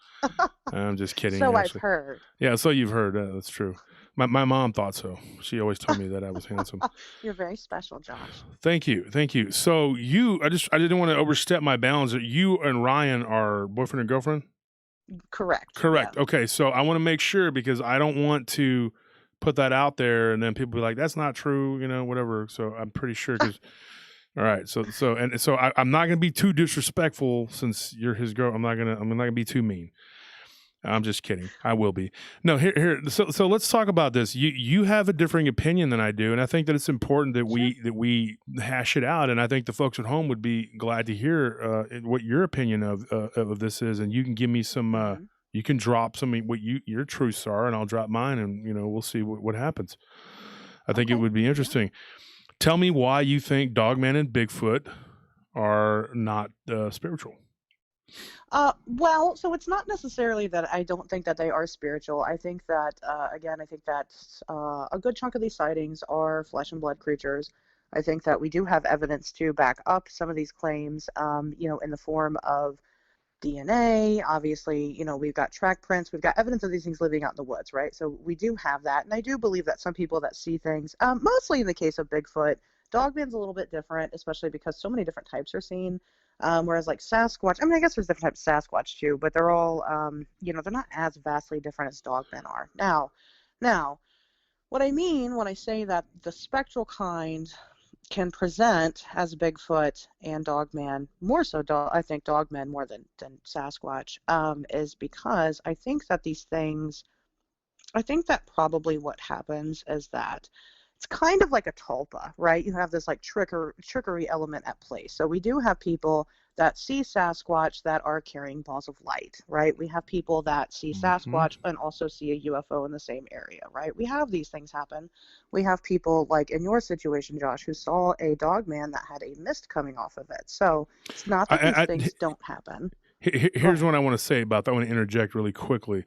I'm just kidding. So actually. I've heard. Yeah, so you've heard. That's true. My mom thought so. She always told me that I was handsome. You're very special, Josh. Thank you. So I didn't want to overstep my bounds. You and Ryan are boyfriend and girlfriend? Correct. Yeah. Okay, so I want to make sure because I don't want to put that out there and then people be like, that's not true, whatever. So I'm pretty sure because all right. So I'm not gonna be too disrespectful since you're his girl. I'm not gonna be too mean. I'm just kidding. I will be. No, here. So let's talk about this. You have a differing opinion than I do, and I think that it's important that we hash it out. And I think the folks at home would be glad to hear what your opinion of this is, and you can give me some. You can drop some what your truths are, and I'll drop mine, and we'll see what happens. I think it would be interesting. Tell me why you think Dogman and Bigfoot are not spiritual. Well, so it's not necessarily that I don't think that they are spiritual. I think that, again, a good chunk of these sightings are flesh and blood creatures. I think that we do have evidence to back up some of these claims, in the form of DNA. Obviously, we've got track prints, we've got evidence of these things living out in the woods, right? So we do have that. And I do believe that some people that see things, mostly in the case of Bigfoot, Dogman's a little bit different, especially because so many different types are seen. Whereas like Sasquatch, I guess there's different types of Sasquatch too, but they're all, they're not as vastly different as Dogmen are. Now, what I mean when I say that the spectral kind can present as Bigfoot and Dogman, more so, I think Dogman more than Sasquatch, is because I think that these things, I think that probably what happens is that it's kind of like a tulpa, right? You have this like trickery element at play. So we do have people that see Sasquatch that are carrying balls of light, right? We have people that see Sasquatch and also see a UFO in the same area, right? We have these things happen. We have people like in your situation, Josh, who saw a Dogman that had a mist coming off of it. So it's not that these things don't happen. Here's what I want to say about that. I want to interject really quickly.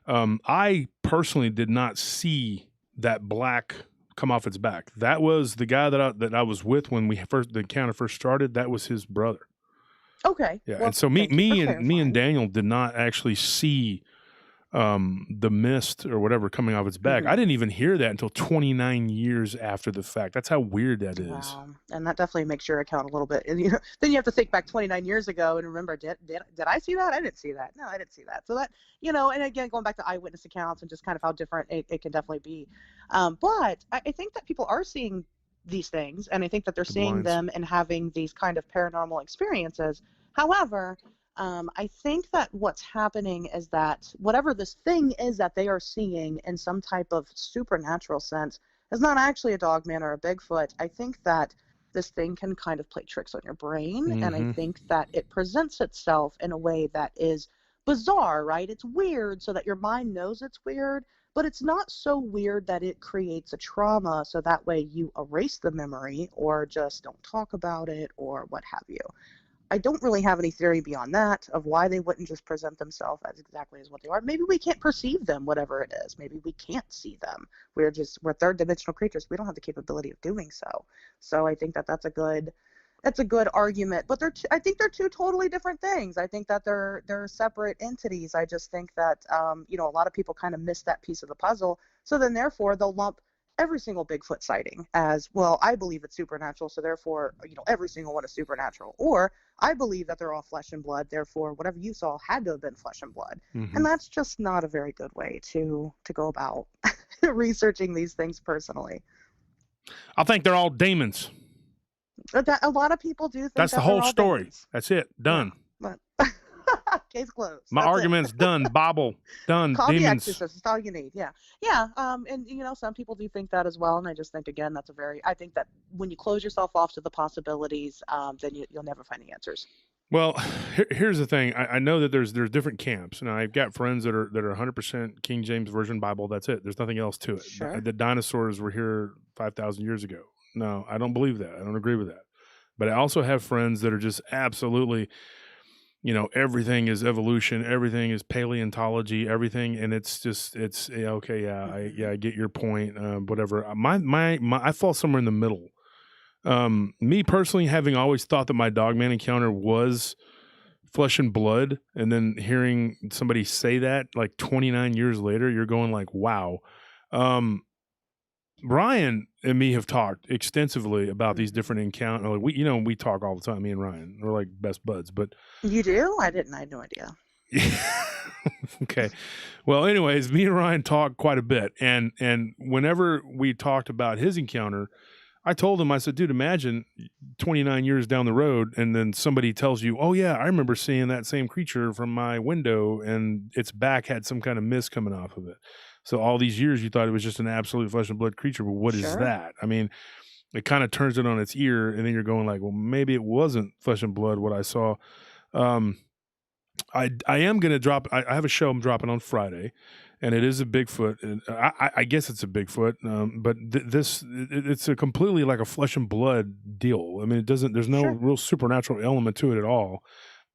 I personally did not see that black come off its back. That was the guy that I was with when the encounter first started. That was his brother. Okay. Yeah, well, and so me and Daniel did not actually see the mist or whatever coming off its back. I didn't even hear that until 29 years after the fact. That's how weird that is. Wow. And that definitely makes your account a little bit. And then you have to think back 29 years ago and remember, did I see that? I didn't see that. No, I didn't see that. So that, and again, going back to eyewitness accounts and just kind of how different it can definitely be. But I think that people are seeing these things, and I think that they're The seeing blinds. them and having these kind of paranormal experiences. However, I think that what's happening is that whatever this thing is that they are seeing in some type of supernatural sense is not actually a Dogman or a Bigfoot. I think that this thing can kind of play tricks on your brain, and I think that it presents itself in a way that is bizarre, right? It's weird so that your mind knows it's weird, but it's not so weird that it creates a trauma, so that way you erase the memory or just don't talk about it or what have you. I don't really have any theory beyond that of why they wouldn't just present themselves as exactly as what they are. Maybe we can't perceive them, whatever it is. Maybe we can't see them. We're third dimensional creatures. We don't have the capability of doing so. So I think that that's a good argument. But I think they're two totally different things. I think that they're separate entities. I just think that a lot of people kind of miss that piece of the puzzle. So then therefore they'll lump every single Bigfoot sighting as, well, I believe it's supernatural, so therefore, every single one is supernatural. Or I believe that they're all flesh and blood, therefore whatever you saw had to have been flesh and blood. And that's just not a very good way to go about researching these things personally. I think they're all demons. A lot of people do think that's that the whole they're all story. demons. That's it. Done. Yeah, case closed. My That's argument's done. Bible done. Call the Demons. exorcist. That's all you need. Yeah. And some people do think that as well. And I just think, again, I think that when you close yourself off to the possibilities, then you'll never find the answers. Well, here's the thing. I know that there's different camps, and I've got friends that are 100% King James Version Bible. That's it. There's nothing else to it. Sure. The dinosaurs were here 5,000 years ago. No, I don't believe that. I don't agree with that. But I also have friends that are just absolutely, everything is evolution, everything is paleontology, everything, and it's okay. Yeah, I get your point. Whatever. I fall somewhere in the middle. Me personally, having always thought that my Dogman encounter was flesh and blood, and then hearing somebody say that like 29 years later, you're going like, wow. Ryan and me have talked extensively about these different encounters. We talk all the time. Me and Ryan, we're like best buds. But you do? I didn't. I had no idea. Okay. Well, anyways, me and Ryan talk quite a bit, and whenever we talked about his encounter, I told him, I said, dude, imagine 29 years down the road, and then somebody tells you, oh yeah, I remember seeing that same creature from my window, and its back had some kind of mist coming off of it. So all these years you thought it was just an absolute flesh and blood creature, but what is that? I mean, it kind of turns it on its ear, and then you're going like, well, maybe it wasn't flesh and blood what I saw. I am going to drop, I have a show I'm dropping on Friday, and it is a Bigfoot. And I guess it's a Bigfoot, but it's a completely like a flesh and blood deal. I mean, there's no real supernatural element to it at all.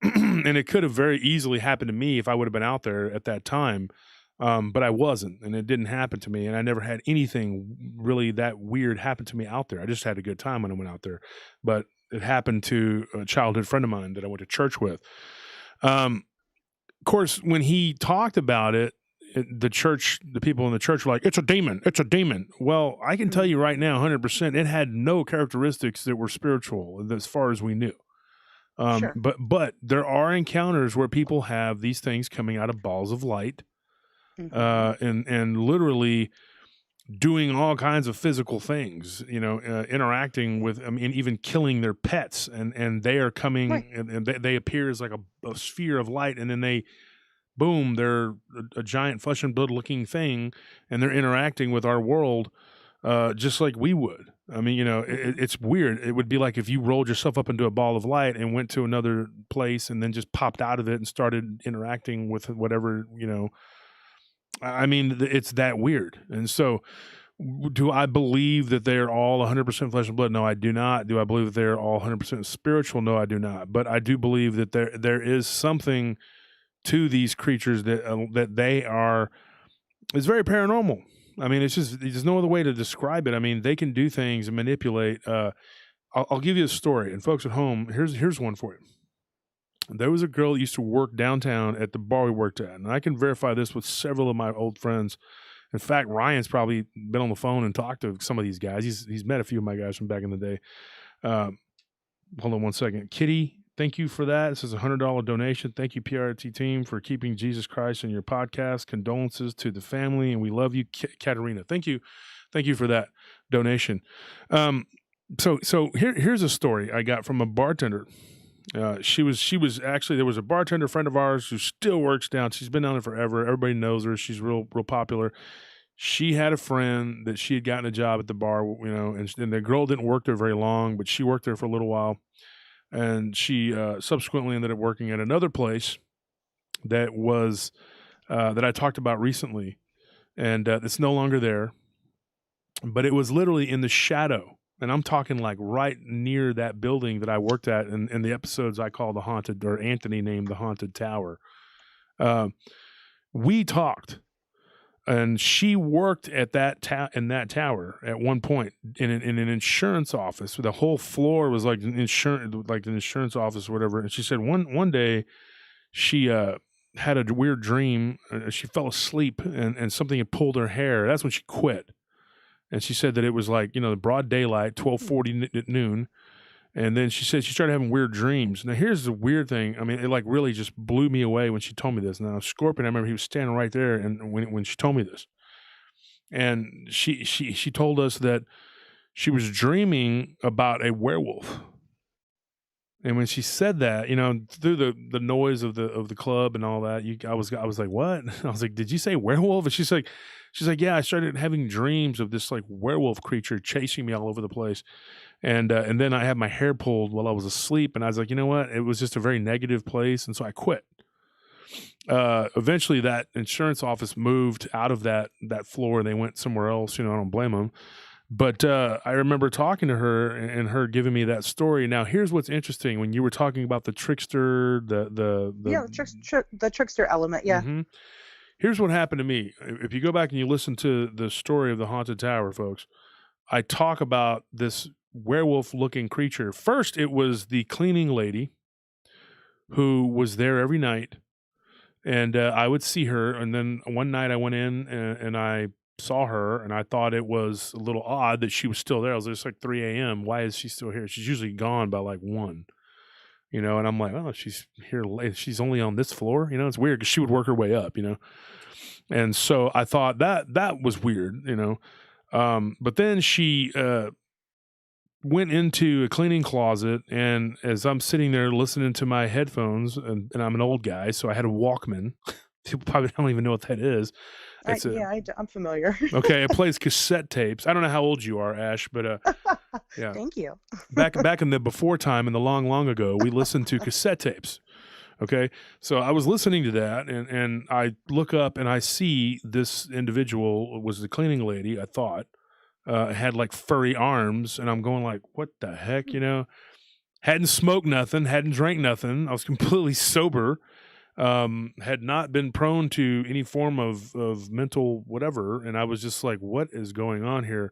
And it could have very easily happened to me if I would have been out there at that time. But I wasn't, and it didn't happen to me, and I never had anything really that weird happen to me out there. I just had a good time when I went out there, but it happened to a childhood friend of mine that I went to church with. Of course, when he talked about it, the people in the church were like, it's a demon. It's a demon. Well, I can tell you right now, 100%, it had no characteristics that were spiritual as far as we knew. But there are encounters where people have these things coming out of balls of light. And literally doing all kinds of physical things, interacting with, even killing their pets, and they are coming, and they appear as like a sphere of light, and then they're a giant flesh and blood looking thing, and they're interacting with our world, just like we would. I mean, it's weird. It would be like if you rolled yourself up into a ball of light and went to another place and then just popped out of it and started interacting with whatever, I mean, it's that weird. And so do I believe that they're all 100% flesh and blood? No, I do not. Do I believe that they're all 100% spiritual? No, I do not. But I do believe that there is something to these creatures that they are, it's very paranormal. I mean, there's no other way to describe it. I mean, they can do things and manipulate. I'll give you a story. And folks at home, here's one for you. There was a girl that used to work downtown at the bar we worked at, and I can verify this with several of my old friends. In fact, Ryan's probably been on the phone and talked to some of these guys. He's met a few of my guys from back in the day. Hold on one second. Kitty, thank you for that. This is a $100 donation. Thank you, PRT team, for keeping Jesus Christ in your podcast. Condolences to the family, and we love you, Katerina. Thank you for that donation. So here's a story I got from a bartender. She was actually, there was a bartender friend of ours who still works down. She's been down there forever. Everybody knows her. She's real popular. She had a friend that she had gotten a job at the bar, and the girl didn't work there very long, but she worked there for a little while. And she subsequently ended up working at another place that was that I talked about recently, and it's no longer there. But it was literally in the shadow, and I'm talking like right near that building that I worked at. In the episodes I call the haunted, or Anthony named the haunted tower. We talked. And she worked at in that tower at one point in an insurance office. The whole floor was like an insurance office or whatever. And she said one day she had a weird dream. She fell asleep and something had pulled her hair. That's when she quit. And she said that it was like, the broad daylight, 12:40 at noon. And then she said she started having weird dreams. Now, here's the weird thing. I mean, it like really just blew me away when she told me this. Now, Scorpion, I remember he was standing right there, and when she told me this, and she told us that she was dreaming about a werewolf. And when she said that, through the noise of the club and all that, I was like, what? I was like, did you say werewolf? And she's like, yeah, I started having dreams of this like werewolf creature chasing me all over the place. And then I had my hair pulled while I was asleep, and I was like, you know what? It was just a very negative place, and so I quit. Eventually, that insurance office moved out of that floor, and they went somewhere else. I don't blame them. But I remember talking to her and her giving me that story. Now, here's what's interesting: when you were talking about the trickster, the trickster element, yeah. Mm-hmm. Here's what happened to me. If you go back and you listen to the story of the haunted tower, folks, I talk about this werewolf-looking creature. First, it was the cleaning lady who was there every night, and I would see her. And then one night I went in and I saw her, and I thought it was a little odd that she was still there. I was just like 3 a.m. Why is she still here? She's usually gone by like 1. And I'm like, oh, she's here late. She's only on this floor. It's weird because she would work her way up. And so I thought that was weird. But then she went into a cleaning closet, and as I'm sitting there listening to my headphones, and I'm an old guy, so I had a Walkman. People probably don't even know what that is. I'm familiar. Okay, it plays cassette tapes. I don't know how old you are, Ash, but yeah. Thank you. back in the before time, in the long ago, we listened to cassette tapes. Okay, so I was listening to that, and I look up and I see this individual was the cleaning lady. I thought. Had like furry arms, and I'm going like, what the heck, Hadn't smoked nothing, hadn't drank nothing. I was completely sober, had not been prone to any form of mental whatever, and I was just like, what is going on here?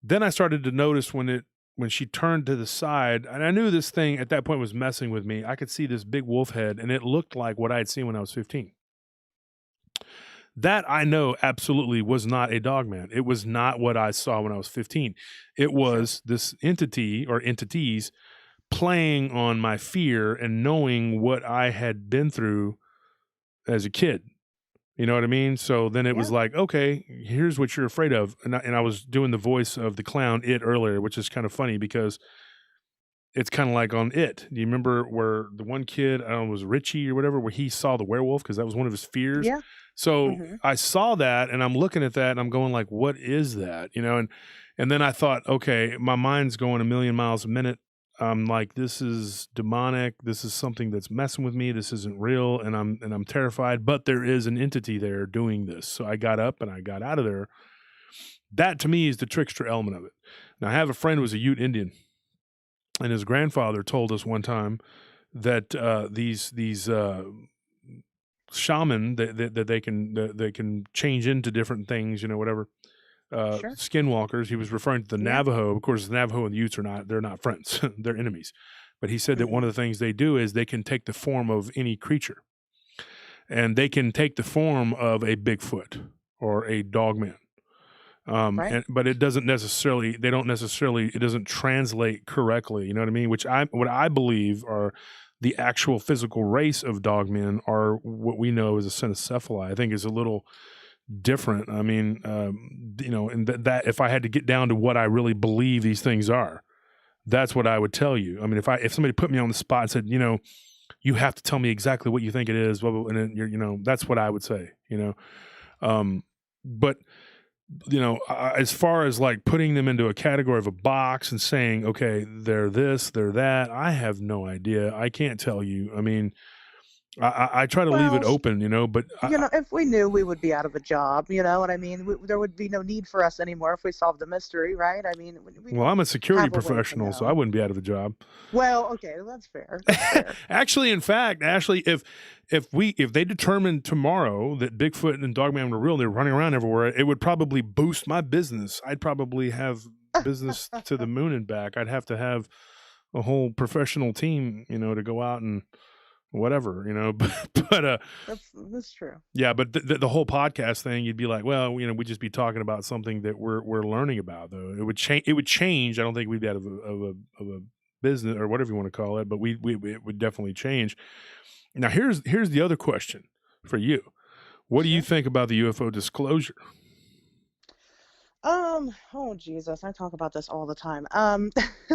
Then I started to notice when she turned to the side, and I knew this thing at that point was messing with me. I could see this big wolf head, and it looked like what I had seen when I was 15. That I know absolutely was not a Dogman. It was not what I saw when I was 15. It was this entity or entities playing on my fear and knowing what I had been through as a kid. You know what I mean? So then it was like, okay, here's what you're afraid of. And I was doing the voice of the clown, It, earlier, which is kind of funny because it's kind of like on It. Do you remember where the one kid, I don't know, was Richie or whatever, where he saw the werewolf because that was one of his fears? Yeah. So I saw that, and I'm looking at that, and I'm going like, what is that? And then I thought, okay, my mind's going a million miles a minute. I'm like, this is demonic. This is something that's messing with me. This isn't real, and I'm terrified. But there is an entity there doing this. So I got up and I got out of there. That to me is the trickster element of it. Now I have a friend who was a Ute Indian, and his grandfather told us one time that these shaman that they can change into different things, whatever. Skinwalkers. He was referring to the Navajo. Of course, the Navajo and the Utes they're not friends. They're enemies. But he said that one of the things they do is they can take the form of any creature, and they can take the form of a Bigfoot or a Dogman. But it doesn't necessarily. It doesn't translate correctly. You know what I mean? What I believe are the actual physical race of Dogmen are what we know as a cynocephaly. I think is a little different. I mean, and that if I had to get down to what I really believe these things are, that's what I would tell you. I mean, if somebody put me on the spot and said, you have to tell me exactly what you think it is, blah, blah, and then that's what I would say. But as far as like putting them into a category of a box and saying, okay, they're this, they're that, I have no idea. I can't tell you. I mean, I try to leave it open, but if we knew, we would be out of a job, you know what I mean? There would be no need for us anymore if we solved the mystery, right? I mean, well, I'm a security professional, so I wouldn't be out of a job. Well, okay, that's fair. That's fair. Actually, in fact, Ashley, if they determined tomorrow that Bigfoot and Dogman were real, and they're running around everywhere, it would probably boost my business. I'd probably have business to the moon and back. I'd have to have a whole professional team, to go out and whatever, but that's true. Yeah, but the whole podcast thing, you'd be like, well, we'd just be talking about something that we're learning about, though. It would change. I don't think we'd be out of a business or whatever you want to call it, but it would definitely change. Now, here's the other question for you. What do you think about the UFO disclosure? Oh Jesus, I talk about this all the time.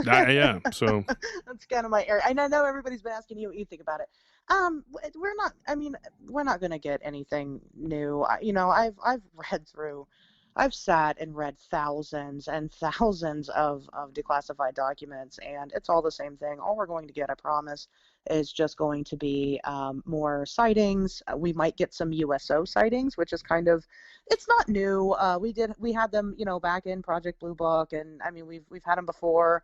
Yeah, so that's kind of my area. And I know everybody's been asking you what you think about it. We're not going to get anything new. I've sat and read thousands and thousands of declassified documents, and it's all the same thing. All we're going to get, I promise, is just going to be more sightings. We might get some USO sightings, which is kind of, it's not new. We had them, back in Project Blue Book, and I mean, we've had them before.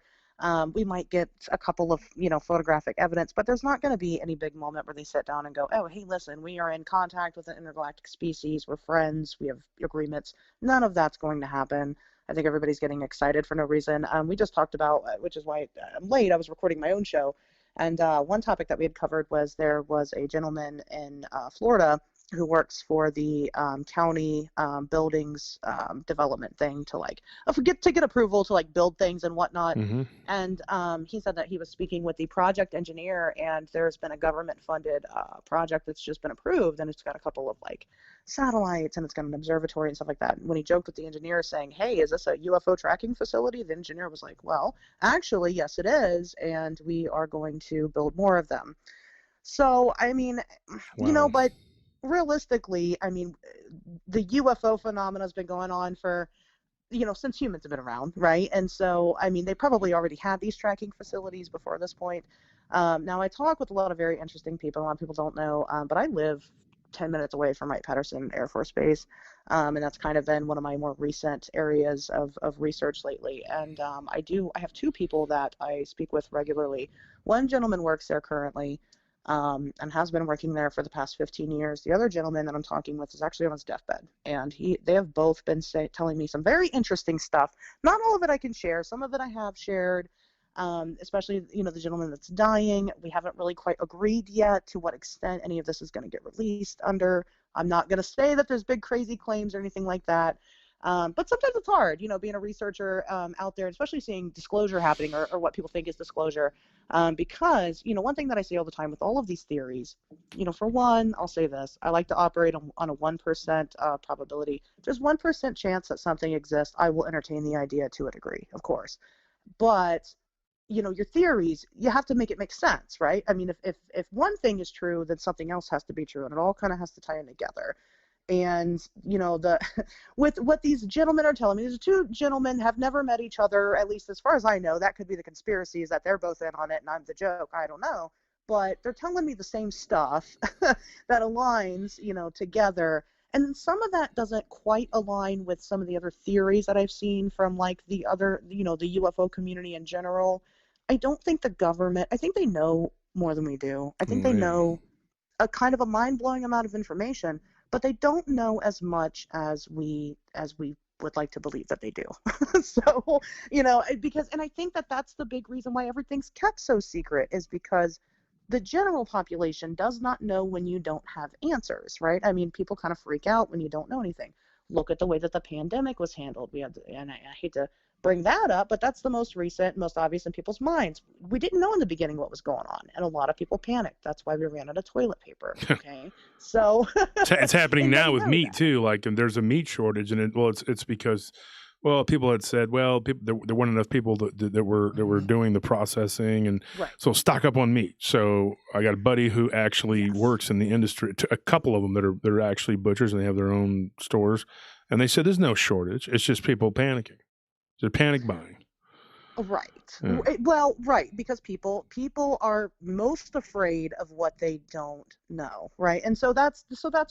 We might get a couple of, photographic evidence, but there's not going to be any big moment where they sit down and go, oh, hey, listen, we are in contact with an intergalactic species. We're friends. We have agreements. None of that's going to happen. I think everybody's getting excited for no reason. We just talked about, which is why I'm late. I was recording my own show. And one topic that we had covered was there was a gentleman in Florida who works for the county buildings development thing to get approval to build things and whatnot. Mm-hmm. And he said that he was speaking with the project engineer, and there's been a government funded project that's just been approved, and it's got a couple of satellites, and it's got an observatory and stuff like that. And when he joked with the engineer saying, hey, is this a UFO tracking facility? The engineer was like, well, actually, yes, it is. And we are going to build more of them. So, I mean, wow. But realistically, I mean, the UFO phenomena has been going on for, since humans have been around, right? And so, I mean, they probably already had these tracking facilities before this point. Now, I talk with a lot of very interesting people. A lot of people don't know, but I live 10 minutes away from Wright-Patterson Air Force Base, and that's kind of been one of my more recent areas of research lately. And I have two people that I speak with regularly. One gentleman works there currently, and has been working there for the past 15 years. The other gentleman that I'm talking with is actually on his deathbed, and they have both been telling me some very interesting stuff. Not all of it I can share. Some of it I have shared, especially, the gentleman that's dying. We haven't really quite agreed yet to what extent any of this is going to get released under. I'm not going to say that there's big crazy claims or anything like that. But sometimes it's hard, being a researcher out there, especially seeing disclosure happening or what people think is disclosure. Because, one thing that I say all the time with all of these theories, for one, I'll say this, I like to operate on a 1% probability. If there's 1% chance that something exists, I will entertain the idea to a degree, of course. But, your theories, you have to make it make sense, right? I mean, if one thing is true, then something else has to be true, and it all kind of has to tie in together. And, with what these gentlemen are telling me, these two gentlemen have never met each other, at least as far as I know. That could be the conspiracy, is that they're both in on it and I'm the joke. I don't know. But they're telling me the same stuff that aligns, together. And some of that doesn't quite align with some of the other theories that I've seen from the other, the UFO community in general. I don't think the government, I think they know more than we do. I think they know a kind of a mind-blowing amount of information, but they don't know as much as we would like to believe that they do. So, because, and I think that that's the big reason why everything's kept so secret, is because the general population does not know when you don't have answers, right? I mean, people kind of freak out when you don't know anything. Look at the way that the pandemic was handled. And I hate to bring that up, but that's the most recent, most obvious in people's minds. We didn't know in the beginning what was going on, and a lot of people panicked. That's why we ran out of toilet paper. Okay, so it's happening now with meat that. too. Like, and there's a meat shortage, and it's because, well, people had said, well, there weren't enough people that were doing the processing, and so stock up on meat. So I got a buddy who actually works in the industry. A couple of them that are actually butchers, and they have their own stores, and they said there's no shortage. It's just people panicking. They're panic buying. Right. Yeah. Well, right, because people are most afraid of what they don't know, right? And so that's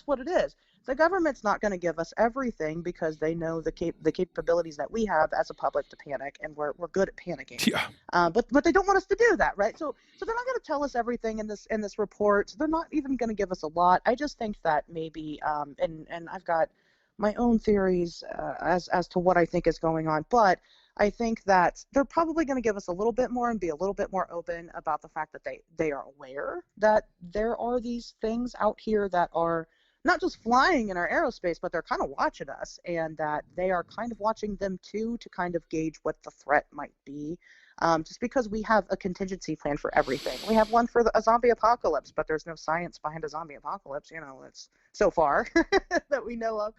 what it is. The government's not going to give us everything because they know the capabilities that we have as a public to panic, and we're good at panicking. Yeah. But they don't want us to do that, right? So they're not going to tell us everything in this report. They're not even going to give us a lot. I just think that maybe and I've got my own theories as to what I think is going on, but I think that they're probably going to give us a little bit more and be a little bit more open about the fact that they are aware that there are these things out here that are not just flying in our aerospace, but they're kind of watching us, and that they are kind of watching them too to kind of gauge what the threat might be. Just because we have a contingency plan for everything. We have one for a zombie apocalypse, but there's no science behind a zombie apocalypse. It's so far that we know of.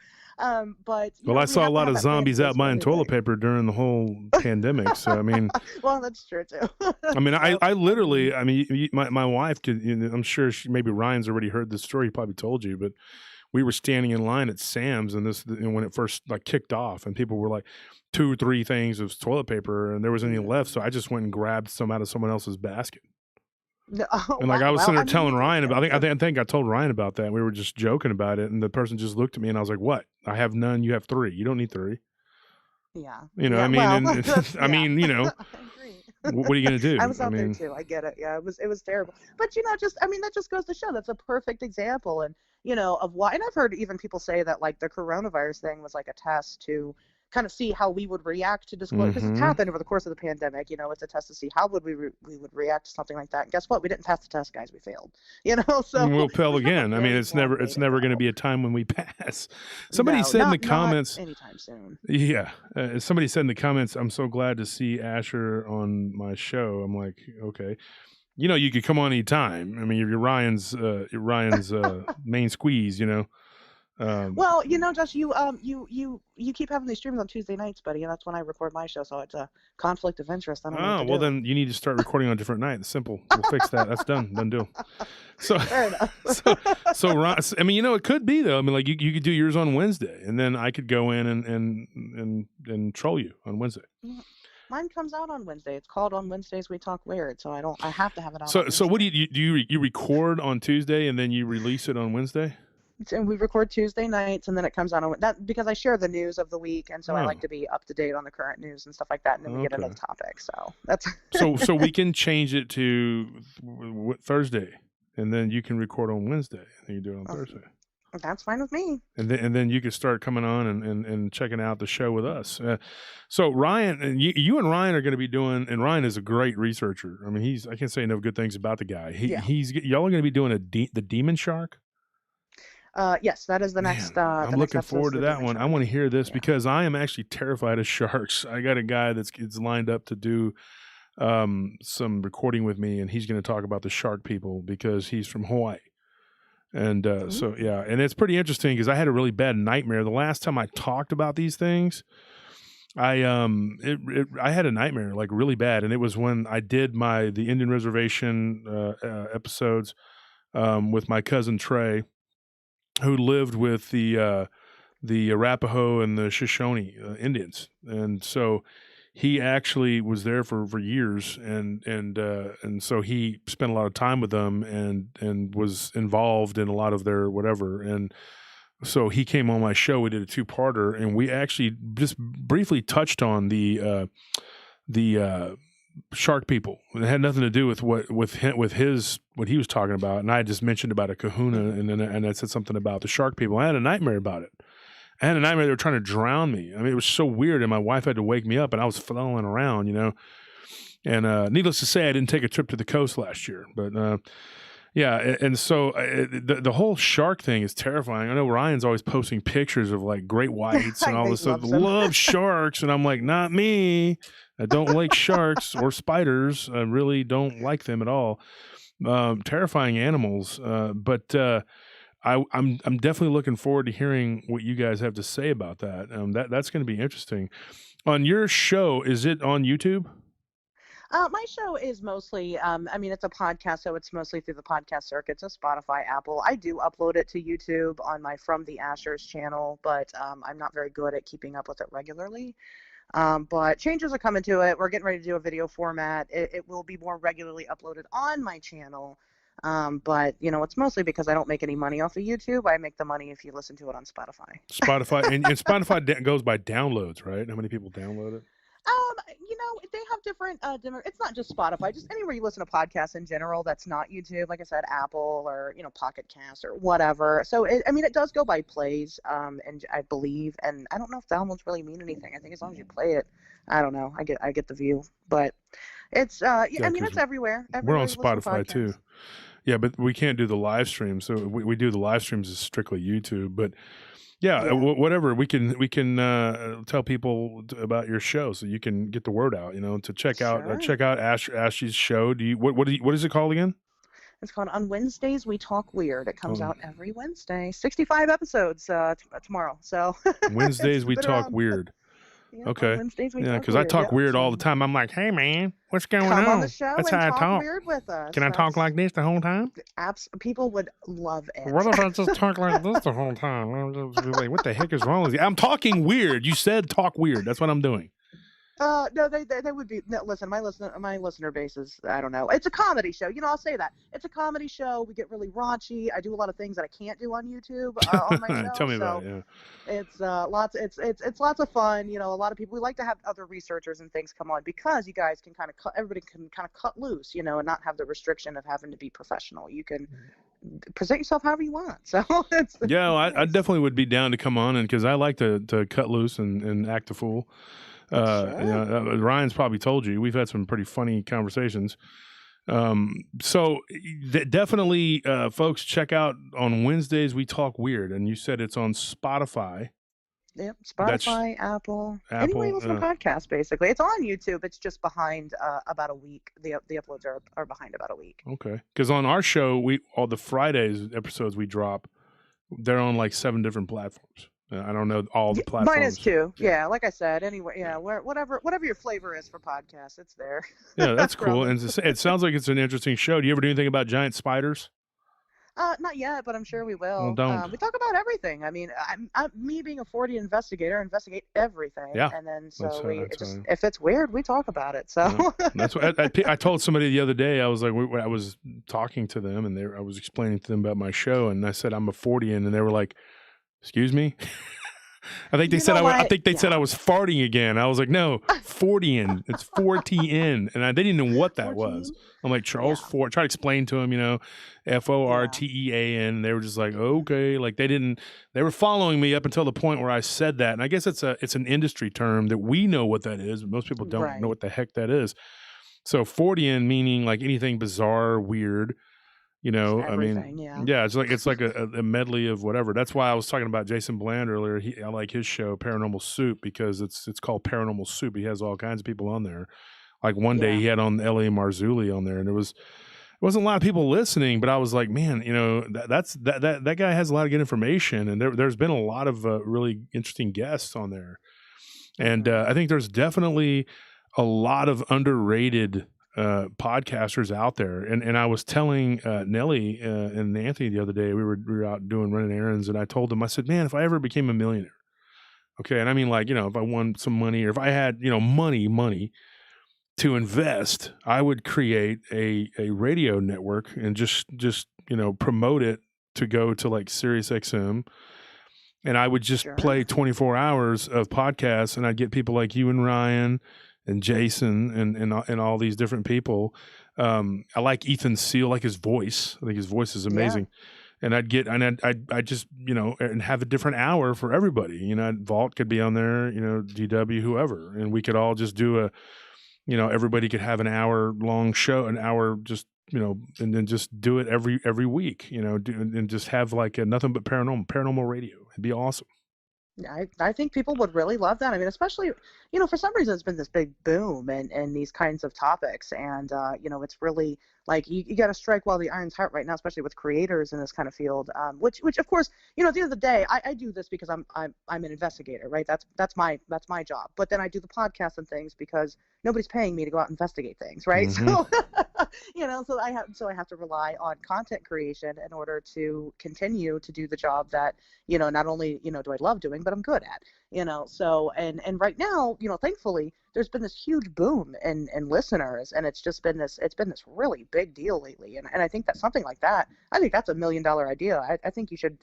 But I saw a lot of zombies out buying toilet paper during the whole pandemic. So I mean, well, that's true too. I mean, I literally, I mean, my wife could. I'm sure maybe Ryan's already heard this story. He probably told you, but we were standing in line at Sam's, and when it first kicked off, and people were like 2 or 3 things of toilet paper, and there wasn't any left, so I just went and grabbed some out of someone else's basket. And I was sitting there telling Ryan about. I think I told Ryan about that. And we were just joking about it, and the person just looked at me, and I was like, "What? I have none. You have 3. You don't need 3." Yeah. I mean, I mean, I agree. What are you going to do? I was out there too. I get it. Yeah, it was terrible. But that just goes to show that's a perfect example, and of why. And I've heard even people say that like the coronavirus thing was like a test to kind of see how we would react to disclosure, because it's happened over the course of the pandemic. It's a test to see how we would react to something like that. And guess what? We didn't pass the test, guys. We failed. So we'll fail again. I mean, it's never going to be a time when we pass. Somebody said in the comments, anytime soon. Yeah, somebody said in the comments, "I'm so glad to see Asher on my show." I'm like, okay. You could come on any time. I mean, you're Ryan's main squeeze. Well, Josh, you keep having these streams on Tuesday nights, buddy, and that's when I record my show, so it's a conflict of interest. I don't know what to do. Then you need to start recording on a different night. It's simple. We'll fix that. That's done deal. So fair enough. so Ron, I mean, it could be though. I mean, like you could do yours on Wednesday, and then I could go in and troll you on Wednesday. Mine comes out on Wednesday. It's called On Wednesdays We Talk Weird, so I have to have it out. So what do you record on Tuesday and then you release it on Wednesday? And we record Tuesday nights, and then it comes out on that because I share the news of the week, and so I like to be up to date on the current news and stuff like that. And then we get another topic. So that's so we can change it to Thursday, and then you can record on Wednesday, and you do it on Thursday. That's fine with me. And then you can start coming on and checking out the show with us. So Ryan, and you and Ryan are going to be doing, and Ryan is a great researcher. I mean, I can't say enough good things about the guy. Y'all are going to be doing the demon shark. Yes, that is the next. I'm looking forward to that one. I want to hear this because I am actually terrified of sharks. I got a guy that's lined up to do some recording with me, and he's going to talk about the shark people because he's from Hawaii. And so, yeah, and it's pretty interesting because I had a really bad nightmare. The last time I talked about these things, I had a nightmare, like really bad. And it was when I did the Indian Reservation episodes with my cousin Trey, who lived with the Arapaho and the Shoshone Indians. And so he actually was there for years, and so he spent a lot of time with them and was involved in a lot of their whatever. And so he came on my show. We did a 2-parter, and we actually just briefly touched on the shark people. It had nothing to do with what he was talking about. And I just mentioned about a kahuna, and I said something about the shark people. I had a nightmare about it. I had a nightmare they were trying to drown me. I mean, it was so weird, and my wife had to wake me up, and I was flailing around, And needless to say, I didn't take a trip to the coast last year. But and so the whole shark thing is terrifying. I know Ryan's always posting pictures of like great whites and all this stuff. Love sharks, and I'm like, not me. I don't like sharks or spiders. I really don't like them at all. Terrifying animals. But I'm definitely looking forward to hearing what you guys have to say about that. That's going to be interesting. On your show, is it on YouTube? My show is mostly, I mean, it's a podcast, so it's mostly through the podcast circuit, so Spotify, Apple. I do upload it to YouTube on my From the Ashers channel, but I'm not very good at keeping up with it regularly. But changes are coming to it. We're getting ready to do a video format. It will be more regularly uploaded on my channel. But it's mostly because I don't make any money off of YouTube. I make the money if you listen to it on Spotify. And Spotify goes by downloads, right? How many people download it? They have different, it's not just Spotify, just anywhere you listen to podcasts in general that's not YouTube, like I said, Apple or, Pocket Cast or whatever. So, it does go by plays, and I believe, and I don't know if downloads really mean anything. I think as long as you play it, I don't know, I get the view, but it's, it's everywhere. We're on Spotify too. Yeah, but we can't do the live stream. So we do the live streams as strictly YouTube, but whatever we can tell people about your show so you can get the word out, to check out Ashley's show. What is it called again? It's called On Wednesdays We Talk Weird. It comes out every Wednesday. 65 episodes tomorrow. So Wednesdays We Talk Weird. Yeah, okay. Wednesdays we because I talk weird all the time. I'm like, hey man, what's going on? Come on the show. That's and how I talk. Weird with us. Can I talk like this the whole time? People would love it. What if I just talk like this the whole time? I'm just like, what the heck is wrong with you? I'm talking weird. You said talk weird. That's what I'm doing. No, they would be. No, listen, my listener base is, I don't know. It's a comedy show. I'll say that. It's a comedy show. We get really raunchy. I do a lot of things that I can't do on YouTube on my show. Tell me about it. Yeah. It's it's lots of fun. A lot of people. We like to have other researchers and things come on because you guys can everybody can kind of cut loose, and not have the restriction of having to be professional. You can present yourself however you want. So I definitely would be down to come on, and because I like to cut loose and act a fool. Ryan's probably told you we've had some pretty funny conversations. So definitely, folks, check out On Wednesdays We Talk Weird, and you said it's on Spotify. Yep, Spotify, Apple, anywhere you listen to podcasts. Basically, it's on YouTube. It's just behind about a week. The uploads are behind about a week. Okay, because on our show, all the Fridays episodes we drop, they're on like 7 different platforms. I don't know all the platforms. Mine is too. Yeah, like I said. Anyway, whatever your flavor is for podcasts, it's there. Yeah, that's cool. And it sounds like it's an interesting show. Do you ever do anything about giant spiders? Not yet, but I'm sure we will. Well, don't. We talk about everything. I mean, I'm me being a 40 investigator, investigate everything. Yeah. And then if it's weird, we talk about it. So that's what I told somebody the other day. I was like, I was talking to them, and I was explaining to them about my show, and I said I'm a 40-in, and they were like, excuse me? I think they said I was farting again. I was like, no, 40-in. It's 4TN. And they didn't know what that 14? Was. I'm like, Charles Fort. Try to explain to them, FORTEAN. They were just like, okay. Like they were following me up until the point where I said that. And I guess it's an industry term that we know what that is, but most people don't know what the heck that is. So 40-in meaning like anything bizarre, weird. It's like a medley of whatever. That's why I was talking about Jason Bland earlier. I like his show Paranormal Soup because it's called Paranormal Soup. He has all kinds of people on there. Like one day he had on L.A. Marzulli on there, and it wasn't a lot of people listening, but I was like, man, that guy has a lot of good information, and there's been a lot of really interesting guests on there, and I think there's definitely a lot of underrated podcasters out there, and I was telling Nelly and Anthony the other day, we were out running errands, and I told them, I said, man, if I ever became a millionaire, okay, and I mean like, if I won some money, or if I had money to invest, I would create a radio network and just promote it to go to like Sirius XM, and I would just play 24 hours of podcasts, and I'd get people like you and Ryan and Jason and all these different people. I like Ethan Seal, like his voice. I think his voice is amazing. Yeah. And I'd just, and have a different hour for everybody. Vault could be on there, DW, whoever. And we could all just do everybody could have an hour long show, an hour just and then just do it every week, and just have like a nothing but paranormal radio. It'd be awesome. I think people would really love that. I mean, especially, for some reason it's been this big boom and these kinds of topics. And, it's really like you got to strike while the iron's hot right now, especially with creators in this kind of field, which of course, at the end of the day, I do this because I'm an investigator, right? That's my job. But then I do the podcast and things because nobody's paying me to go out and investigate things, right? Mm-hmm. So, so I have to rely on content creation in order to continue to do the job that, not only, do I love doing, but I'm good at, so, and right now, thankfully there's been this huge boom in listeners, and it's been this really big deal lately. And I think that something like that, I think that's $1 million idea. I think you should,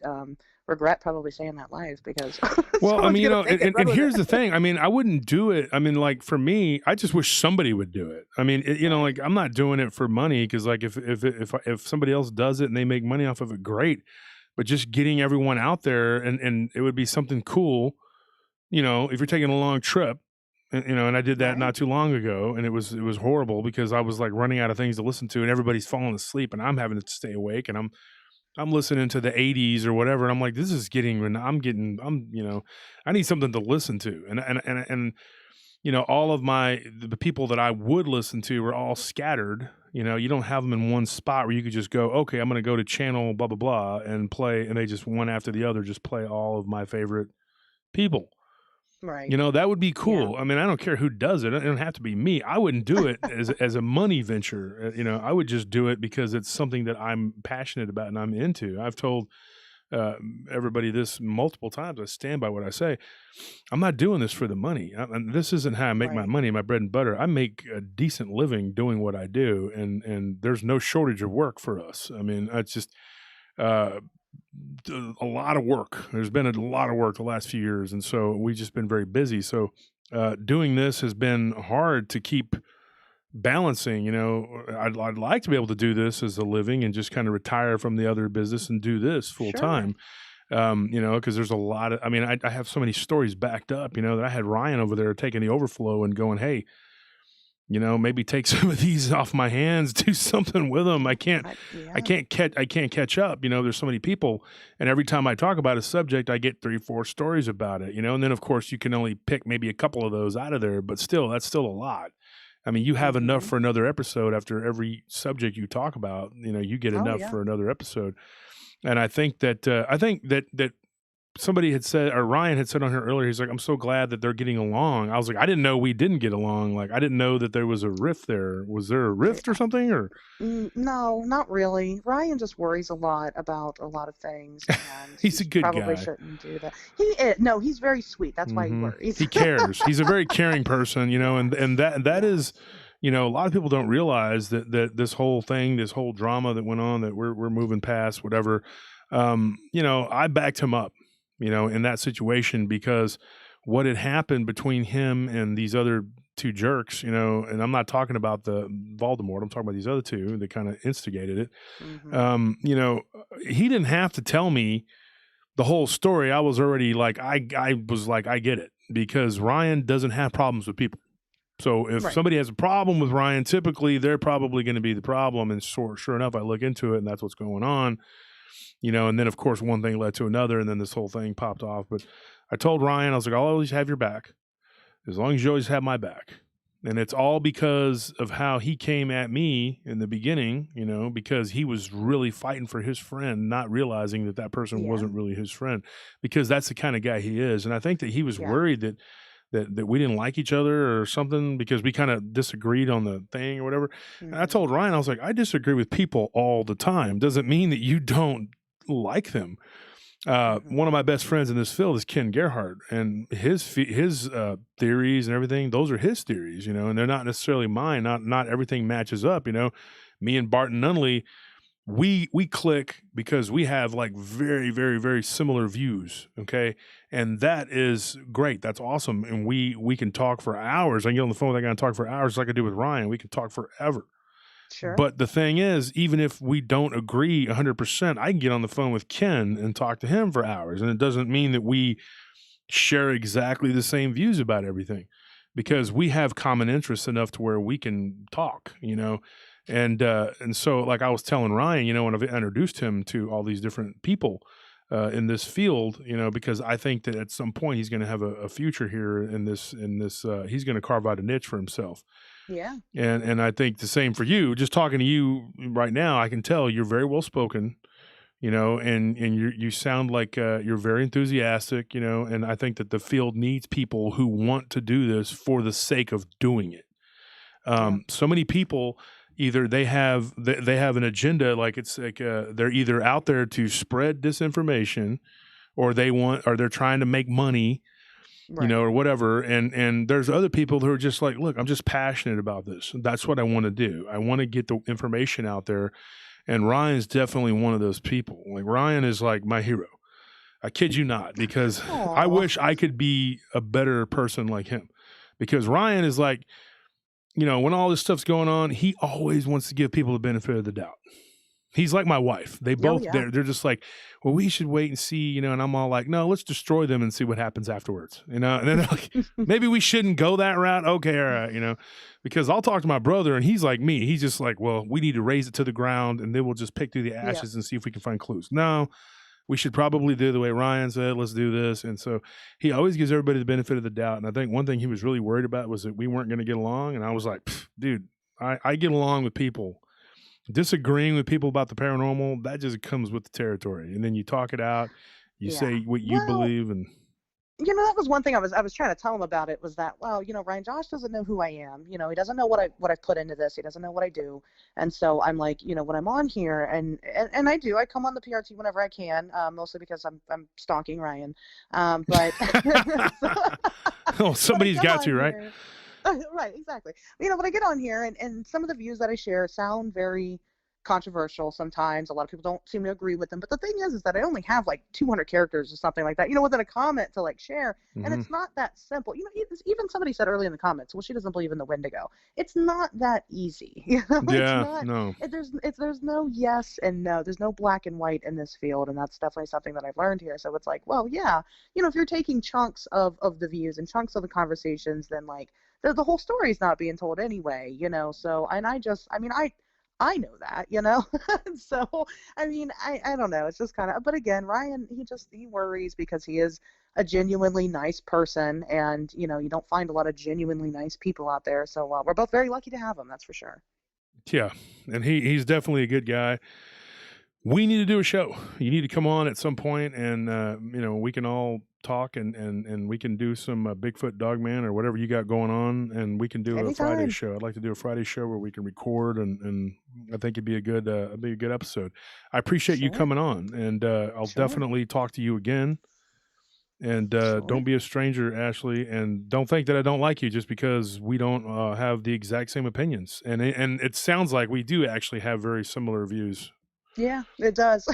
regret probably saying that live because well, I mean, and here's the thing. I mean, I wouldn't do it. I mean, like for me, I just wish somebody would do it. I mean, like I'm not doing it for money because like if somebody else does it and they make money off of it, great. But just getting everyone out there and it would be something cool, if you're taking a long trip, and I did that not too long ago, and it was horrible because I was like running out of things to listen to and everybody's falling asleep and I'm having to stay awake and I'm listening to the 80s or whatever. And I'm like, this is I need something to listen to. And all of the people that I would listen to were all scattered. You don't have them in one spot where you could just go, okay, I'm going to go to channel blah, blah, blah and play. And they just one after the other, just play all of my favorite people. Right. That would be cool. Yeah. I mean, I don't care who does it. It don't have to be me. I wouldn't do it as a money venture. I would just do it because it's something that I'm passionate about and I'm into. I've told everybody this multiple times. I stand by what I say. I'm not doing this for the money. This isn't how I make my money, my bread and butter. I make a decent living doing what I do, and there's no shortage of work for us. I mean, it's just a lot of work. There's been a lot of work the last few years, and so we've just been very busy. So doing this has been hard to keep balancing. I'd like to be able to do this as a living and just kind of retire from the other business and do this full time. Because there's a lot of, I have so many stories backed up, that I had Ryan over there taking the overflow and going, hey, maybe take some of these off my hands, do something with them. I can't catch up. There's so many people. And every time I talk about a subject, I get 3-4 stories about it, and then of course you can only pick maybe a couple of those out of there, but still, that's still a lot. I mean, you have enough for another episode after every subject you talk about, you get enough for another episode. And I think that somebody had said, or Ryan had said on here earlier, he's like, I'm so glad that they're getting along. I was like, I didn't know we didn't get along. Like, I didn't know that there was a rift there. Was there a rift or something? Or no, not really. Ryan just worries a lot about a lot of things. And he's a good guy. Probably shouldn't do that. He is. No, he's very sweet. That's why he worries. He cares. He's a very caring person, and that is, a lot of people don't realize that this whole thing, this whole drama that went on, that we're moving past, whatever. I backed him up, in that situation, because what had happened between him and these other two jerks, and I'm not talking about the Voldemort, I'm talking about these other two that kind of instigated it. He didn't have to tell me the whole story. I was already like, I was like, I get it, because Ryan doesn't have problems with people. So if somebody has a problem with Ryan, typically they're probably going to be the problem. And sure enough, I look into it and that's what's going on. And then of course one thing led to another, and then this whole thing popped off. But I told Ryan, I was like, I'll always have your back, as long as you always have my back. And it's all because of how he came at me in the beginning, because he was really fighting for his friend, not realizing that person wasn't really his friend, because that's the kind of guy he is. And I think that he was worried that we didn't like each other or something, because we kind of disagreed on the thing or whatever. And I told Ryan, I was like, I disagree with people all the time. Doesn't mean that you don't like them. One of my best friends in this field is Ken Gerhardt, and his theories and everything, those are his theories, and they're not necessarily mine. Not everything matches up. Me and Barton Nunley, we click because we have like very, very, very similar views. Okay. And that is great. That's awesome. And we can talk for hours. I can get on the phone with that guy and talk for hours like I do with Ryan. We can talk forever. Sure. But the thing is, even if we don't agree 100%, I can get on the phone with Ken and talk to him for hours. And it doesn't mean that we share exactly the same views about everything. because we have common interests enough to where we can talk, and so like I was telling Ryan, when I've introduced him to all these different people in this field, because I think that at some point he's going to have a future here in this, he's going to carve out a niche for himself. Yeah. And I think the same for you. Just talking to you right now, I can tell you're very well spoken, and you sound like you're very enthusiastic, and I think that the field needs people who want to do this for the sake of doing it. So many people, either they have an agenda, like it's like they're either out there to spread disinformation, or they're trying to make money, Right. or whatever. And there's other people who are just like, look, I'm just passionate about this. That's what I want to do. I want to get the information out there. And Ryan's definitely one of those people. Like, Ryan is like my hero. I kid you not, because I wish I could be a better person like him, because Ryan is like, when all this stuff's going on, he always wants to give people the benefit of the doubt. He's like my wife. They both, they're just like, well, we should wait and see, and I'm all like, no, let's destroy them and see what happens afterwards, and then they're like, maybe we shouldn't go that route. Okay, all right, because I'll talk to my brother and he's like me. He's just like, well, we need to raze it to the ground and then we'll just pick through the ashes and see if we can find clues. No, we should probably do the way Ryan said, let's do this. And so he always gives everybody the benefit of the doubt. And I think one thing he was really worried about was that we weren't going to get along. And I was like, dude, I get along with people. Disagreeing with people about the paranormal, that just comes with the territory. And then you talk it out, you say what you believe. And that was one thing I was trying to tell him about it, was that, well, Ryan, Josh doesn't know who I am. He doesn't know what I've put into this. He doesn't know what I do. And so I'm like, when I'm on here, and I come on the PRT whenever I can, mostly because I'm stalking Ryan. But somebody's got to, right? Right, exactly. But I get on here, and some of the views that I share sound very controversial sometimes. A lot of people don't seem to agree with them. But the thing is that I only have like 200 characters or something like that, within a comment to like share. And it's not that simple. Even somebody said early in the comments, well, she doesn't believe in the Wendigo. It's not that easy. No. There's no yes and no. There's no black and white in this field. And that's definitely something that I've learned here. So it's like, well, yeah, if you're taking chunks of the views and chunks of the conversations, then like, the whole story is not being told anyway, so, and I know that, so, I don't know. It's just kind of, but again, Ryan, he worries because he is a genuinely nice person, and, you don't find a lot of genuinely nice people out there. So we're both very lucky to have him. That's for sure. Yeah. And he's definitely a good guy. We need to do a show. You need to come on at some point, and, we can all talk and we can do some Bigfoot Dogman or whatever you got going on, and we can do Anytime. a Friday show. I'd like to do a Friday show where we can record, and I think it'd be a good episode. I appreciate you coming on, and I'll definitely talk to you again. And don't be a stranger, Ashley, and don't think that I don't like you just because we don't have the exact same opinions. And it sounds like we do actually have very similar views. Yeah, it does.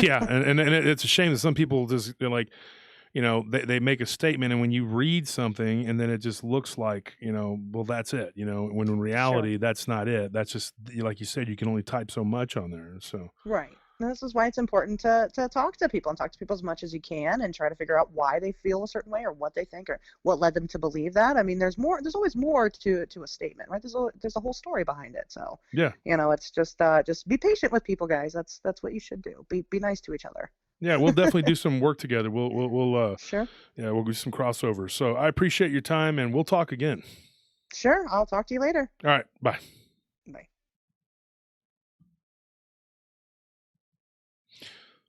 Yeah, and it's a shame that some people just, they're like, they make a statement, and when you read something and then it just looks like, well, that's it, when in reality, that's not it. That's just, like you said, you can only type so much on there. So right. And this is why it's important to talk to people as much as you can, and try to figure out why they feel a certain way, or what they think, or what led them to believe that. There's always more to a statement, right? There's a whole story behind it. So yeah, it's just be patient with people, guys. That's what you should do. Be nice to each other. Yeah, we'll definitely do some work together. We'll sure. Yeah, we'll do some crossovers. So I appreciate your time, and we'll talk again. Sure, I'll talk to you later. All right, bye. Bye.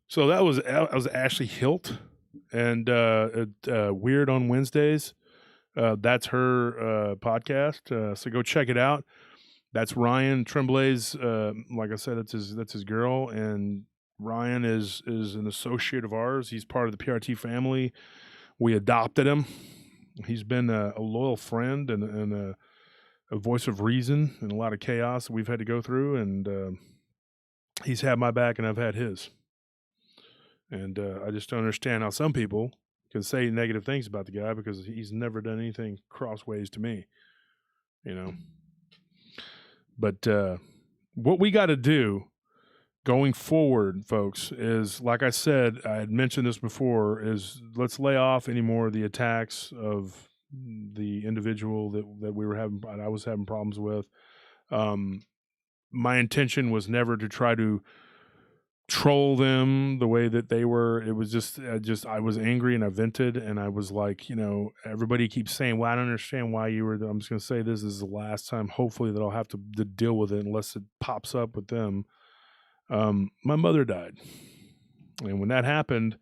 So that was Ashley Hilt, and Weird on Wednesdays. That's her podcast. So go check it out. That's Ryan Tremblay's. Like I said, that's his girl, and Ryan is an associate of ours. He's part of the PRT family. We adopted him. He's been a loyal friend and a voice of reason in a lot of chaos that we've had to go through, and he's had my back and I've had his. And I just don't understand how some people can say negative things about the guy, because he's never done anything crossways to me, But what we got to do going forward, folks, is, like I said, I had mentioned this before, is let's lay off any more of the attacks of the individual that I was having problems with. My intention was never to try to troll them the way that they were. It was just I was angry and I vented, and I was like, everybody keeps saying, well, I don't understand why you were. I'm just going to say this is the last time, hopefully, that I'll have to deal with it unless it pops up with them. My mother died. And when that happened,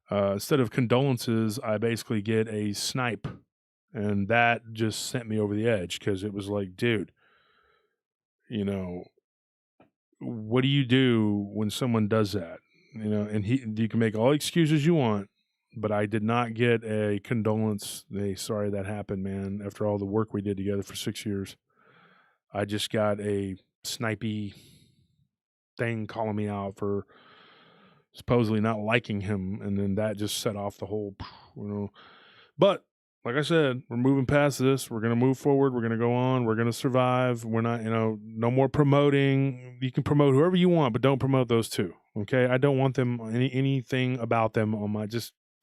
instead of condolences, I basically get a snipe. And that just sent me over the edge, because it was like, dude, what do you do when someone does that? And you can make all excuses you want, but I did not get a condolence. Sorry that happened, man. After all the work we did together for 6 years, I just got a snipey thing calling me out for supposedly not liking him. And then that just set off the whole, but like I said, we're moving past this. We're going to move forward. We're going to go on. We're going to survive. We're not, no more promoting. You can promote whoever you want, but don't promote those two. Okay. I don't want them, anything about them on my,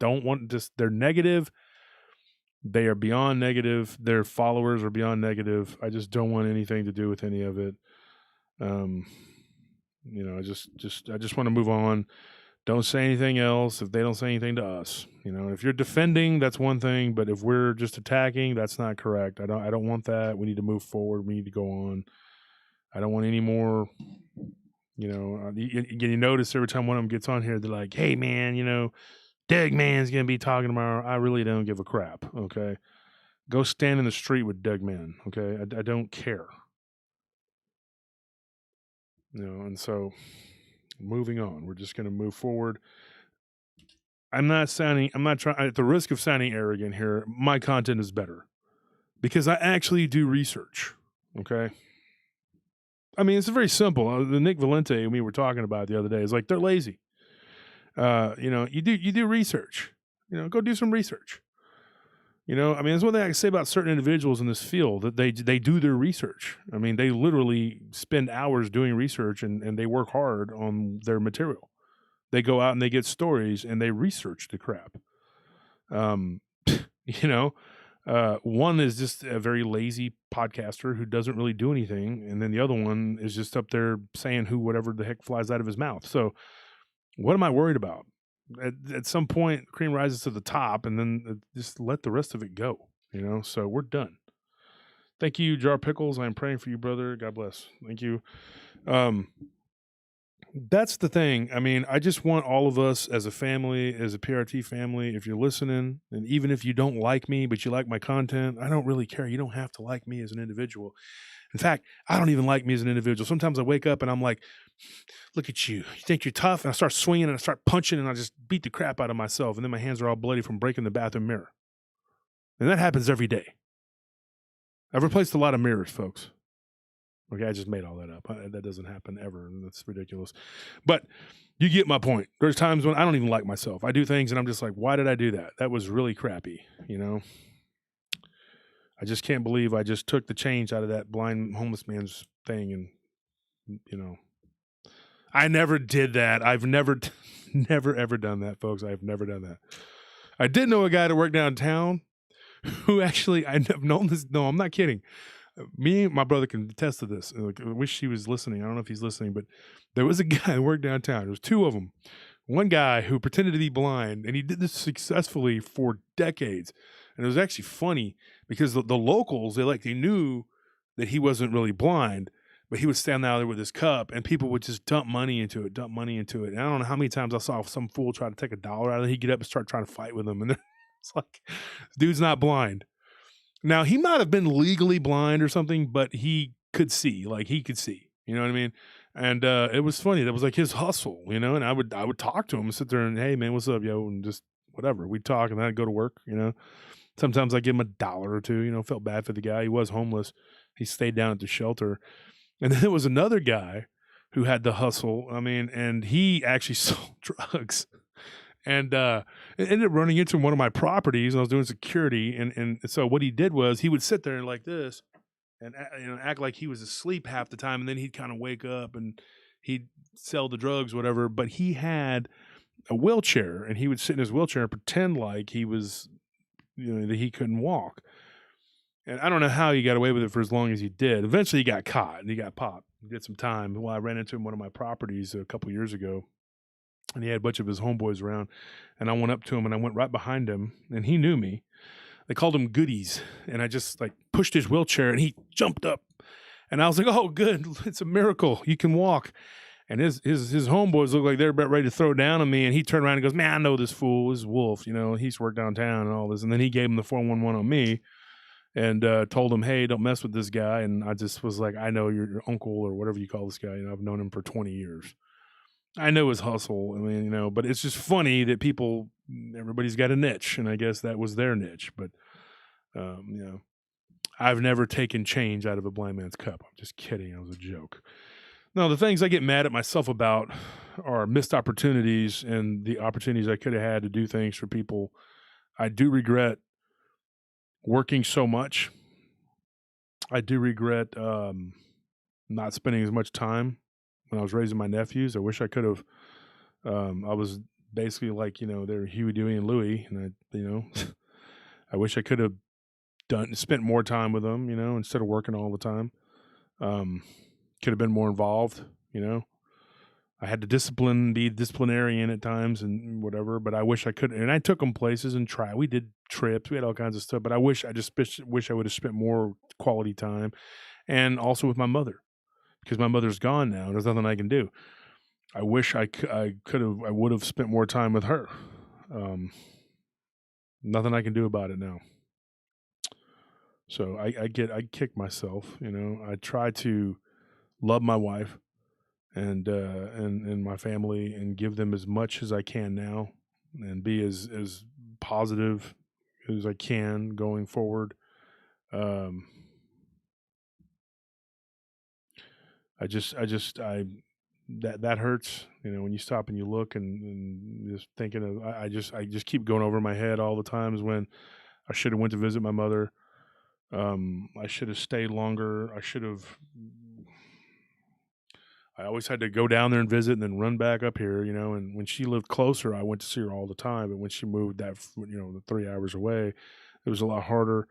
they're negative. They are beyond negative. Their followers are beyond negative. I just don't want anything to do with any of it. I just want to move on. Don't say anything else if they don't say anything to us. If you're defending, that's one thing, but if we're just attacking, that's not correct. I don't want that. We need to move forward. We need to go on. I don't want any more. You notice every time one of them gets on here, they're like, "Hey, man, Dogman's gonna be talking tomorrow." I really don't give a crap. Okay, go stand in the street with Dogman. Okay, I don't care. And so. Moving on. We're just going to move forward. I'm not trying, at the risk of sounding arrogant here, my content is better because I actually do research. Okay. I mean, it's very simple. The Nick Valente we were talking about the other day is like, they're lazy. You do research, go do some research. I mean, there's one thing I can say about certain individuals in this field, that they do their research. I mean, they literally spend hours doing research and they work hard on their material. They go out and they get stories and they research the crap. One is just a very lazy podcaster who doesn't really do anything. And then the other one is just up there saying whatever the heck flies out of his mouth. So what am I worried about? At some point, cream rises to the top, and then just let the rest of it go, So we're done. Thank you, Jar Pickles. I'm praying for you, brother. God bless. Thank you. That's the thing. I mean, I just want all of us as a family, as a PRT family, if you're listening, and even if you don't like me, but you like my content, I don't really care. You don't have to like me as an individual. In fact, I don't even like me as an individual. Sometimes I wake up and I'm like, look at you. You think you're tough? And I start swinging and I start punching and I just beat the crap out of myself. And then my hands are all bloody from breaking the bathroom mirror. And that happens every day. I've replaced a lot of mirrors, folks. Okay, I just made all that up. That doesn't happen ever. And that's ridiculous. But you get my point. There's times when I don't even like myself. I do things and I'm just like, why did I do that? That was really crappy, I just can't believe I just took the change out of that blind homeless man's thing. And, I never did that. I've never ever done that, folks. I've never done that. I did know a guy that worked downtown who actually, I've known this. No, I'm not kidding. Me and my brother can attest to this. I wish he was listening. I don't know if he's listening, but there was a guy who worked downtown. There was two of them. One guy who pretended to be blind, and he did this successfully for decades. And it was actually funny because the locals, they knew that he wasn't really blind, but he would stand out there with his cup and people would just dump money into it. And I don't know how many times I saw some fool try to take $1 out of it. He'd get up and start trying to fight with him. And it's like, this dude's not blind. Now, he might have been legally blind or something, but he could see. He could see. You know what I mean? And it was funny. That was like his hustle, and I would talk to him and sit there and, hey, man, what's up, yo? And just whatever. We'd talk and then I'd go to work, Sometimes I'd give him $1 or $2, felt bad for the guy. He was homeless. He stayed down at the shelter. And then there was another guy who had the hustle. I mean, and he actually sold drugs. And it ended up running into one of my properties, and I was doing security. And so what he did was he would sit there like this and act like he was asleep half the time. And then he'd kind of wake up and he'd sell the drugs, whatever. But he had a wheelchair, and he would sit in his wheelchair and pretend like he was that he couldn't walk. And I don't know how he got away with it for as long as he did. Eventually he got caught and he got popped. He did some time. Well, I ran into him on one of my properties a couple years ago, and he had a bunch of his homeboys around, and I went up to him and I went right behind him, and he knew me. They called him Goodies, and I just like pushed his wheelchair and he jumped up, and I was like, "Oh, good, it's a miracle, you can walk." And his homeboys looked like they're about ready to throw down on me, and he turned around and goes, "Man, I know this fool, this is Wolf, he used to work downtown and all this." And then he gave him the 411 on me, and told him, "Hey, don't mess with this guy." And I just was like, "I know your uncle or whatever you call this guy. I've known him for 20 years. I know his hustle." I mean, but it's just funny that everybody's got a niche, and I guess that was their niche. But, I've never taken change out of a blind man's cup. I'm just kidding. It was a joke. No, the things I get mad at myself about are missed opportunities and the opportunities I could have had to do things for people. I do regret working so much. I do regret not spending as much time when I was raising my nephews. I wish I could have. I was basically like, they're Huey, Dewey, and Louie, and I wish I could have spent more time with them, instead of working all the time. Could have been more involved, I had to be disciplinarian at times and whatever, but I wish I could. And I took them places and we did trips. We had all kinds of stuff, but I wish I would have spent more quality time, and also with my mother, because my mother's gone now. There's nothing I can do. I wish I would have spent more time with her. Nothing I can do about it now. So I kick myself, I try to love my wife and my family and give them as much as I can now, and be as positive as I can going forward. That hurts, when you stop and you look and just thinking of, I just keep going over my head all the times when I should have went to visit my mother. I should have stayed longer. I always had to go down there and visit and then run back up here, and when she lived closer, I went to see her all the time. But when she moved the 3 hours away, it was a lot harder.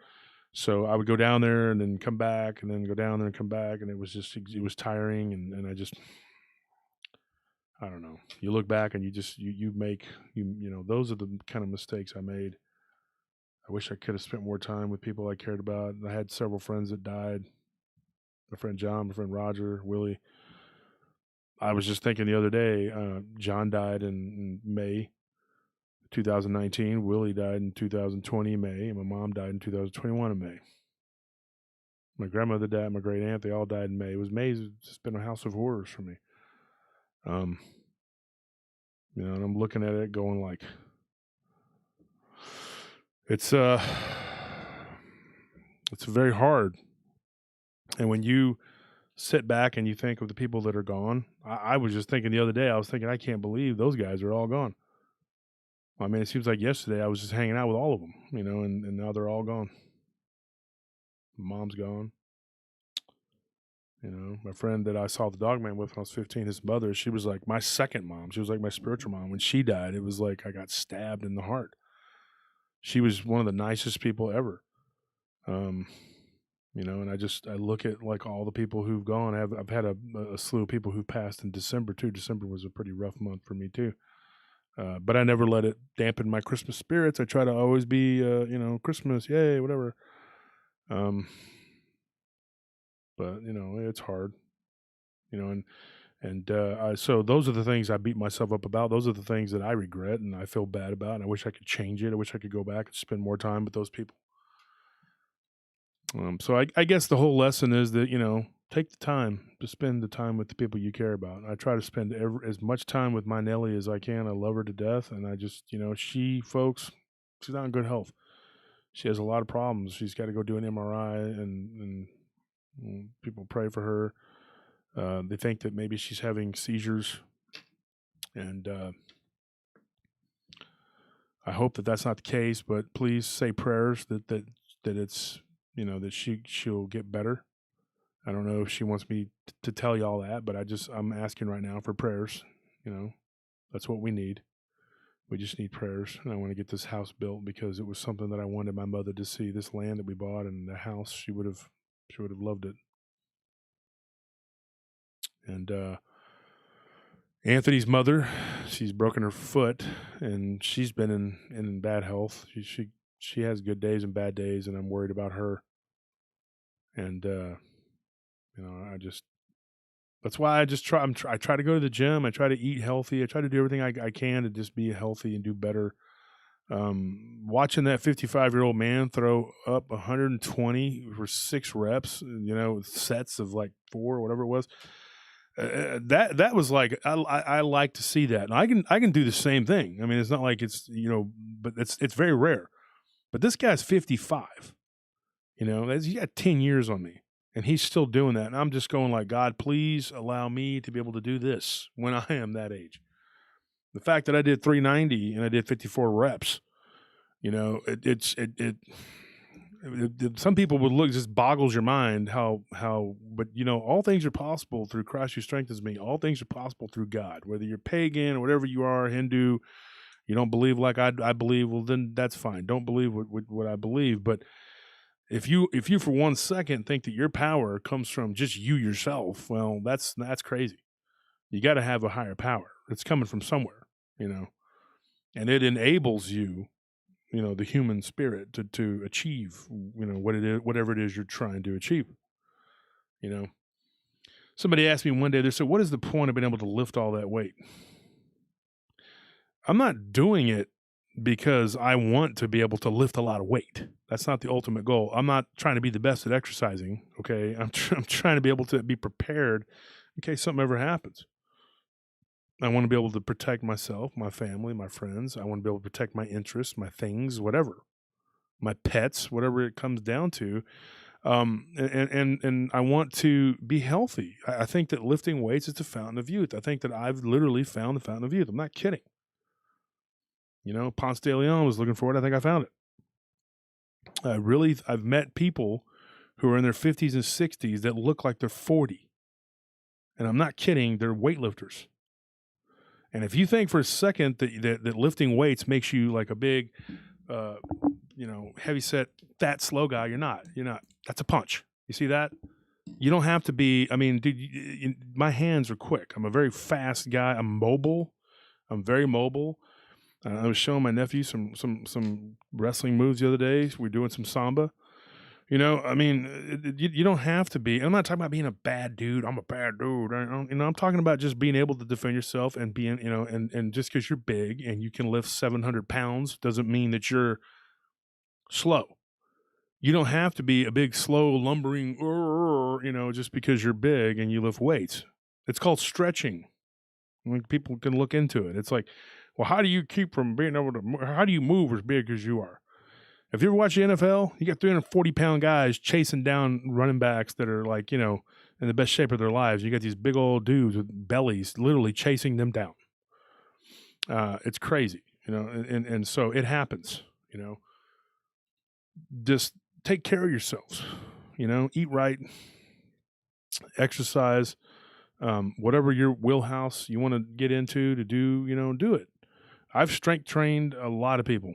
So I would go down there and then come back and then go down there and come back. And it was tiring. And I don't know. You look back and you make, those are the kind of mistakes I made. I wish I could have spent more time with people I cared about. I had several friends that died. My friend John, my friend Roger, Willie. I was just thinking the other day, John died in May 2019. Willie died in 2020 May, and my mom died in 2021 in May. My grandmother died, my great aunt, they all died in May. May's just been a house of horrors for me. And I'm looking at it going like, it's very hard. And when you sit back and you think of the people that are gone, I was just thinking the other day, I can't believe those guys are all gone. I mean, it seems like yesterday I was just hanging out with all of them, and now they're all gone. Mom's gone. My friend that I saw the Dogman with when I was 15, his mother, she was like my second mom. She was like my spiritual mom. When she died, it was like I got stabbed in the heart. She was one of the nicest people ever. And I look at like all the people who've gone. I've had a slew of people who've passed in December too. December was a pretty rough month for me too. But I never let it dampen my Christmas spirits. I try to always be, Christmas, yay, whatever. But it's hard, so those are the things I beat myself up about. Those are the things that I regret and I feel bad about. And I wish I could change it. I wish I could go back and spend more time with those people. So I guess the whole lesson is that, take the time to spend the time with the people you care about. I try to spend as much time with my Nellie as I can. I love her to death. And I just, she's not in good health. She has a lot of problems. She's got to go do an MRI and people pray for her. They think that maybe she's having seizures. And I hope that that's not the case, but please say prayers that it's, that she'll get better. I don't know if she wants me to tell y'all that, but I'm asking right now for prayers. That's what we need. We just need prayers, and I want to get this house built because it was something that I wanted my mother to see. This land that we bought and the house, she would have loved it. And Anthony's mother, she's broken her foot, and she's been in bad health. She has good days and bad days, and I'm worried about her. And that's why I try to go to the gym. I try to eat healthy. I try to do everything I can to just be healthy and do better. Watching that 55-year-old man throw up 120 for 6 reps, sets of like 4 or whatever it was. That was like, I like to see that. And I can do the same thing. I mean, it's not like it's, but it's very rare. But this guy's 55. He got 10 years on me. And he's still doing that. And I'm just going like, God, please allow me to be able to do this when I am that age. The fact that I did 390 and I did 54 reps, some people would look, just boggles your mind but all things are possible through Christ who strengthens me. All things are possible through God, whether you're pagan or whatever you are, Hindu, you don't believe like I believe, well, then that's fine. Don't believe what I believe. But if you for 1 second think that your power comes from just you yourself, well, that's crazy. You got to have a higher power. It's coming from somewhere, and it enables you, the human spirit to achieve, whatever it is you're trying to achieve. Somebody asked me one day, they said, what is the point of being able to lift all that weight? I'm not doing it because I want to be able to lift a lot of weight. That's not the ultimate goal. I'm not trying to be the best at exercising. Okay. I'm trying to be able to be prepared in case something ever happens. I want to be able to protect myself, my family, my friends. I want to be able to protect my interests, my things, whatever, my pets, whatever it comes down to. And I want to be healthy. I think that lifting weights is the fountain of youth. I think that I've literally found the fountain of youth. I'm not kidding. Ponce de Leon was looking for it. I think I found it. I've met people who are in their 50s and 60s that look like they're 40. And I'm not kidding. They're weightlifters. And if you think for a second that lifting weights makes you like a big, heavy set, fat, slow guy, you're not. That's a punch. You see that? You don't have to be. I mean, dude, my hands are quick. I'm a very fast guy. I'm mobile. I'm very mobile. I was showing my nephew some wrestling moves the other day. We're doing some Samba. You don't have to be. I'm not talking about being a bad dude. I'm a bad dude. I'm talking about just being able to defend yourself and being, and just because you're big and you can lift 700 pounds doesn't mean that you're slow. You don't have to be a big, slow, lumbering, just because you're big and you lift weights. It's called stretching. People can look into it. It's like, well, how do you keep from being able to, how do you move as big as you are? If you ever watch the NFL, you got 340-pound guys chasing down running backs that are like, in the best shape of their lives. You got these big old dudes with bellies literally chasing them down. It's crazy, and so it happens, Just take care of yourselves, eat right, exercise, whatever your wheelhouse you want to get into to do, do it. I've strength trained a lot of people,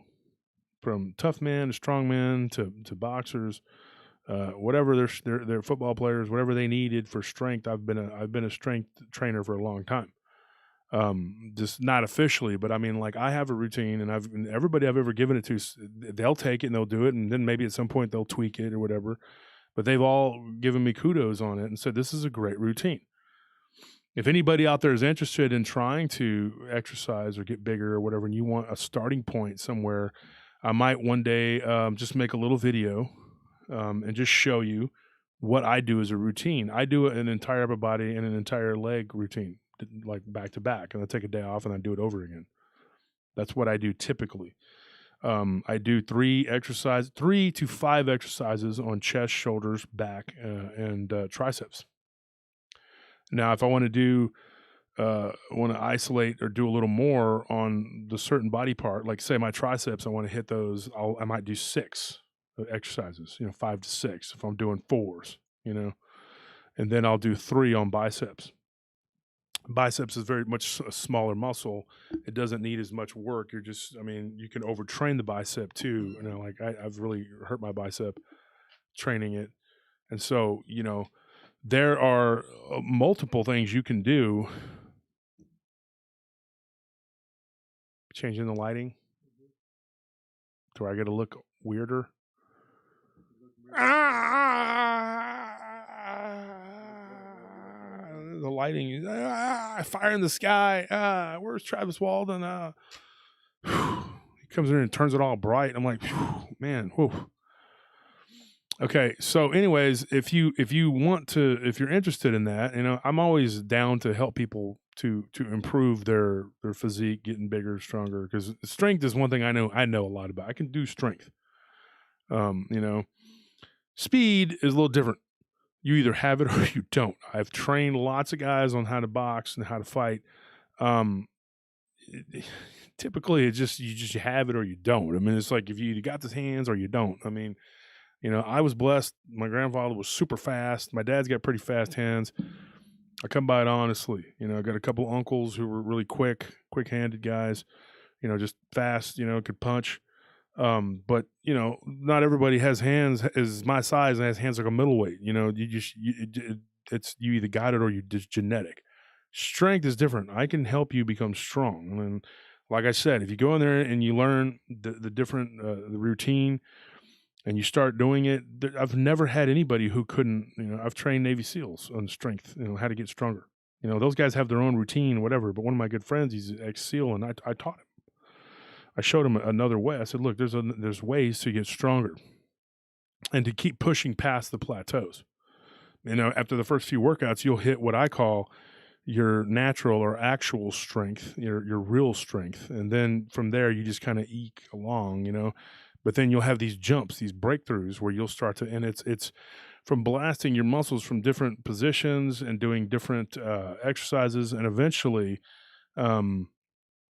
from tough men to strong men to boxers, whatever they're football players, whatever they needed for strength. I've been a strength trainer for a long time. Just not officially, but I mean, like, I have a routine, and everybody I've ever given it to, they'll take it and they'll do it, and then maybe at some point they'll tweak it or whatever. But they've all given me kudos on it and said this is a great routine. If anybody out there is interested in trying to exercise or get bigger or whatever, and you want a starting point somewhere, I might one day just make a little video and just show you what I do as a routine. I do an entire upper body and an entire leg routine, like back to back, and I take a day off and I do it over again. That's what I do typically. I do 3 to 5 exercises on chest, shoulders, back, and triceps. Now, if I want to isolate or do a little more on the certain body part, like say my triceps, I want to hit those. I might do 6 exercises, 5 to 6 if I'm doing 4s, and then I'll do 3 on biceps. biceps is very much a smaller muscle. It doesn't need as much work. You're just, I mean, you can overtrain the bicep too. You know, like I've really hurt my bicep training it. And so, you know, there are multiple things you can do. Changing the lighting to where I get to look weirder. The lighting is fire in the sky. Where's Travis Walden? He comes in and turns it all bright. I'm like, man, whew. Okay, so anyways, if you're interested in that, you know, I'm always down to help people to improve their physique, getting bigger, stronger, because strength is one thing I know a lot about. I can do strength. You know, speed is a little different. You either have it or you don't. I've trained lots of guys on how to box and how to fight. Typically, it's just you have it or you don't. I mean, it's like if you got the hands or you don't. I mean, you know, I was blessed. My grandfather was super fast. My dad's got pretty fast hands. I come by it honestly. You know, I got a couple of uncles who were really quick-handed guys. You know, just fast. You know, could punch. But you know, not everybody has hands is my size and has hands like a middleweight. You know, it's you either got it or you just genetic. Strength is different. I can help you become strong. And like I said, if you go in there and you learn the different the routine and you start doing it, I've never had anybody who couldn't. You know, I've trained Navy SEALs on strength. You know, how to get stronger. You know, those guys have their own routine, whatever. But one of my good friends, he's an ex-SEAL, and I taught him. I showed him another way. I said, look, there's ways to get stronger and to keep pushing past the plateaus. You know, after the first few workouts, you'll hit what I call your natural or actual strength, your real strength. And then from there, you just kind of eke along, you know. But then you'll have these jumps, these breakthroughs where you'll start to, and it's from blasting your muscles from different positions and doing different exercises. And eventually, you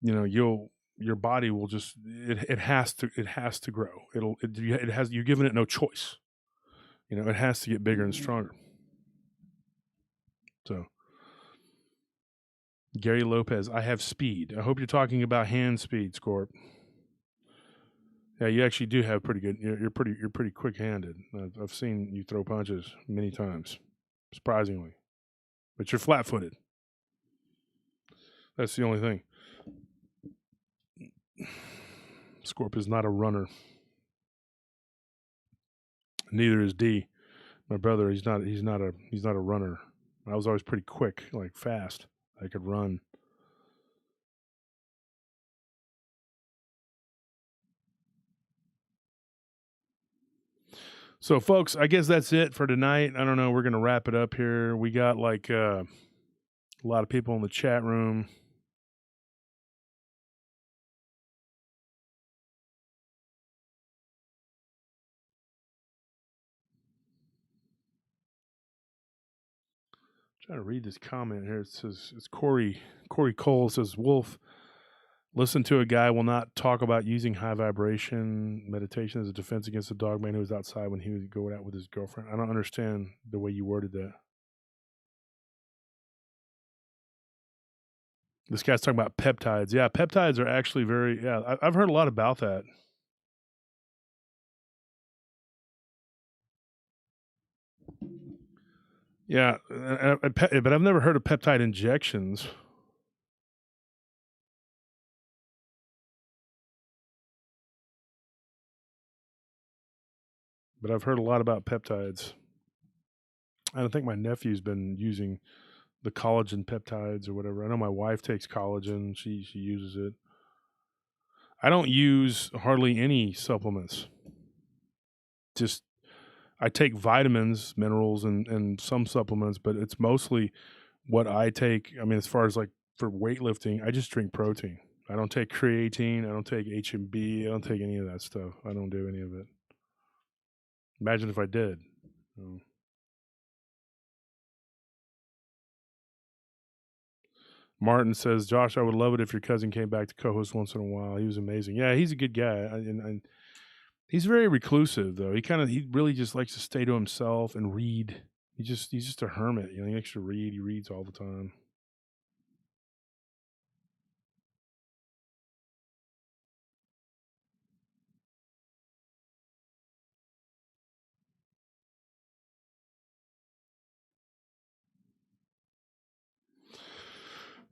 know, your body will just it has to grow. You're giving it no choice. You know, it has to get bigger and stronger. So Gary Lopez, I have speed. I hope you're talking about hand speed, Scorp. Yeah, you actually do have pretty good. You're pretty quick-handed. I've seen you throw punches many times, surprisingly, but you're flat-footed. That's the only thing. Scorp is not a runner. Neither is D. My brother, he's not a runner. I was always pretty quick, like fast. I could run. So, folks, I guess that's it for tonight. I don't know. We're going to wrap it up here. We got like a lot of people in the chat room. Trying to read this comment here. It says, it's Corey Cole says, Wolf, listen to a guy will not talk about using high vibration meditation as a defense against the dogman who was outside when he was going out with his girlfriend. I don't understand the way you worded that. This guy's talking about peptides. Yeah, peptides are actually very, I've heard a lot about that. Yeah, but I've never heard of peptide injections. But I've heard a lot about peptides. I think my nephew's been using the collagen peptides or whatever. I know my wife takes collagen. She uses it. I don't use hardly any supplements. Just I take vitamins, minerals, and some supplements, but it's mostly what I take. I mean, as far as like for weightlifting, I just drink protein. I don't take creatine. I don't take HMB. I don't take any of that stuff. I don't do any of it. Imagine if I did. Martin says, Josh, I would love it if your cousin came back to co-host once in a while. He was amazing. Yeah, he's a good guy. And he's very reclusive, though. He really just likes to stay to himself and read. He's just a hermit. You know, he likes to read. He reads all the time.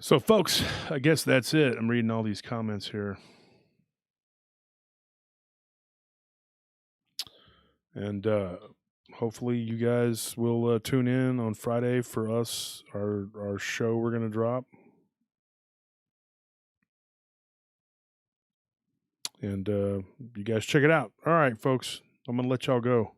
So, folks, I guess that's it. I'm reading all these comments here. And hopefully you guys will tune in on Friday for us, our show we're going to drop. And you guys check it out. All right, folks, I'm going to let y'all go.